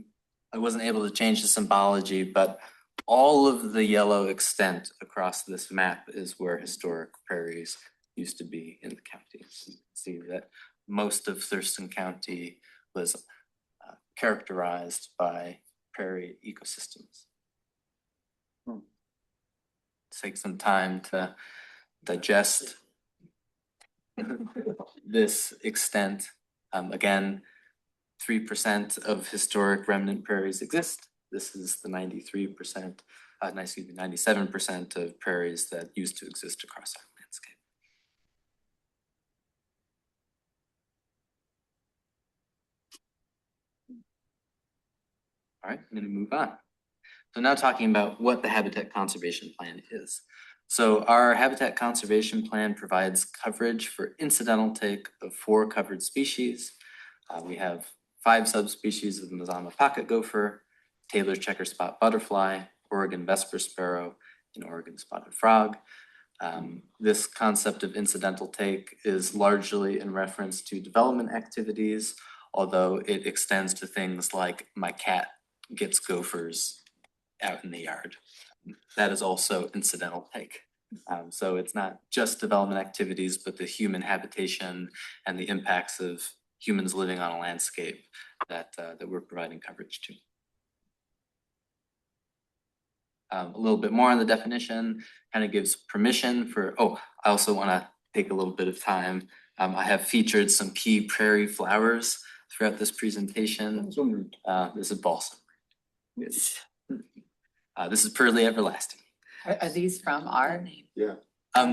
wasn't able to change the symbology, but all of the yellow extent across this map is where historic prairies used to be in the county. So you can see that most of Thurston County was characterized by prairie ecosystems. Take some time to digest this extent. Again, 3% of historic remnant prairies exist. This is the 93%, 97% of prairies that used to exist across our landscape. All right, I'm gonna move on. So now talking about what the Habitat Conservation Plan is. So our Habitat Conservation Plan provides coverage for incidental take of 4 covered species. We have 5 subspecies of the Mazama pocket gopher, Taylor's checker spot butterfly, Oregon vesper sparrow, and Oregon spotted frog. This concept of incidental take is largely in reference to development activities, although it extends to things like my cat gets gophers out in the yard. That is also incidental take. So it's not just development activities, but the human habitation and the impacts of humans living on a landscape that we're providing coverage to. A little bit more on the definition, kind of gives permission for, I also want to take a little bit of time. I have featured some key prairie flowers throughout this presentation. This is balsam. Yes. This is Pearly Everlasting. Are these from our? Yeah.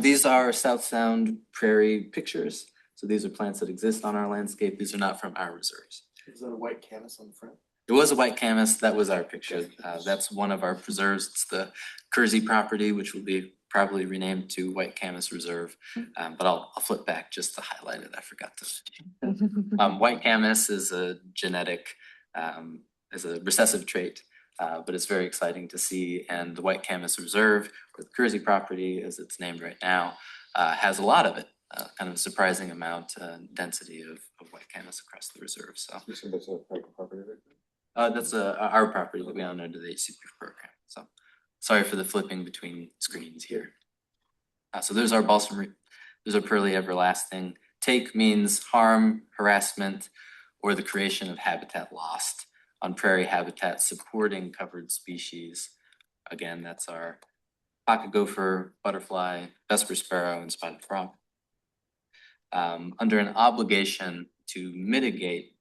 These are South Sound prairie pictures. So these are plants that exist on our landscape. These are not from our reserves. Is that a white canvas on the front? It was a white camas. That was our picture. That's one of our preserves. It's the Kersey property, which will be probably renamed to White Camas Reserve. But I'll flip back just to highlight it. I forgot to. White camas is a genetic, is a recessive trait. But it's very exciting to see. And the White Camas Reserve, or the Kersey property as it's named right now, has a lot of it, kind of a surprising amount, density of White Camas across the reserve. So You said that's a private property, right? that's our property that we own under the HCP program. So sorry for the flipping between screens here. So there's our balsam, there's a Pearly Everlasting. Take means harm, harassment, or the creation of habitat lost on prairie habitat supporting covered species. Again, that's our pocket gopher, butterfly, vesper sparrow, and spotted frog. Under an obligation to mitigate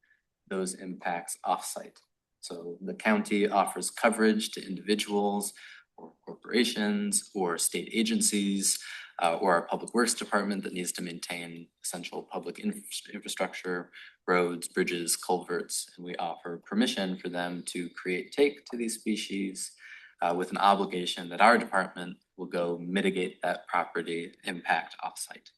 those impacts offsite. So the county offers coverage to individuals or corporations or state agencies or our public works department that needs to maintain essential public infrastructure, roads, bridges, culverts, and we offer permission for them to create take to these species with an obligation that our department will go mitigate that property impact offsite.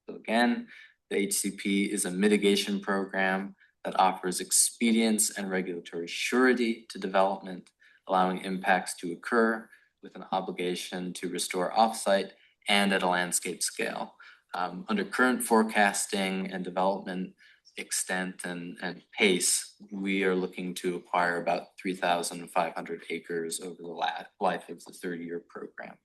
So again, the HCP is a mitigation program that offers expedience and regulatory surety to development, allowing impacts to occur with an obligation to restore offsite and at a landscape scale. Under current forecasting and development extent and pace, we are looking to acquire about 3,500 acres over the life of the 30-year program.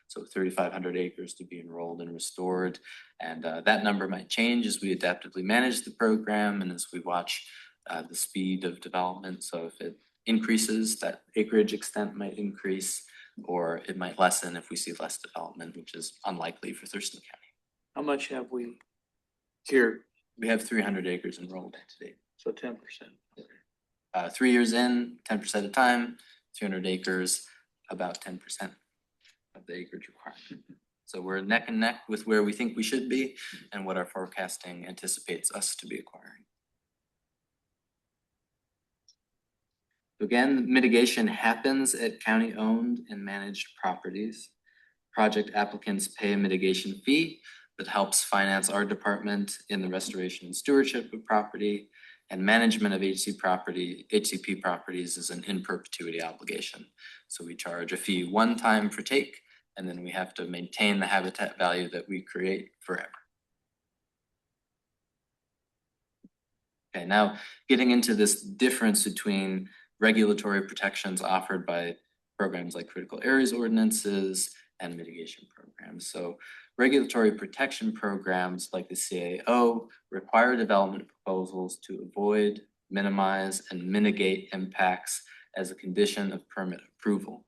So 3,500 acres to be enrolled and restored. And that number might change as we adaptively manage the program and as we watch the speed of development. So if it increases, that acreage extent might increase, or it might lessen if we see less development, which is unlikely for Thurston County. How much have we here? We have 300 acres enrolled to date. So 10%. 3 years in, 10% of the time, 300 acres, about 10% of the acreage requirement. So we're neck and neck with where we think we should be and what our forecasting anticipates us to be acquiring. Again, mitigation happens at county-owned and managed properties. Project applicants pay a mitigation fee that helps finance our department in the restoration and stewardship of property, and management of HCP properties is an in perpetuity obligation. So we charge a fee one time for take, and then we have to maintain the habitat value that we create forever. Okay, now getting into this difference between regulatory protections offered by programs like critical areas ordinances and mitigation programs. So regulatory protection programs like the CAO require development proposals to avoid, minimize, and mitigate impacts as a condition of permit approval.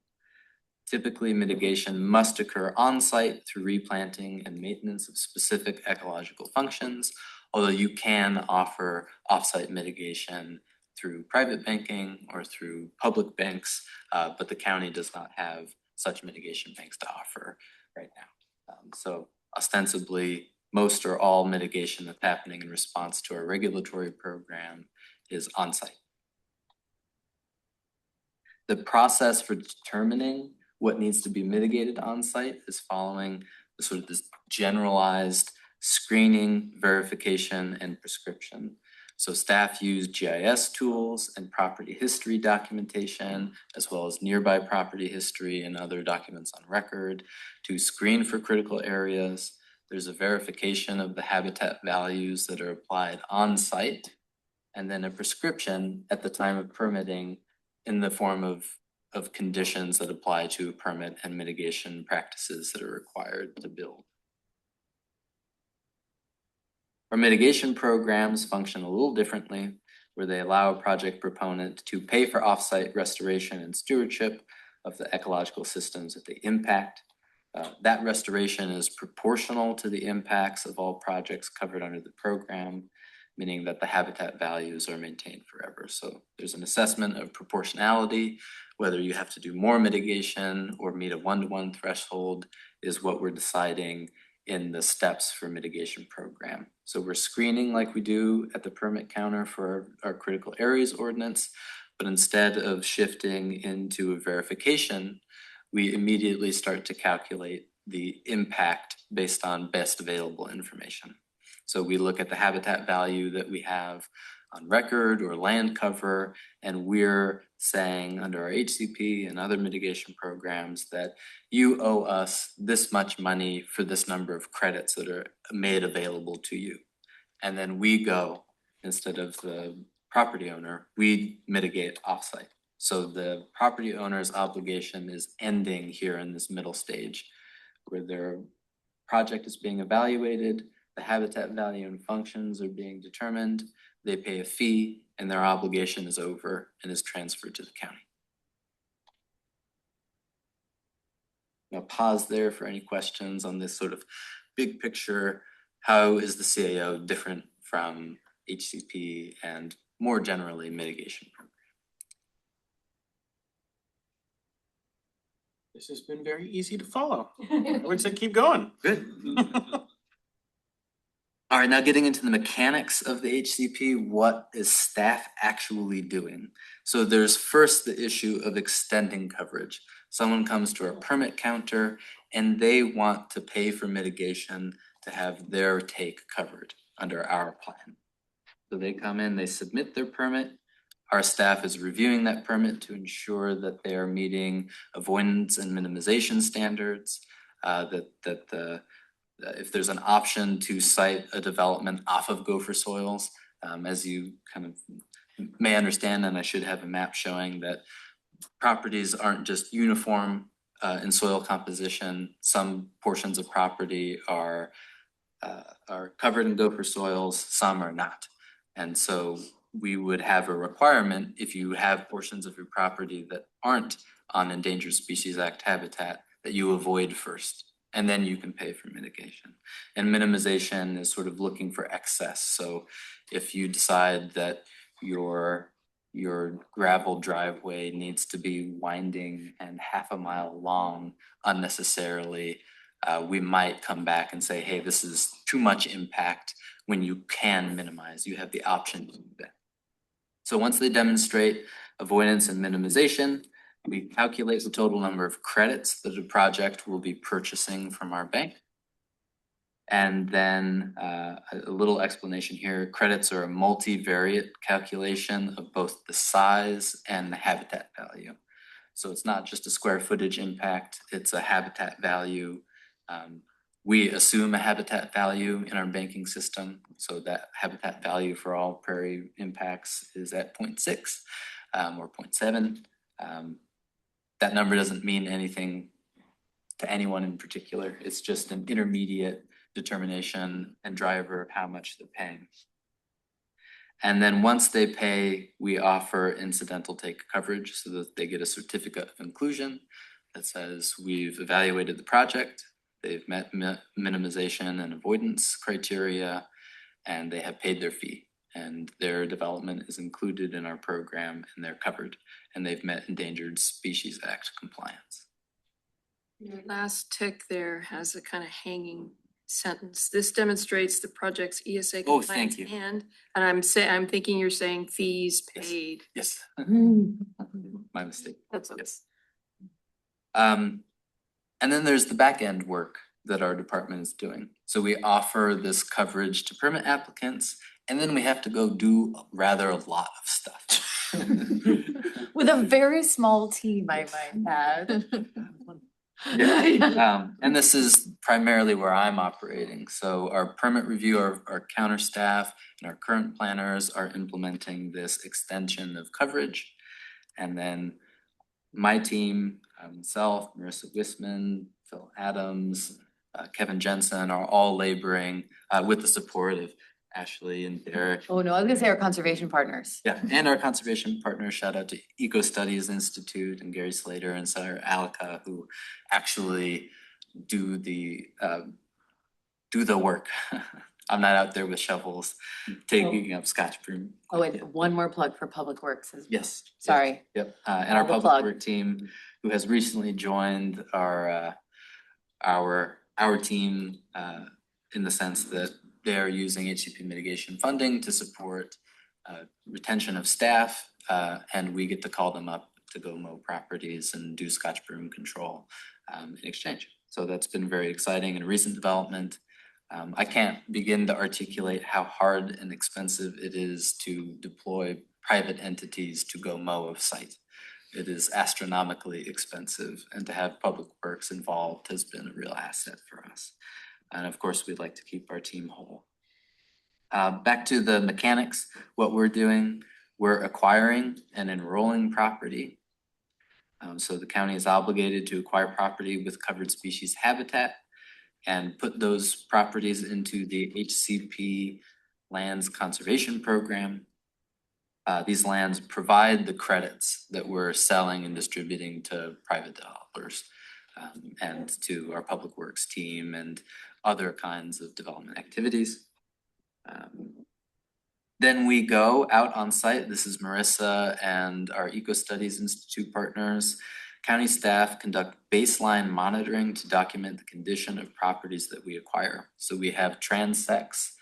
Typically, mitigation must occur on-site through replanting and maintenance of specific ecological functions, although you can offer off-site mitigation through private banking or through public banks, but the county does not have such mitigation banks to offer right now. So ostensibly, most or all mitigation that's happening in response to our regulatory program is on-site. The process for determining what needs to be mitigated on-site is following the sort of this generalized screening, verification, and prescription. So staff use GIS tools and property history documentation, as well as nearby property history and other documents on record to screen for critical areas. There's a verification of the habitat values that are applied on-site, and then a prescription at the time of permitting in the form of conditions that apply to permit and mitigation practices that are required to build. Our mitigation programs function a little differently, where they allow a project proponent to pay for offsite restoration and stewardship of the ecological systems that they impact. That restoration is proportional to the impacts of all projects covered under the program, meaning that the habitat values are maintained forever. So there's an assessment of proportionality. Whether you have to do more mitigation or meet a 1-to-1 threshold is what we're deciding in the steps for mitigation program. So we're screening like we do at the permit counter for our critical areas ordinance, but instead of shifting into a verification, we immediately start to calculate the impact based on best available information. So we look at the habitat value that we have on record or land cover, and we're saying under our HCP and other mitigation programs that you owe us this much money for this number of credits that are made available to you. And then we go, instead of the property owner, we mitigate offsite. So the property owner's obligation is ending here in this middle stage where their project is being evaluated, the habitat value and functions are being determined, they pay a fee, and their obligation is over and is transferred to the county. I'll pause there for any questions on this sort of big picture. How is the CAO different from HCP and more generally mitigation program? This has been very easy to follow. I would say keep going. Good. All right, now getting into the mechanics of the HCP, what is staff actually doing? So there's first the issue of extending coverage. Someone comes to our permit counter and they want to pay for mitigation to have their take covered under our plan. So they come in, they submit their permit. Our staff is reviewing that permit to ensure that they are meeting avoidance and minimization standards, if there's an option to site a development off of gopher soils, as you kind of may understand, and I should have a map showing that properties aren't just uniform in soil composition. Some portions of property are covered in gopher soils, some are not. And so we would have a requirement if you have portions of your property that aren't on Endangered Species Act habitat that you avoid first, and then you can pay for mitigation. And minimization is sort of looking for excess. So if you decide that your gravel driveway needs to be winding and half a mile long unnecessarily, we might come back and say, hey, this is too much impact. When you can minimize, you have the option to do that. So once they demonstrate avoidance and minimization, we calculate the total number of credits that a project will be purchasing from our bank. And then a little explanation here. Credits are a multivariate calculation of both the size and the habitat value. So it's not just a square footage impact, it's a habitat value. We assume a habitat value in our banking system. So that habitat value for all prairie impacts is at 0.6. or 0.7. That number doesn't mean anything to anyone in particular. It's just an intermediate determination and driver of how much they're paying. And then once they pay, we offer incidental take coverage so that they get a certificate of inclusion that says we've evaluated the project, they've met minimization and avoidance criteria, and they have paid their fee. And their development is included in our program and they're covered, and they've met Endangered Species Act compliance. Your last tick there has a kind of hanging sentence. This demonstrates the project's ESA Oh, compliance thank you. and I'm thinking you're saying fees paid. Yes. My mistake. That's okay. Yes. And then there's the back end work that our department is doing. So we offer this coverage to permit applicants, and then we have to go do rather a lot of stuff. With a very small team, I might add. And this is primarily where I'm operating. So our permit review, our counter staff and our current planners are implementing this extension of coverage. And then my team, myself, Marissa Wisman, Phil Adams, Kevin Jensen are all laboring with the support of Ashley and Derek. Oh, no, I was gonna say our conservation partners. Yeah, and our conservation partners, shout out to Eco Studies Institute and Gary Slater and Sarah Alika, who actually do the work. I'm not out there with shovels, taking up Scotch broom. Oh, and one more plug for Public Works. Yes. Sorry. Yep, and our All the public plug. work team, who has recently joined our team, in the sense that they're using HCP mitigation funding to support retention of staff, and we get to call them up to go mow properties and do Scotch broom control in exchange. So that's been very exciting and a recent development. I can't begin to articulate how hard and expensive it is to deploy private entities to go mow a site. It is astronomically expensive, and to have Public Works involved has been a real asset for us. And of course, we'd like to keep our team whole. Back to the mechanics, what we're doing, we're acquiring and enrolling property. So the county is obligated to acquire property with covered species habitat and put those properties into the HCP Lands Conservation Program. These lands provide the credits that we're selling and distributing to private developers and to our Public Works team and other kinds of development activities. Then we go out on site. This is Marissa and our Eco Studies Institute partners. County staff conduct baseline monitoring to document the condition of properties that we acquire. So we have transects.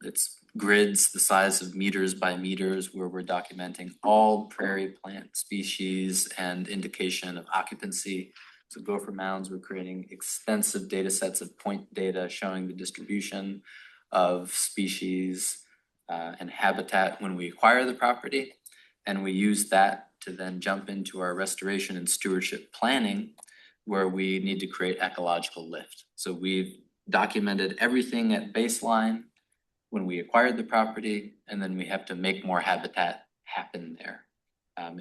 It's grids the size of meters by meters where we're documenting all prairie plant species and indication of occupancy. So gopher mounds, we're creating extensive data sets of point data showing the distribution of species and habitat when we acquire the property. And we use that to then jump into our restoration and stewardship planning, where we need to create ecological lift. So we've documented everything at baseline when we acquired the property, and then we have to make more habitat happen there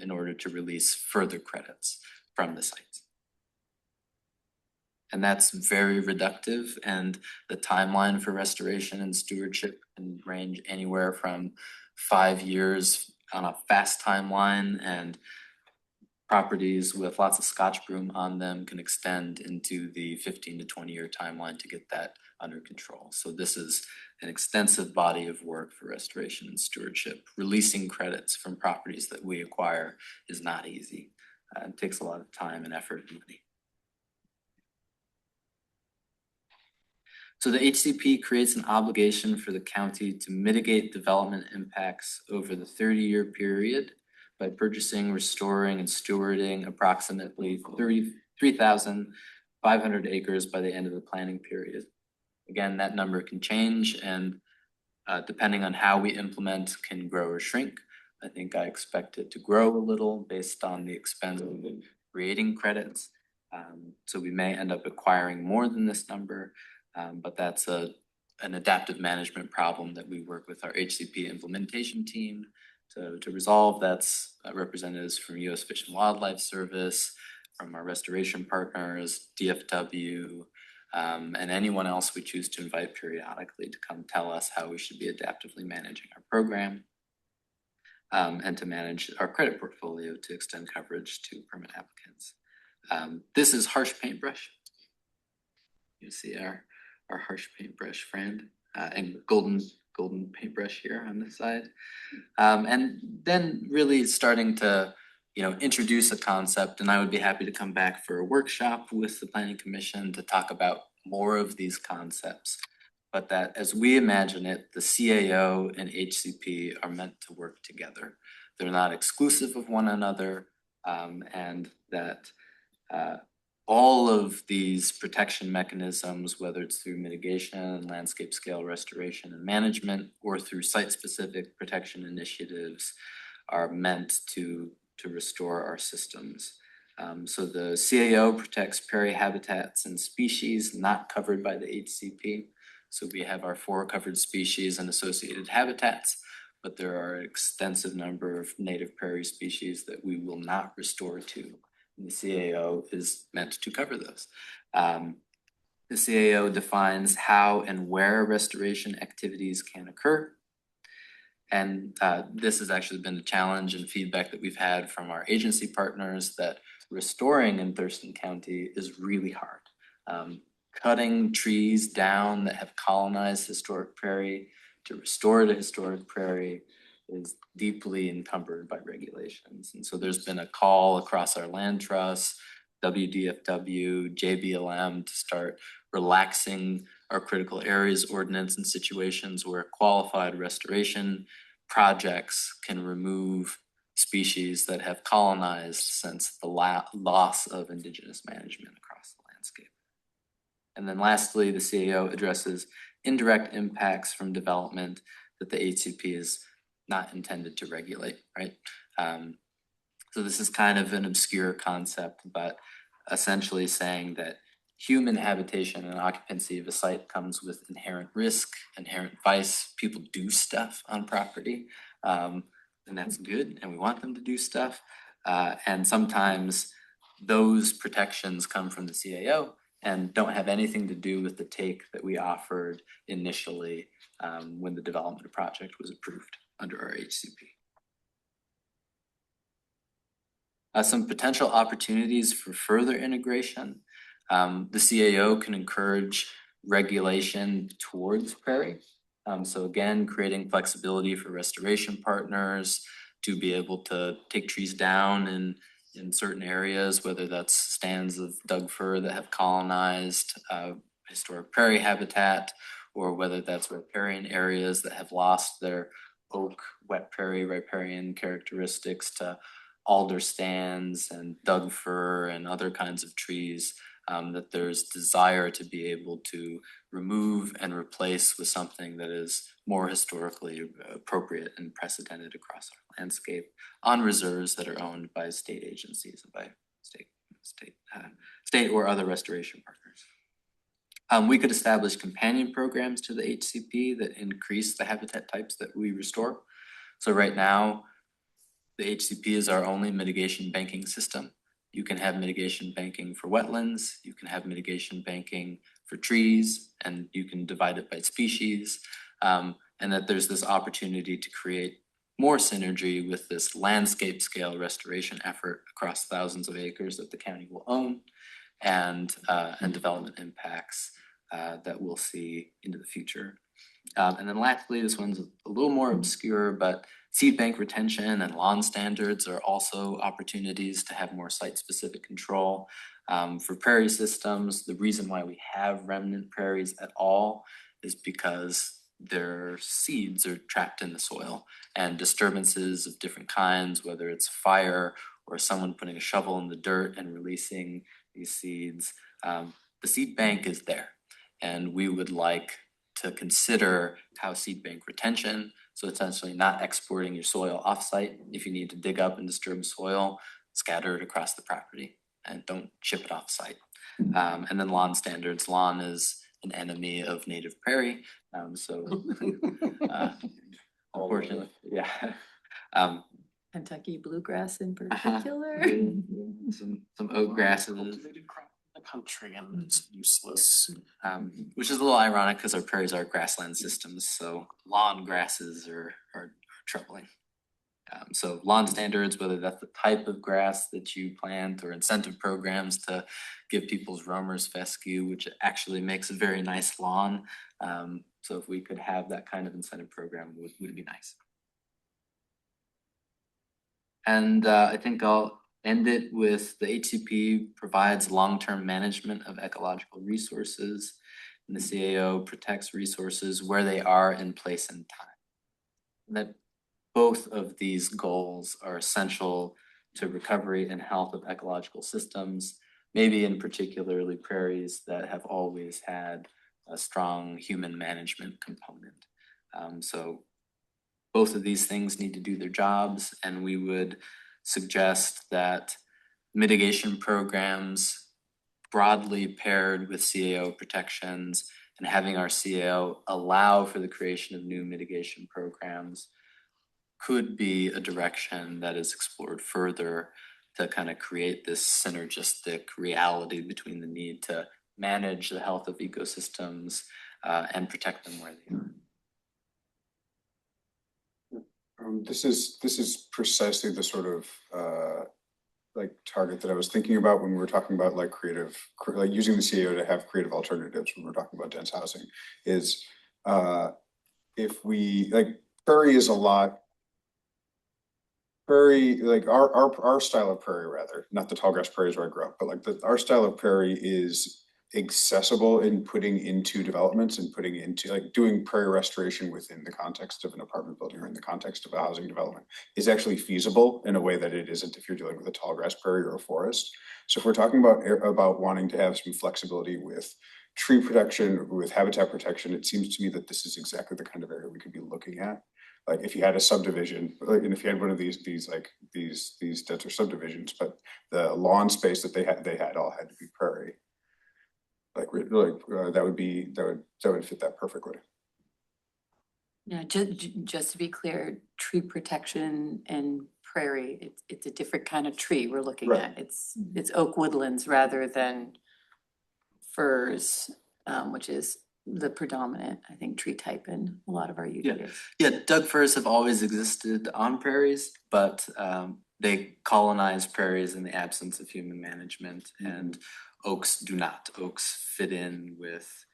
in order to release further credits from the sites. And that's very reductive, and the timeline for restoration and stewardship can range anywhere from 5 years on a fast timeline, and properties with lots of Scotch broom on them can extend into the 15 to 20 year timeline to get that under control. So this is an extensive body of work for restoration and stewardship. Releasing credits from properties that we acquire is not easy. It takes a lot of time and effort and money. So the HCP creates an obligation for the county to mitigate development impacts over the 30-year period by purchasing, restoring, and stewarding approximately 33,500 acres by the end of the planning period. Again, that number can change, and depending on how we implement, can grow or shrink. I think I expect it to grow a little based on the expense of creating credits. So we may end up acquiring more than this number. But that's an adaptive management problem that we work with our HCP implementation team to resolve. That's representatives from U.S. Fish and Wildlife Service, from our restoration partners, DFW, and anyone else we choose to invite periodically to come tell us how we should be adaptively managing our program, and to manage our credit portfolio to extend coverage to permit applicants. This is Harsh Paintbrush. You see our Harsh Paintbrush friend, and golden paintbrush here on this side. And then really starting to, introduce a concept, and I would be happy to come back for a workshop with the Planning Commission to talk about more of these concepts. But that as we imagine it, the CAO and HCP are meant to work together. They're not exclusive of one another, and that all of these protection mechanisms, whether it's through mitigation, landscape scale restoration and management, or through site-specific protection initiatives, are meant to restore our systems. So the CAO protects prairie habitats and species not covered by the HCP. So we have our 4 covered species and associated habitats, but there are an extensive number of native prairie species that we will not restore to. The CAO is meant to cover those. The CAO defines how and where restoration activities can occur. And this has actually been a challenge and feedback that we've had from our agency partners, that restoring in Thurston County is really hard. Cutting trees down that have colonized historic prairie to restore to historic prairie is deeply encumbered by regulations. And so there's been a call across our land trusts, WDFW, JBLM, to start relaxing our critical areas ordinance in situations where qualified restoration projects can remove species that have colonized since the loss of indigenous management across the landscape. And then lastly, the CAO addresses indirect impacts from development that the HCP is not intended to regulate, right? So this is kind of an obscure concept, but essentially saying that human habitation and occupancy of a site comes with inherent risk, inherent vice. People do stuff on property, and that's good, and we want them to do stuff. And sometimes those protections come from the CAO and don't have anything to do with the take that we offered initially when the development project was approved under our HCP. Some potential opportunities for further integration. The CAO can encourage regulation towards prairie. So again, creating flexibility for restoration partners to be able to take trees down in certain areas, whether that's stands of Doug fir that have colonized historic prairie habitat, or whether that's riparian areas that have lost their oak, wet prairie, riparian characteristics to alder stands and Doug fir and other kinds of trees, that there's desire to be able to remove and replace with something that is more historically appropriate and precedented across our landscape on reserves that are owned by state agencies and by state or other restoration partners. We could establish companion programs to the HCP that increase the habitat types that we restore. So right now, the HCP is our only mitigation banking system. You can have mitigation banking for wetlands, you can have mitigation banking for trees, and you can divide it by species. And that there's this opportunity to create more synergy with this landscape scale restoration effort across thousands of acres that the county will own, and development impacts that we'll see into the future. And then lastly, this one's a little more obscure, but seed bank retention and lawn standards are also opportunities to have more site-specific control. For prairie systems, the reason why we have remnant prairies at all is because their seeds are trapped in the soil, and disturbances of different kinds, whether it's fire or someone putting a shovel in the dirt and releasing these seeds, the seed bank is there. And we would like to consider how seed bank retention, so essentially not exporting your soil offsite. If you need to dig up and disturb soil, scatter it across the property and don't ship it offsite. And then lawn standards. Lawn is an enemy of native prairie, so unfortunately, yeah. Kentucky bluegrass in Uh-huh. particular. Some oak grasses. Cultivated crop in the country and it's useless. Which is a little ironic because our prairies are grassland systems, so lawn grasses are troubling. So lawn standards, whether that's the type of grass that you plant or incentive programs to give people's roamers fescue, which actually makes a very nice lawn. So if we could have that kind of incentive program would be nice. And I think I'll end it with the HCP provides long-term management of ecological resources, and the CAO protects resources where they are in place and time. That both of these goals are essential to recovery and health of ecological systems, maybe in particularly prairies that have always had a strong human management component. So both of these things need to do their jobs, and we would suggest that mitigation programs broadly paired with CAO protections and having our CAO allow for the creation of new mitigation programs could be a direction that is explored further to kind of create this synergistic reality between the need to manage the health of ecosystems and protect them where they are. This is precisely the sort of like target that I was thinking about when we were talking about like like using the CAO to have creative alternatives when we're talking about dense housing is if we like prairie is a lot. Prairie, like our style of prairie, rather, not the tall grass prairies where I grew up, but like our style of prairie is accessible in putting into developments and putting into like doing prairie restoration within the context of an apartment building or in the context of a housing development is actually feasible in a way that it isn't if you're dealing with a tall grass prairie or a forest. So if we're talking about wanting to have some flexibility with tree protection, with habitat protection, it seems to me that this is exactly the kind of area we could be looking at. Like if you had a subdivision, and if you had one of these denser subdivisions, but the lawn space that they had all had to be prairie. That would fit that perfectly. Yeah, just to be clear, tree protection and prairie, it's a different kind of tree we're looking Right. at. It's oak woodlands rather than firs, which is the predominant, I think, tree type in a lot of our UGAs. Yeah, Doug firs have always existed on prairies, but they colonize prairies in the absence of human management, and oaks do not. Oaks fit in with,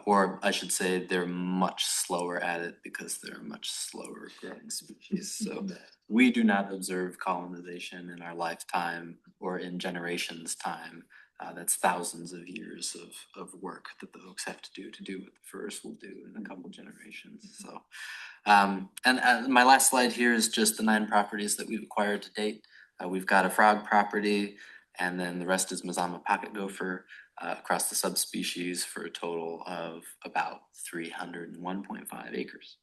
or I should say, they're much slower at it because they're a much slower growing species. So we do not observe colonization in our lifetime or in generations' time. That's thousands of years of work that the oaks have to do what the firs will do in a couple generations. So, and my last slide here is just the 9 properties that we've acquired to date. We've got a frog property, and then the rest is Mazama pocket gopher across the subspecies for a total of about 301.5 acres.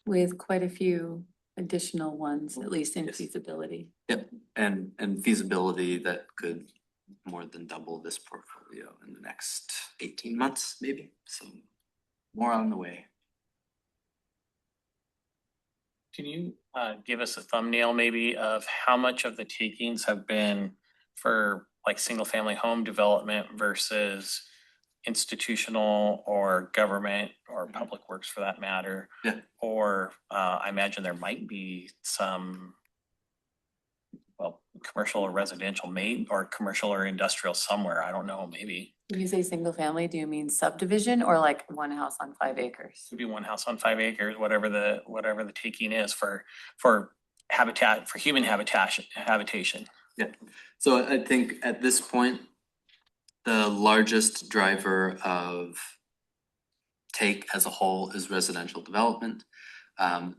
With quite a few additional ones, at least in feasibility. Yep, and feasibility that could more than double this portfolio in the next 18 months, maybe. So more on the way. Can you give us a thumbnail maybe of how much of the takings have been for like single family home development versus institutional or government or public works for that matter? Yeah. Or I imagine there might be some, well, commercial or residential or commercial or industrial somewhere. I don't know, maybe. When you say single family, do you mean subdivision or like one house on 5 acres? Could be one house on 5 acres, whatever the taking is for habitat, for human habitation. Yeah. So I think at this point, the largest driver of take as a whole is residential development.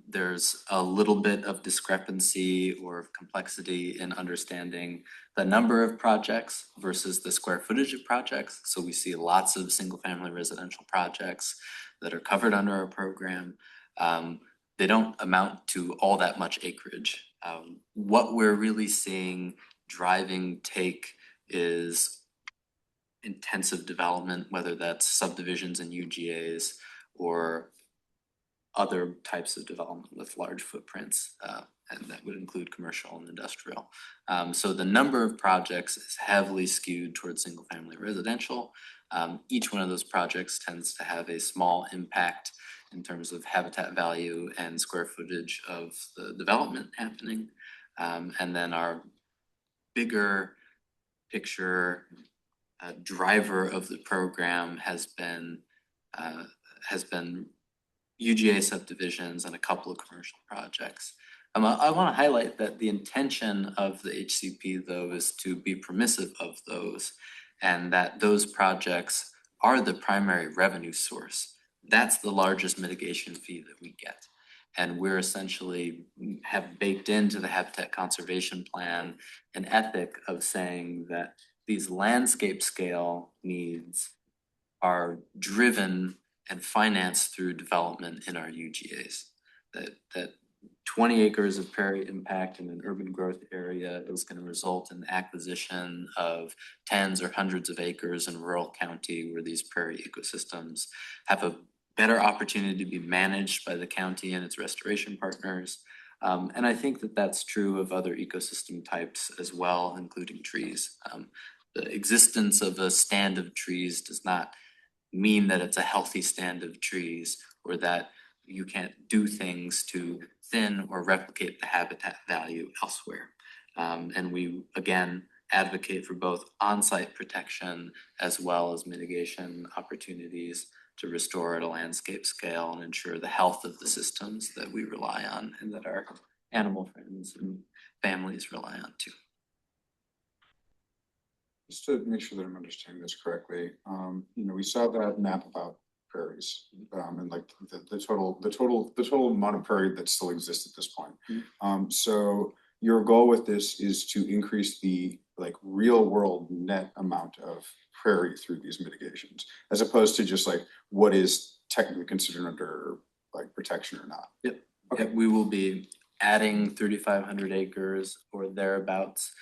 There's a little bit of discrepancy or complexity in understanding the number of projects versus the square footage of projects. So we see lots of single family residential projects that are covered under our program. They don't amount to all that much acreage. What we're really seeing driving take is intensive development, whether that's subdivisions and UGAs or other types of development with large footprints, and that would include commercial and industrial. So the number of projects is heavily skewed towards single family residential. Each one of those projects tends to have a small impact in terms of habitat value and square footage of the development happening. And then our bigger picture driver of the program has been UGA subdivisions and a couple of commercial projects. I want to highlight that the intention of the HCP, though, is to be permissive of those, and that those projects are the primary revenue source. That's the largest mitigation fee that we get. And we're essentially have baked into the habitat conservation plan an ethic of saying that these landscape scale needs are driven and financed through development in our UGAs. That 20 acres of prairie impact in an urban growth area is going to result in the acquisition of tens or hundreds of acres in rural county where these prairie ecosystems have a better opportunity to be managed by the county and its restoration partners. And I think that that's true of other ecosystem types as well, including trees. The existence of a stand of trees does not mean that it's a healthy stand of trees or that you can't do things to thin or replicate the habitat value elsewhere. And we, again, advocate for both on-site protection as well as mitigation opportunities to restore at a landscape scale and ensure the health of the systems that we rely on and that our animal friends and families rely on too. Just to make sure that I'm understanding this correctly, we saw that map about prairies, and like the total amount of prairie that still exists at this point. So your goal with this is to increase the real world net amount of prairie through these mitigations, as opposed to just what is technically considered under protection or not. Yep. Okay. We will be adding 3,500 acres or thereabouts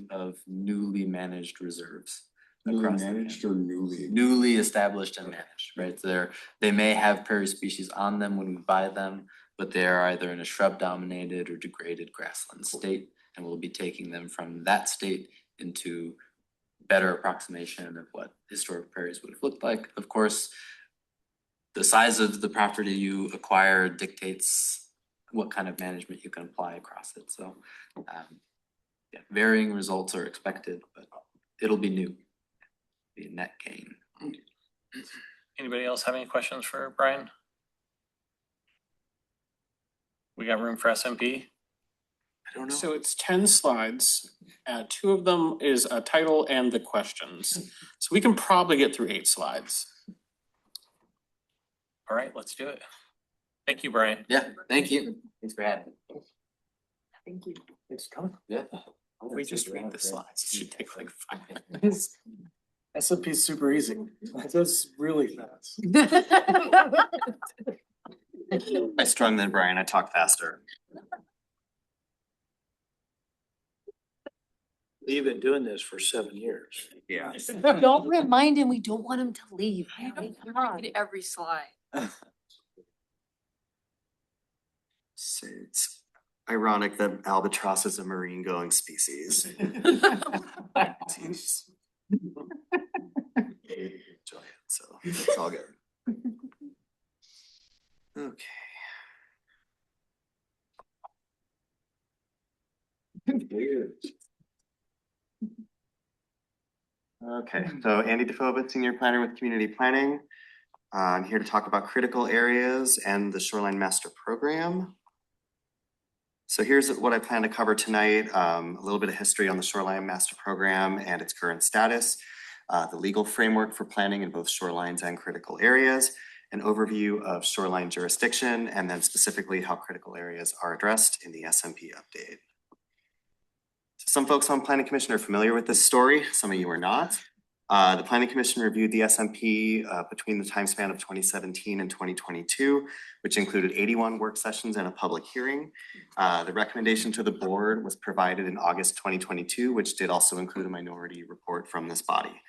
of newly managed reserves. Newly managed or newly established and managed, right? They may have prairie species on them when we buy them, but they are either in a shrub dominated or degraded grassland state, and we'll be taking them from that state into better approximation of what historic prairies would have looked like. Of course, the size of the property you acquire dictates what kind of management you can apply across it. So varying results are expected, but it'll be new, be a net gain. Anybody else have any questions for Brian? We got room for SMP? I don't know. So it's 10 slides. 2 of them is a title and the questions. So we can probably get through 8 slides. All right, let's do it. Thank you, Brian. Yeah, thank you. Thanks for having me. Thank you. Thanks for coming. Yeah. We just read the slides. It should take 5 minutes. SMP is super easy. That's really fast. I strung than Brian, I talk faster. You've been doing this for 7 years. Yeah. Don't remind him, we don't want him to leave. Every slide. So it's ironic that albatross is a marine going species. So it's all good. Okay. Okay, so Andy DeFova, Senior Planner with Community Planning. I'm here to talk about critical areas and the Shoreline Master Program. So here's what I plan to cover tonight, a little bit of history on the Shoreline Master Program and its current status, the legal framework for planning in both shorelines and critical areas, an overview of shoreline jurisdiction, and then specifically how critical areas are addressed in the SMP update. Some folks on Planning Commission are familiar with this story, some of you are not. The Planning Commission reviewed the SMP between the time span of 2017 and 2022, which included 81 work sessions and a public hearing. The recommendation to the board was provided in August 2022, which did also include a minority report from this body.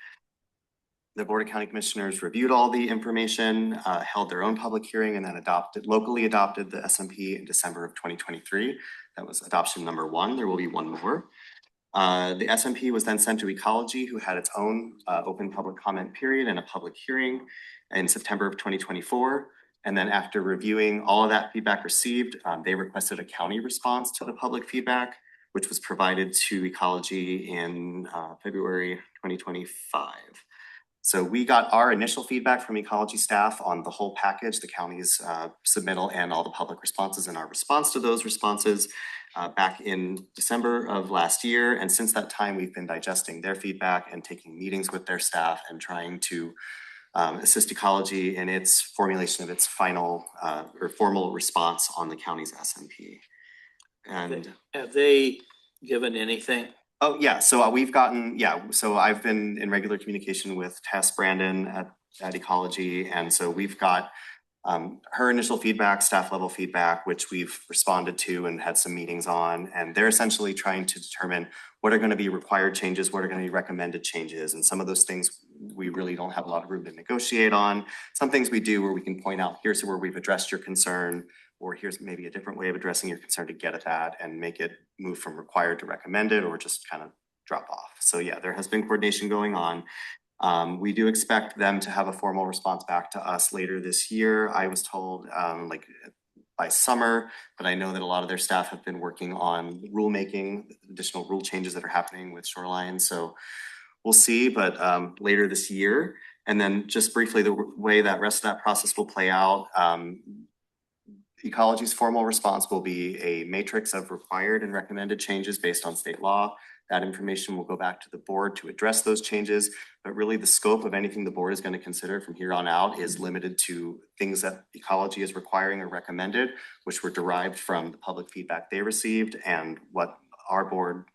The Board of County Commissioners reviewed all the information, held their own public hearing, and then locally adopted the SMP in December of 2023. That was adoption number 1. There will be one more. The SMP was then sent to Ecology, who had its own open public comment period and a public hearing in September of 2024. And then after reviewing all of that feedback received, they requested a county response to the public feedback, which was provided to Ecology in February 2025. So we got our initial feedback from Ecology staff on the whole package, the county's submittal and all the public responses, and our response to those responses back in December of last year. And since that time, we've been digesting their feedback and taking meetings with their staff and trying to assist Ecology in its formulation of its final or formal response on the county's SMP. And have they given anything? Oh, yeah. So we've gotten, so I've been in regular communication with Tess Brandon at Ecology. And so we've got her initial feedback, staff level feedback, which we've responded to and had some meetings on. And they're essentially trying to determine what are going to be required changes, what are going to be recommended changes. And some of those things we really don't have a lot of room to negotiate on. Some things we do where we can point out, here's where we've addressed your concern, or here's maybe a different way of addressing your concern to get at that and make it move from required to recommended or just kind of drop off. So yeah, there has been coordination going on. We do expect them to have a formal response back to us later this year. I was told like by summer, but I know that a lot of their staff have been working on rulemaking, additional rule changes that are happening with Shoreline. So we'll see, but later this year. And then just briefly, the way that rest of that process will play out, Ecology's formal response will be a matrix of required and recommended changes based on state law. That information will go back to the board to address those changes, but really the scope of anything the board is going to consider from here on out is limited to things that Ecology is requiring or recommended, which were derived from the public feedback they received and what our board,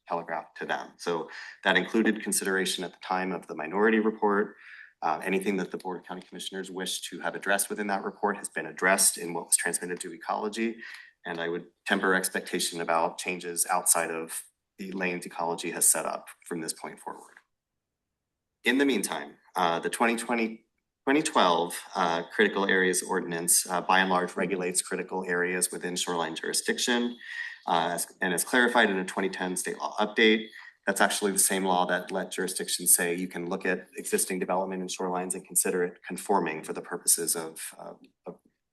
telegraphed to them. So that included consideration at the time of the minority report. Anything that the Board of County Commissioners wish to have addressed within that report has been addressed in what was transmitted to Ecology. And I would temper expectation about changes outside of the lanes Ecology has set up from this point forward. In the meantime, the 2012 Critical Areas Ordinance by and large regulates critical areas within shoreline jurisdiction and is clarified in a 2010 state law update. That's actually the same law that let jurisdictions say you can look at existing development in shorelines and consider it conforming for the purposes of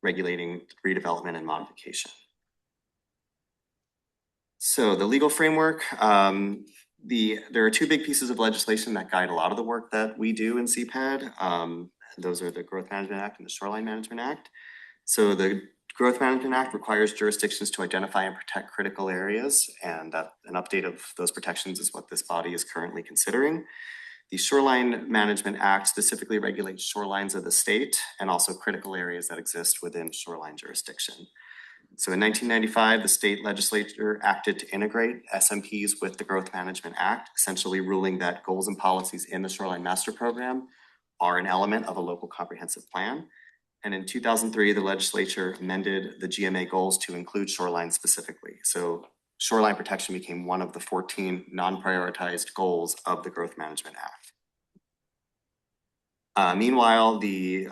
regulating redevelopment and modification. So the legal framework, there are two big pieces of legislation that guide a lot of the work that we do in CPED. Those are the Growth Management Act and the Shoreline Management Act. So the Growth Management Act requires jurisdictions to identify and protect critical areas, and an update of those protections is what this body is currently considering. The Shoreline Management Act specifically regulates shorelines of the state and also critical areas that exist within shoreline jurisdiction. So in 1995, the state legislature acted to integrate SMPs with the Growth Management Act, essentially ruling that goals and policies in the Shoreline Master Program are an element of a local comprehensive plan. And in 2003, the legislature amended the GMA goals to include shoreline specifically. So shoreline protection became one of the 14 non-prioritized goals of the Growth Management Act. Meanwhile, the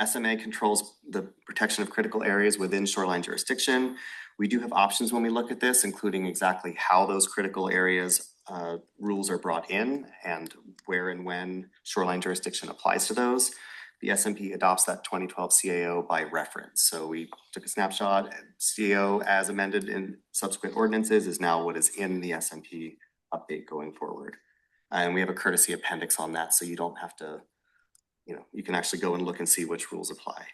SMA controls the protection of critical areas within shoreline jurisdiction. We do have options when we look at this, including exactly how those critical areas rules are brought in and where and when shoreline jurisdiction applies to those. The SMP adopts that 2012 CAO by reference. So we took a snapshot. CAO as amended in subsequent ordinances is now what is in the SMP update going forward. And we have a courtesy appendix on that, so you don't have to, you can actually go and look and see which rules apply.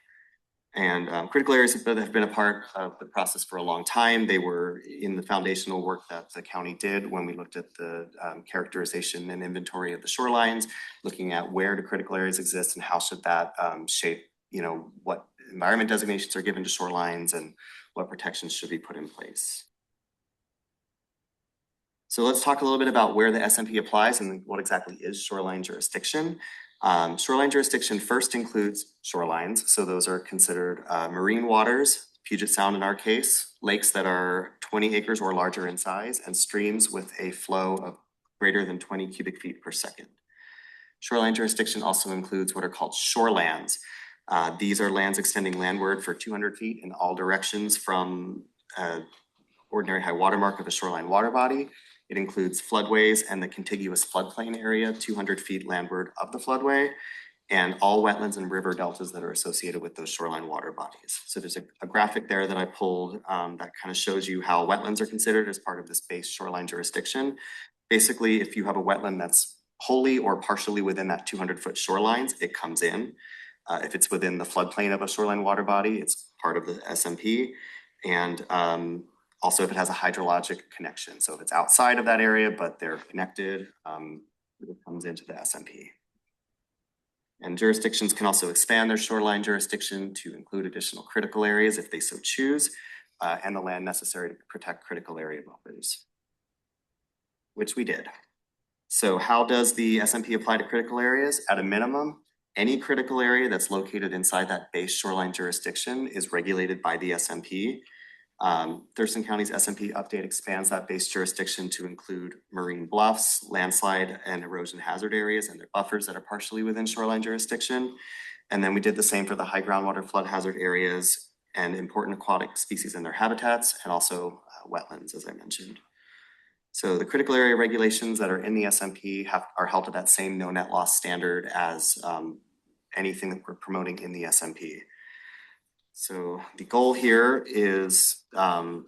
And critical areas have been a part of the process for a long time. They were in the foundational work that the county did when we looked at the characterization and inventory of the shorelines, looking at where do critical areas exist and how should that shape, what environment designations are given to shorelines and what protections should be put in place. So let's talk a little bit about where the SMP applies and what exactly is shoreline jurisdiction. Shoreline jurisdiction first includes shorelines. So those are considered marine waters, Puget Sound in our case, lakes that are 20 acres or larger in size, and streams with a flow of greater than 20 cubic feet per second. Shoreline jurisdiction also includes what are called shorelands. These are lands extending landward for 200 feet in all directions from ordinary high water mark of a shoreline water body. It includes floodways and the contiguous floodplain area 200 feet landward of the floodway, and all wetlands and river deltas that are associated with those shoreline water bodies. So there's a graphic there that I pulled that kind of shows you how wetlands are considered as part of this base shoreline jurisdiction. Basically, if you have a wetland that's wholly or partially within that 200-foot shorelines, it comes in. If it's within the floodplain of a shoreline water body, it's part of the SMP. And also if it has a hydrologic connection. So if it's outside of that area, but they're connected, it comes into the SMP. And jurisdictions can also expand their shoreline jurisdiction to include additional critical areas if they so choose, and the land necessary to protect critical area buffers, which we did. So how does the SMP apply to critical areas? At a minimum, any critical area that's located inside that base shoreline jurisdiction is regulated by the SMP. Thurston County's SMP update expands that base jurisdiction to include marine bluffs, landslide and erosion hazard areas and their buffers that are partially within shoreline jurisdiction. And then we did the same for the high groundwater flood hazard areas and important aquatic species and their habitats, and also wetlands, as I mentioned. So the critical area regulations that are in the SMP are held to that same no net loss standard as anything that we're promoting in the SMP. So the goal here is, in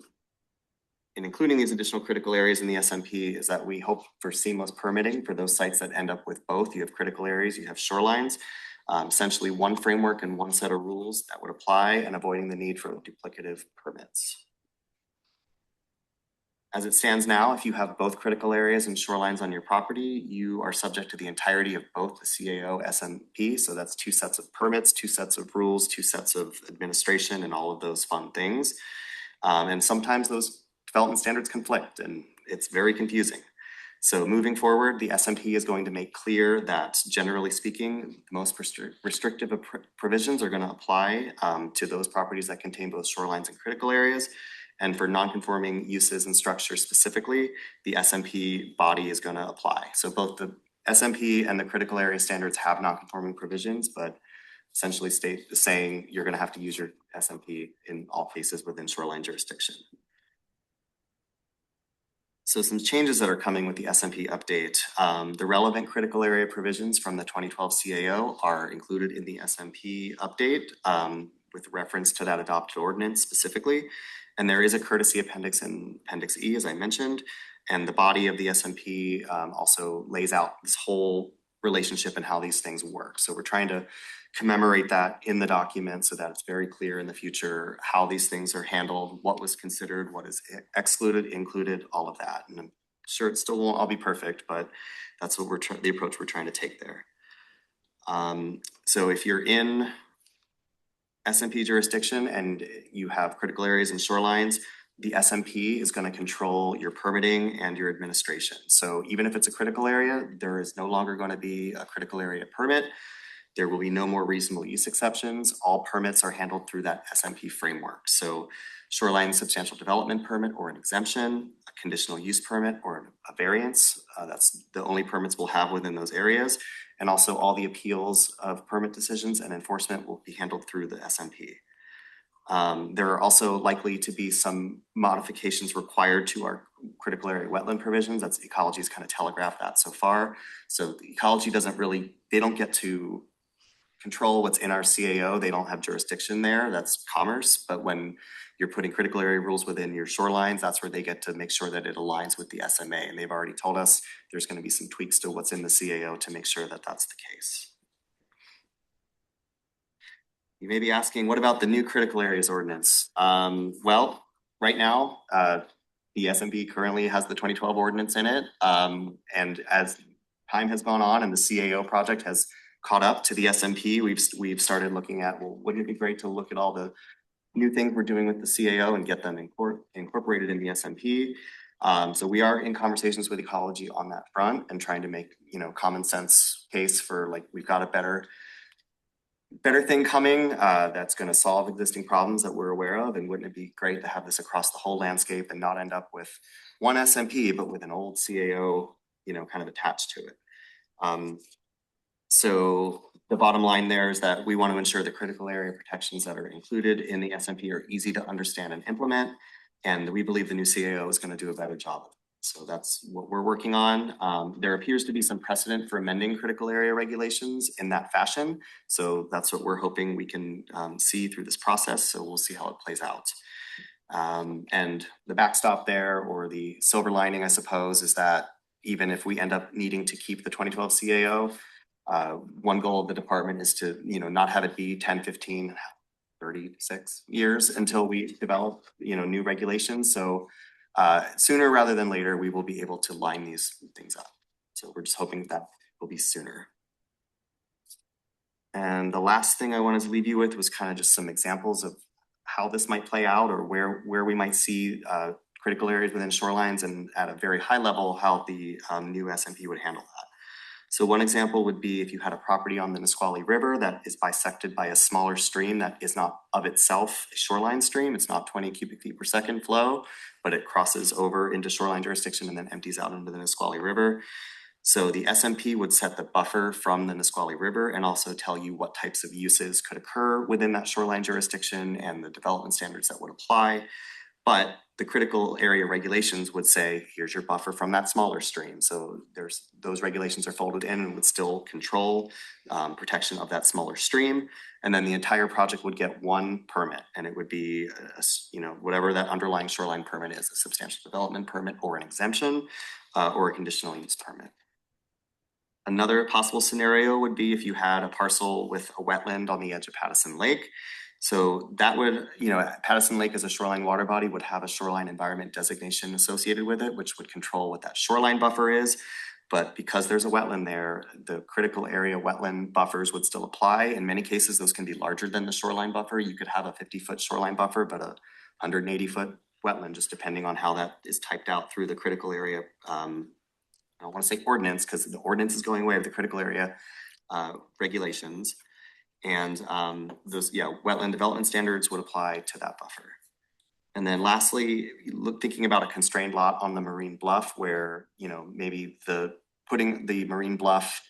including these additional critical areas in the SMP, is that we hope for seamless permitting for those sites that end up with both. You have critical areas, you have shorelines, essentially one framework and one set of rules that would apply, and avoiding the need for duplicative permits. As it stands now, if you have both critical areas and shorelines on your property, you are subject to the entirety of both the CAO SMP. So that's 2 sets of permits, 2 sets of rules, 2 sets of administration, and all of those fun things. And sometimes those development standards conflict, and it's very confusing. So moving forward, the SMP is going to make clear that, generally speaking, the most restrictive provisions are going to apply to those properties that contain both shorelines and critical areas. And for non-conforming uses and structures specifically, the SMP body is going to apply. So both the SMP and the critical area standards have non-conforming provisions, but essentially saying you're going to have to use your SMP in all cases within shoreline jurisdiction. So some changes that are coming with the SMP update. The relevant critical area provisions from the 2012 CAO are included in the SMP update with reference to that adopted ordinance specifically. And there is a courtesy appendix in Appendix E, as I mentioned, and the body of the SMP also lays out this whole relationship and how these things work. So we're trying to commemorate that in the document so that it's very clear in the future how these things are handled, what was considered, what is excluded, included, all of that. And I'm sure it still won't all be perfect, but that's what the approach we're trying to take there. So if you're in SMP jurisdiction and you have critical areas and shorelines, the SMP is going to control your permitting and your administration. So even if it's a critical area, there is no longer going to be a critical area permit. There will be no more reasonable use exceptions. All permits are handled through that SMP framework. So shoreline substantial development permit or an exemption, a conditional use permit or a variance, that's the only permits we'll have within those areas. And also all the appeals of permit decisions and enforcement will be handled through the SMP. There are also likely to be some modifications required to our critical area wetland provisions. That's ecology's kind of telegraphed that so far. So the ecology they don't get to control what's in our CAO. They don't have jurisdiction there. That's commerce. But when you're putting critical area rules within your shorelines, that's where they get to make sure that it aligns with the SMA. And they've already told us there's going to be some tweaks to what's in the CAO to make sure that that's the case. You may be asking, what about the new critical areas ordinance? Well, right now, the SMP currently has the 2012 ordinance in it. And as time has gone on and the CAO project has caught up to the SMP, we've started looking at, well, wouldn't it be great to look at all the new things we're doing with the CAO and get them incorporated in the SMP. So we are in conversations with ecology on that front and trying to make, common sense case for like, we've got a better thing coming that's going to solve existing problems that we're aware of. And wouldn't it be great to have this across the whole landscape and not end up with one SMP, but with an old CAO, kind of attached to it. So the bottom line there is that we want to ensure the critical area protections that are included in the SMP are easy to understand and implement. And we believe the new CAO is going to do a better job of it. So that's what we're working on. There appears to be some precedent for amending critical area regulations in that fashion. So that's what we're hoping we can see through this process. So we'll see how it plays out. And the backstop there, or the silver lining, I suppose, is that even if we end up needing to keep the 2012 CAO, one goal of the department is to, not have it be 10, 15, 36 years until we develop, new regulations. So sooner rather than later, we will be able to line these things up. So we're just hoping that will be sooner. And the last thing I wanted to leave you with was kind of just some examples of how this might play out, or where we might see critical areas within shorelines, and at a very high level, how the new SMP would handle that. So one example would be if you had a property on the Nisqually River that is bisected by a smaller stream that is not of itself a shoreline stream. It's not 20 cubic feet per second flow, but it crosses over into shoreline jurisdiction and then empties out into the Nisqually River. So the SMP would set the buffer from the Nisqually River and also tell you what types of uses could occur within that shoreline jurisdiction and the development standards that would apply. But the critical area regulations would say, here's your buffer from that smaller stream. So those regulations are folded in and would still control protection of that smaller stream. And then the entire project would get one permit, and it would be, whatever that underlying shoreline permit is, a substantial development permit or an exemption or a conditional use permit. Another possible scenario would be if you had a parcel with a wetland on the edge of Pattison Lake. So that would, Pattison Lake as a shoreline water body would have a shoreline environment designation associated with it, which would control what that shoreline buffer is. But because there's a wetland there, the critical area wetland buffers would still apply. In many cases, those can be larger than the shoreline buffer. You could have a 50-foot shoreline buffer, but a 180-foot wetland, just depending on how that is typed out through the critical area. I don't want to say ordinance, because the ordinance is going away with the critical area regulations. And those, wetland development standards would apply to that buffer. And then lastly, thinking about a constrained lot on the marine bluff where, maybe putting the marine bluff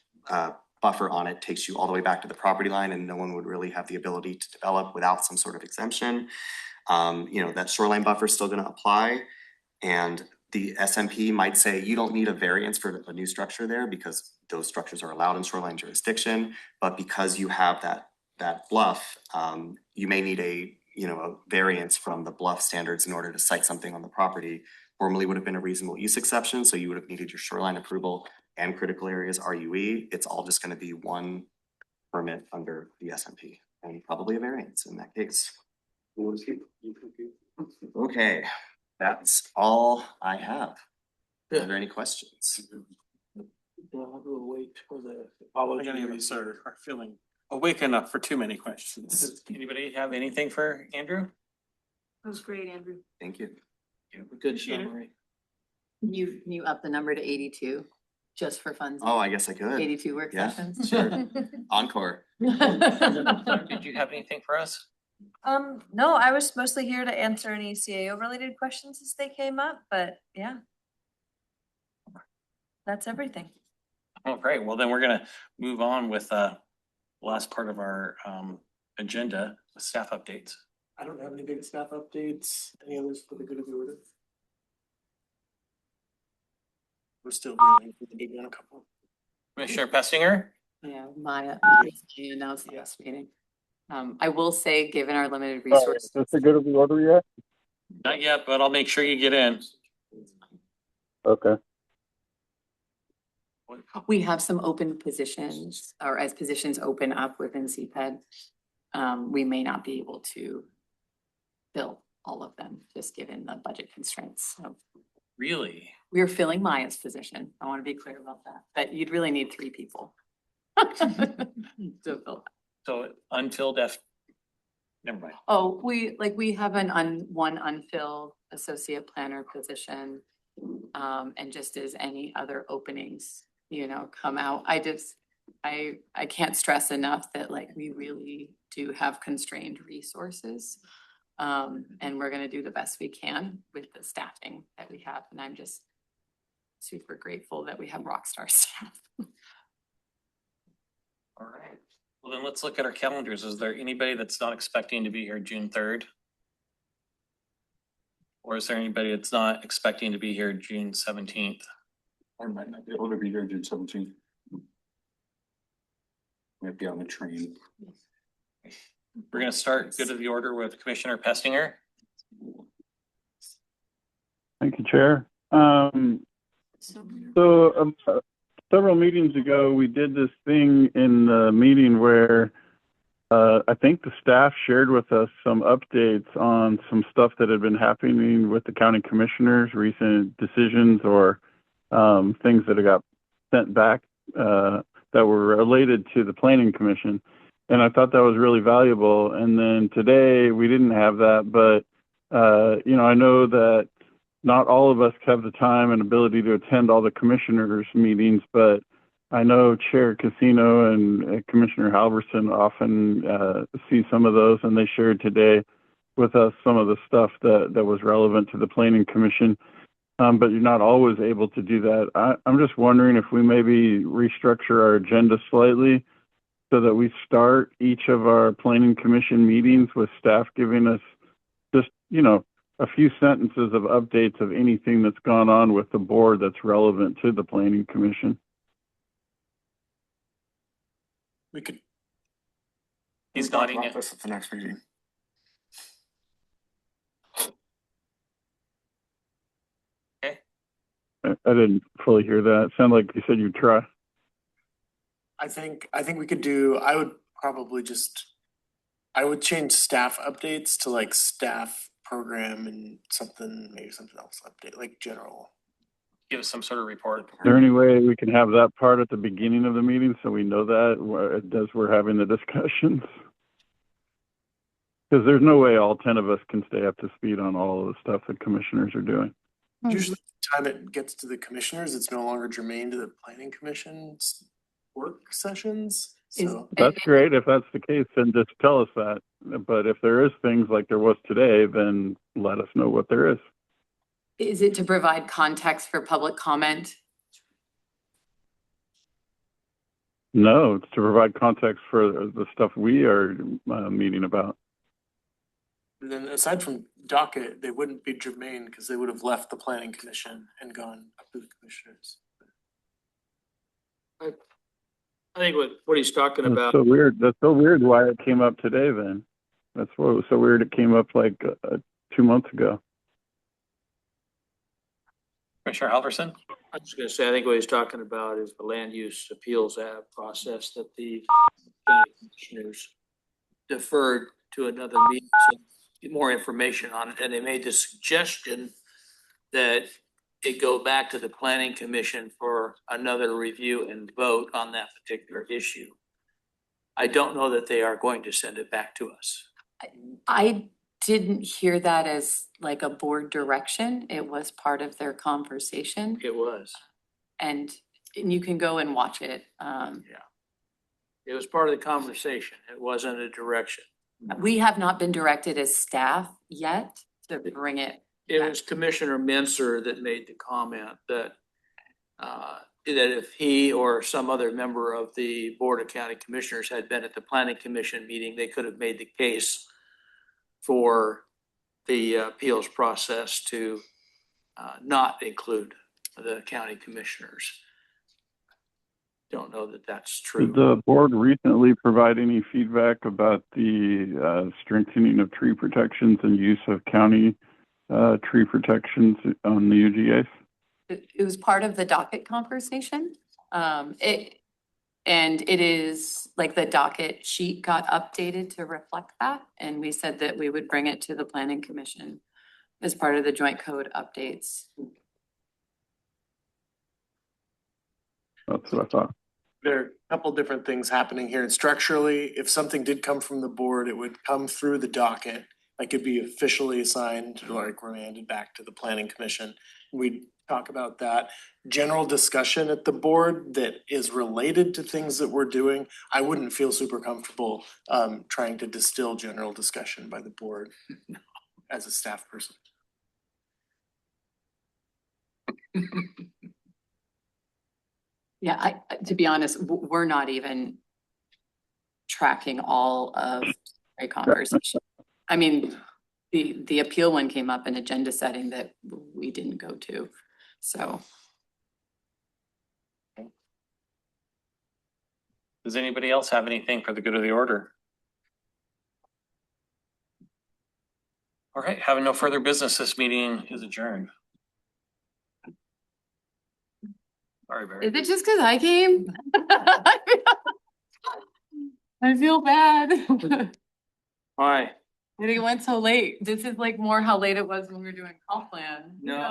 buffer on it takes you all the way back to the property line, and no one would really have the ability to develop without some sort of exemption. That shoreline buffer is still going to apply. And the SMP might say, you don't need a variance for a new structure there because those structures are allowed in shoreline jurisdiction. But because you have that bluff, you may need a variance from the bluff standards in order to site something on the property. Formerly would have been a reasonable use exception, so you would have needed your shoreline approval and critical areas RUE. It's all just going to be one permit under the SMP, and probably a variance in that case. Okay, that's all I have. Are there any questions? We'll wait for the Apology. Any of us are feeling awake enough for too many questions. Anybody have anything for Andrew? That was great, Andrew. Thank you. Good summary. You up the number to 82 just for fun. Oh, I guess I could. 82 work sessions. Sure. Encore. Did you have anything for us? No, I was mostly here to answer any CAO related questions as they came up, but yeah. That's everything. Oh, great. Well, then we're gonna move on with the last part of our agenda, staff updates. I don't have any big staff updates. Any others for the good of the order? We're still dealing with the big one, a couple. Commissioner Pessinger? Yeah, Maya announced the last meeting. I will say, given our limited resources. Is this the good of the order yet? Not yet, but I'll make sure you get in. Okay. We have some open positions, or as positions open up within CPED, we may not be able to fill all of them, just given the budget constraints. So Really? we're filling Maya's position. I want to be clear about that, but you'd really need 3 people to fill that. So unfilled never mind. Oh, we have one unfilled associate planner position. And just as any other openings, come out, I can't stress enough that we really do have constrained resources. And we're gonna do the best we can with the staffing that we have. And I'm just super grateful that we have rock star staff. All right. Well, then let's look at our calendars. Is there anybody that's not expecting to be here June 3rd? Or is there anybody that's not expecting to be here June 17th? I might not be able to be here June 17th. Might be on the train. We're gonna start good of the order with Commissioner Pestinger. Thank you, Chair. Several meetings ago, we did this thing in the meeting where I think the staff shared with us some updates on some stuff that had been happening with the county commissioners, recent decisions or things that got sent back that were related to the planning commission. And I thought that was really valuable. And then today we didn't have that, but I know that not all of us have the time and ability to attend all the commissioners' meetings, but I know Chair Casino and Commissioner Halverson often see some of those, and they shared today with us some of the stuff that was relevant to the Planning Commission. But you're not always able to do that. I'm just wondering if we maybe restructure our agenda slightly so that we start each of our Planning Commission meetings with staff giving us just, a few sentences of updates of anything that's gone on with the board that's relevant to the Planning Commission. We could. He's nodding. This at the next meeting. Okay. I didn't fully hear that. It sounded like you said you'd try. I think we could do, I would change staff updates to like staff program and maybe something else update, like general. Give us some sort of report. Is there any way we can have that part at the beginning of the meeting so we know that as we're having the discussions? Because there's no way all 10 of us can stay up to speed on all of the stuff that commissioners are doing. Usually the time it gets to the commissioners, it's no longer germane to the planning commission's work sessions. So That's great. If that's the case, then just tell us that. But if there is things like there was today, then let us know what there is. Is it to provide context for public comment? No, it's to provide context for the stuff we are meeting about. And then aside from docket, they wouldn't be germane because they would have left the planning commission and gone up to the commissioners. I think what he's talking about. That's so weird. That's so weird why it came up today then. That's what was so weird. It came up like 2 months ago. Commissioner Halverson? I was going to say, I think what he's talking about is the land use appeals process that the commissioners deferred to another meeting to get more information on it. And they made the suggestion that it go back to the planning commission for another review and vote on that particular issue. I don't know that they are going to send it back to us. I didn't hear that as like a board direction. It was part of their conversation. It was. And you can go and watch it. Yeah. It was part of the conversation. It wasn't a direction. We have not been directed as staff yet to bring it. It was Commissioner Mincer that made the comment that if he or some other member of the Board of County Commissioners had been at the Planning Commission meeting, they could have made the case for the appeals process to not include the county commissioners. Don't know that that's true. Did the board recently provide any feedback about the strengthening of tree protections and use of county tree protections on the UGAs? It was part of the docket conversation. And it is like the docket sheet got updated to reflect that. And we said that we would bring it to the planning commission as part of the joint code updates. That's what I thought. There are a couple different things happening here. And structurally, if something did come from the board, it would come through the docket. Like it'd be officially assigned or like remanded back to the planning commission. We'd talk about that. General discussion at the board that is related to things that we're doing. I wouldn't feel super comfortable trying to distill general discussion by the board as a staff person. Yeah, to be honest, we're not even tracking all of a conversation. I mean, the appeal one came up in agenda setting that we didn't go to, so. Does anybody else have anything for the good of the order? All right, having no further business, this meeting is adjourned. Sorry, Barry. Is it just because I came? I feel bad. Why? That it went so late. This is like more how late it was when we were doing comp plan. No.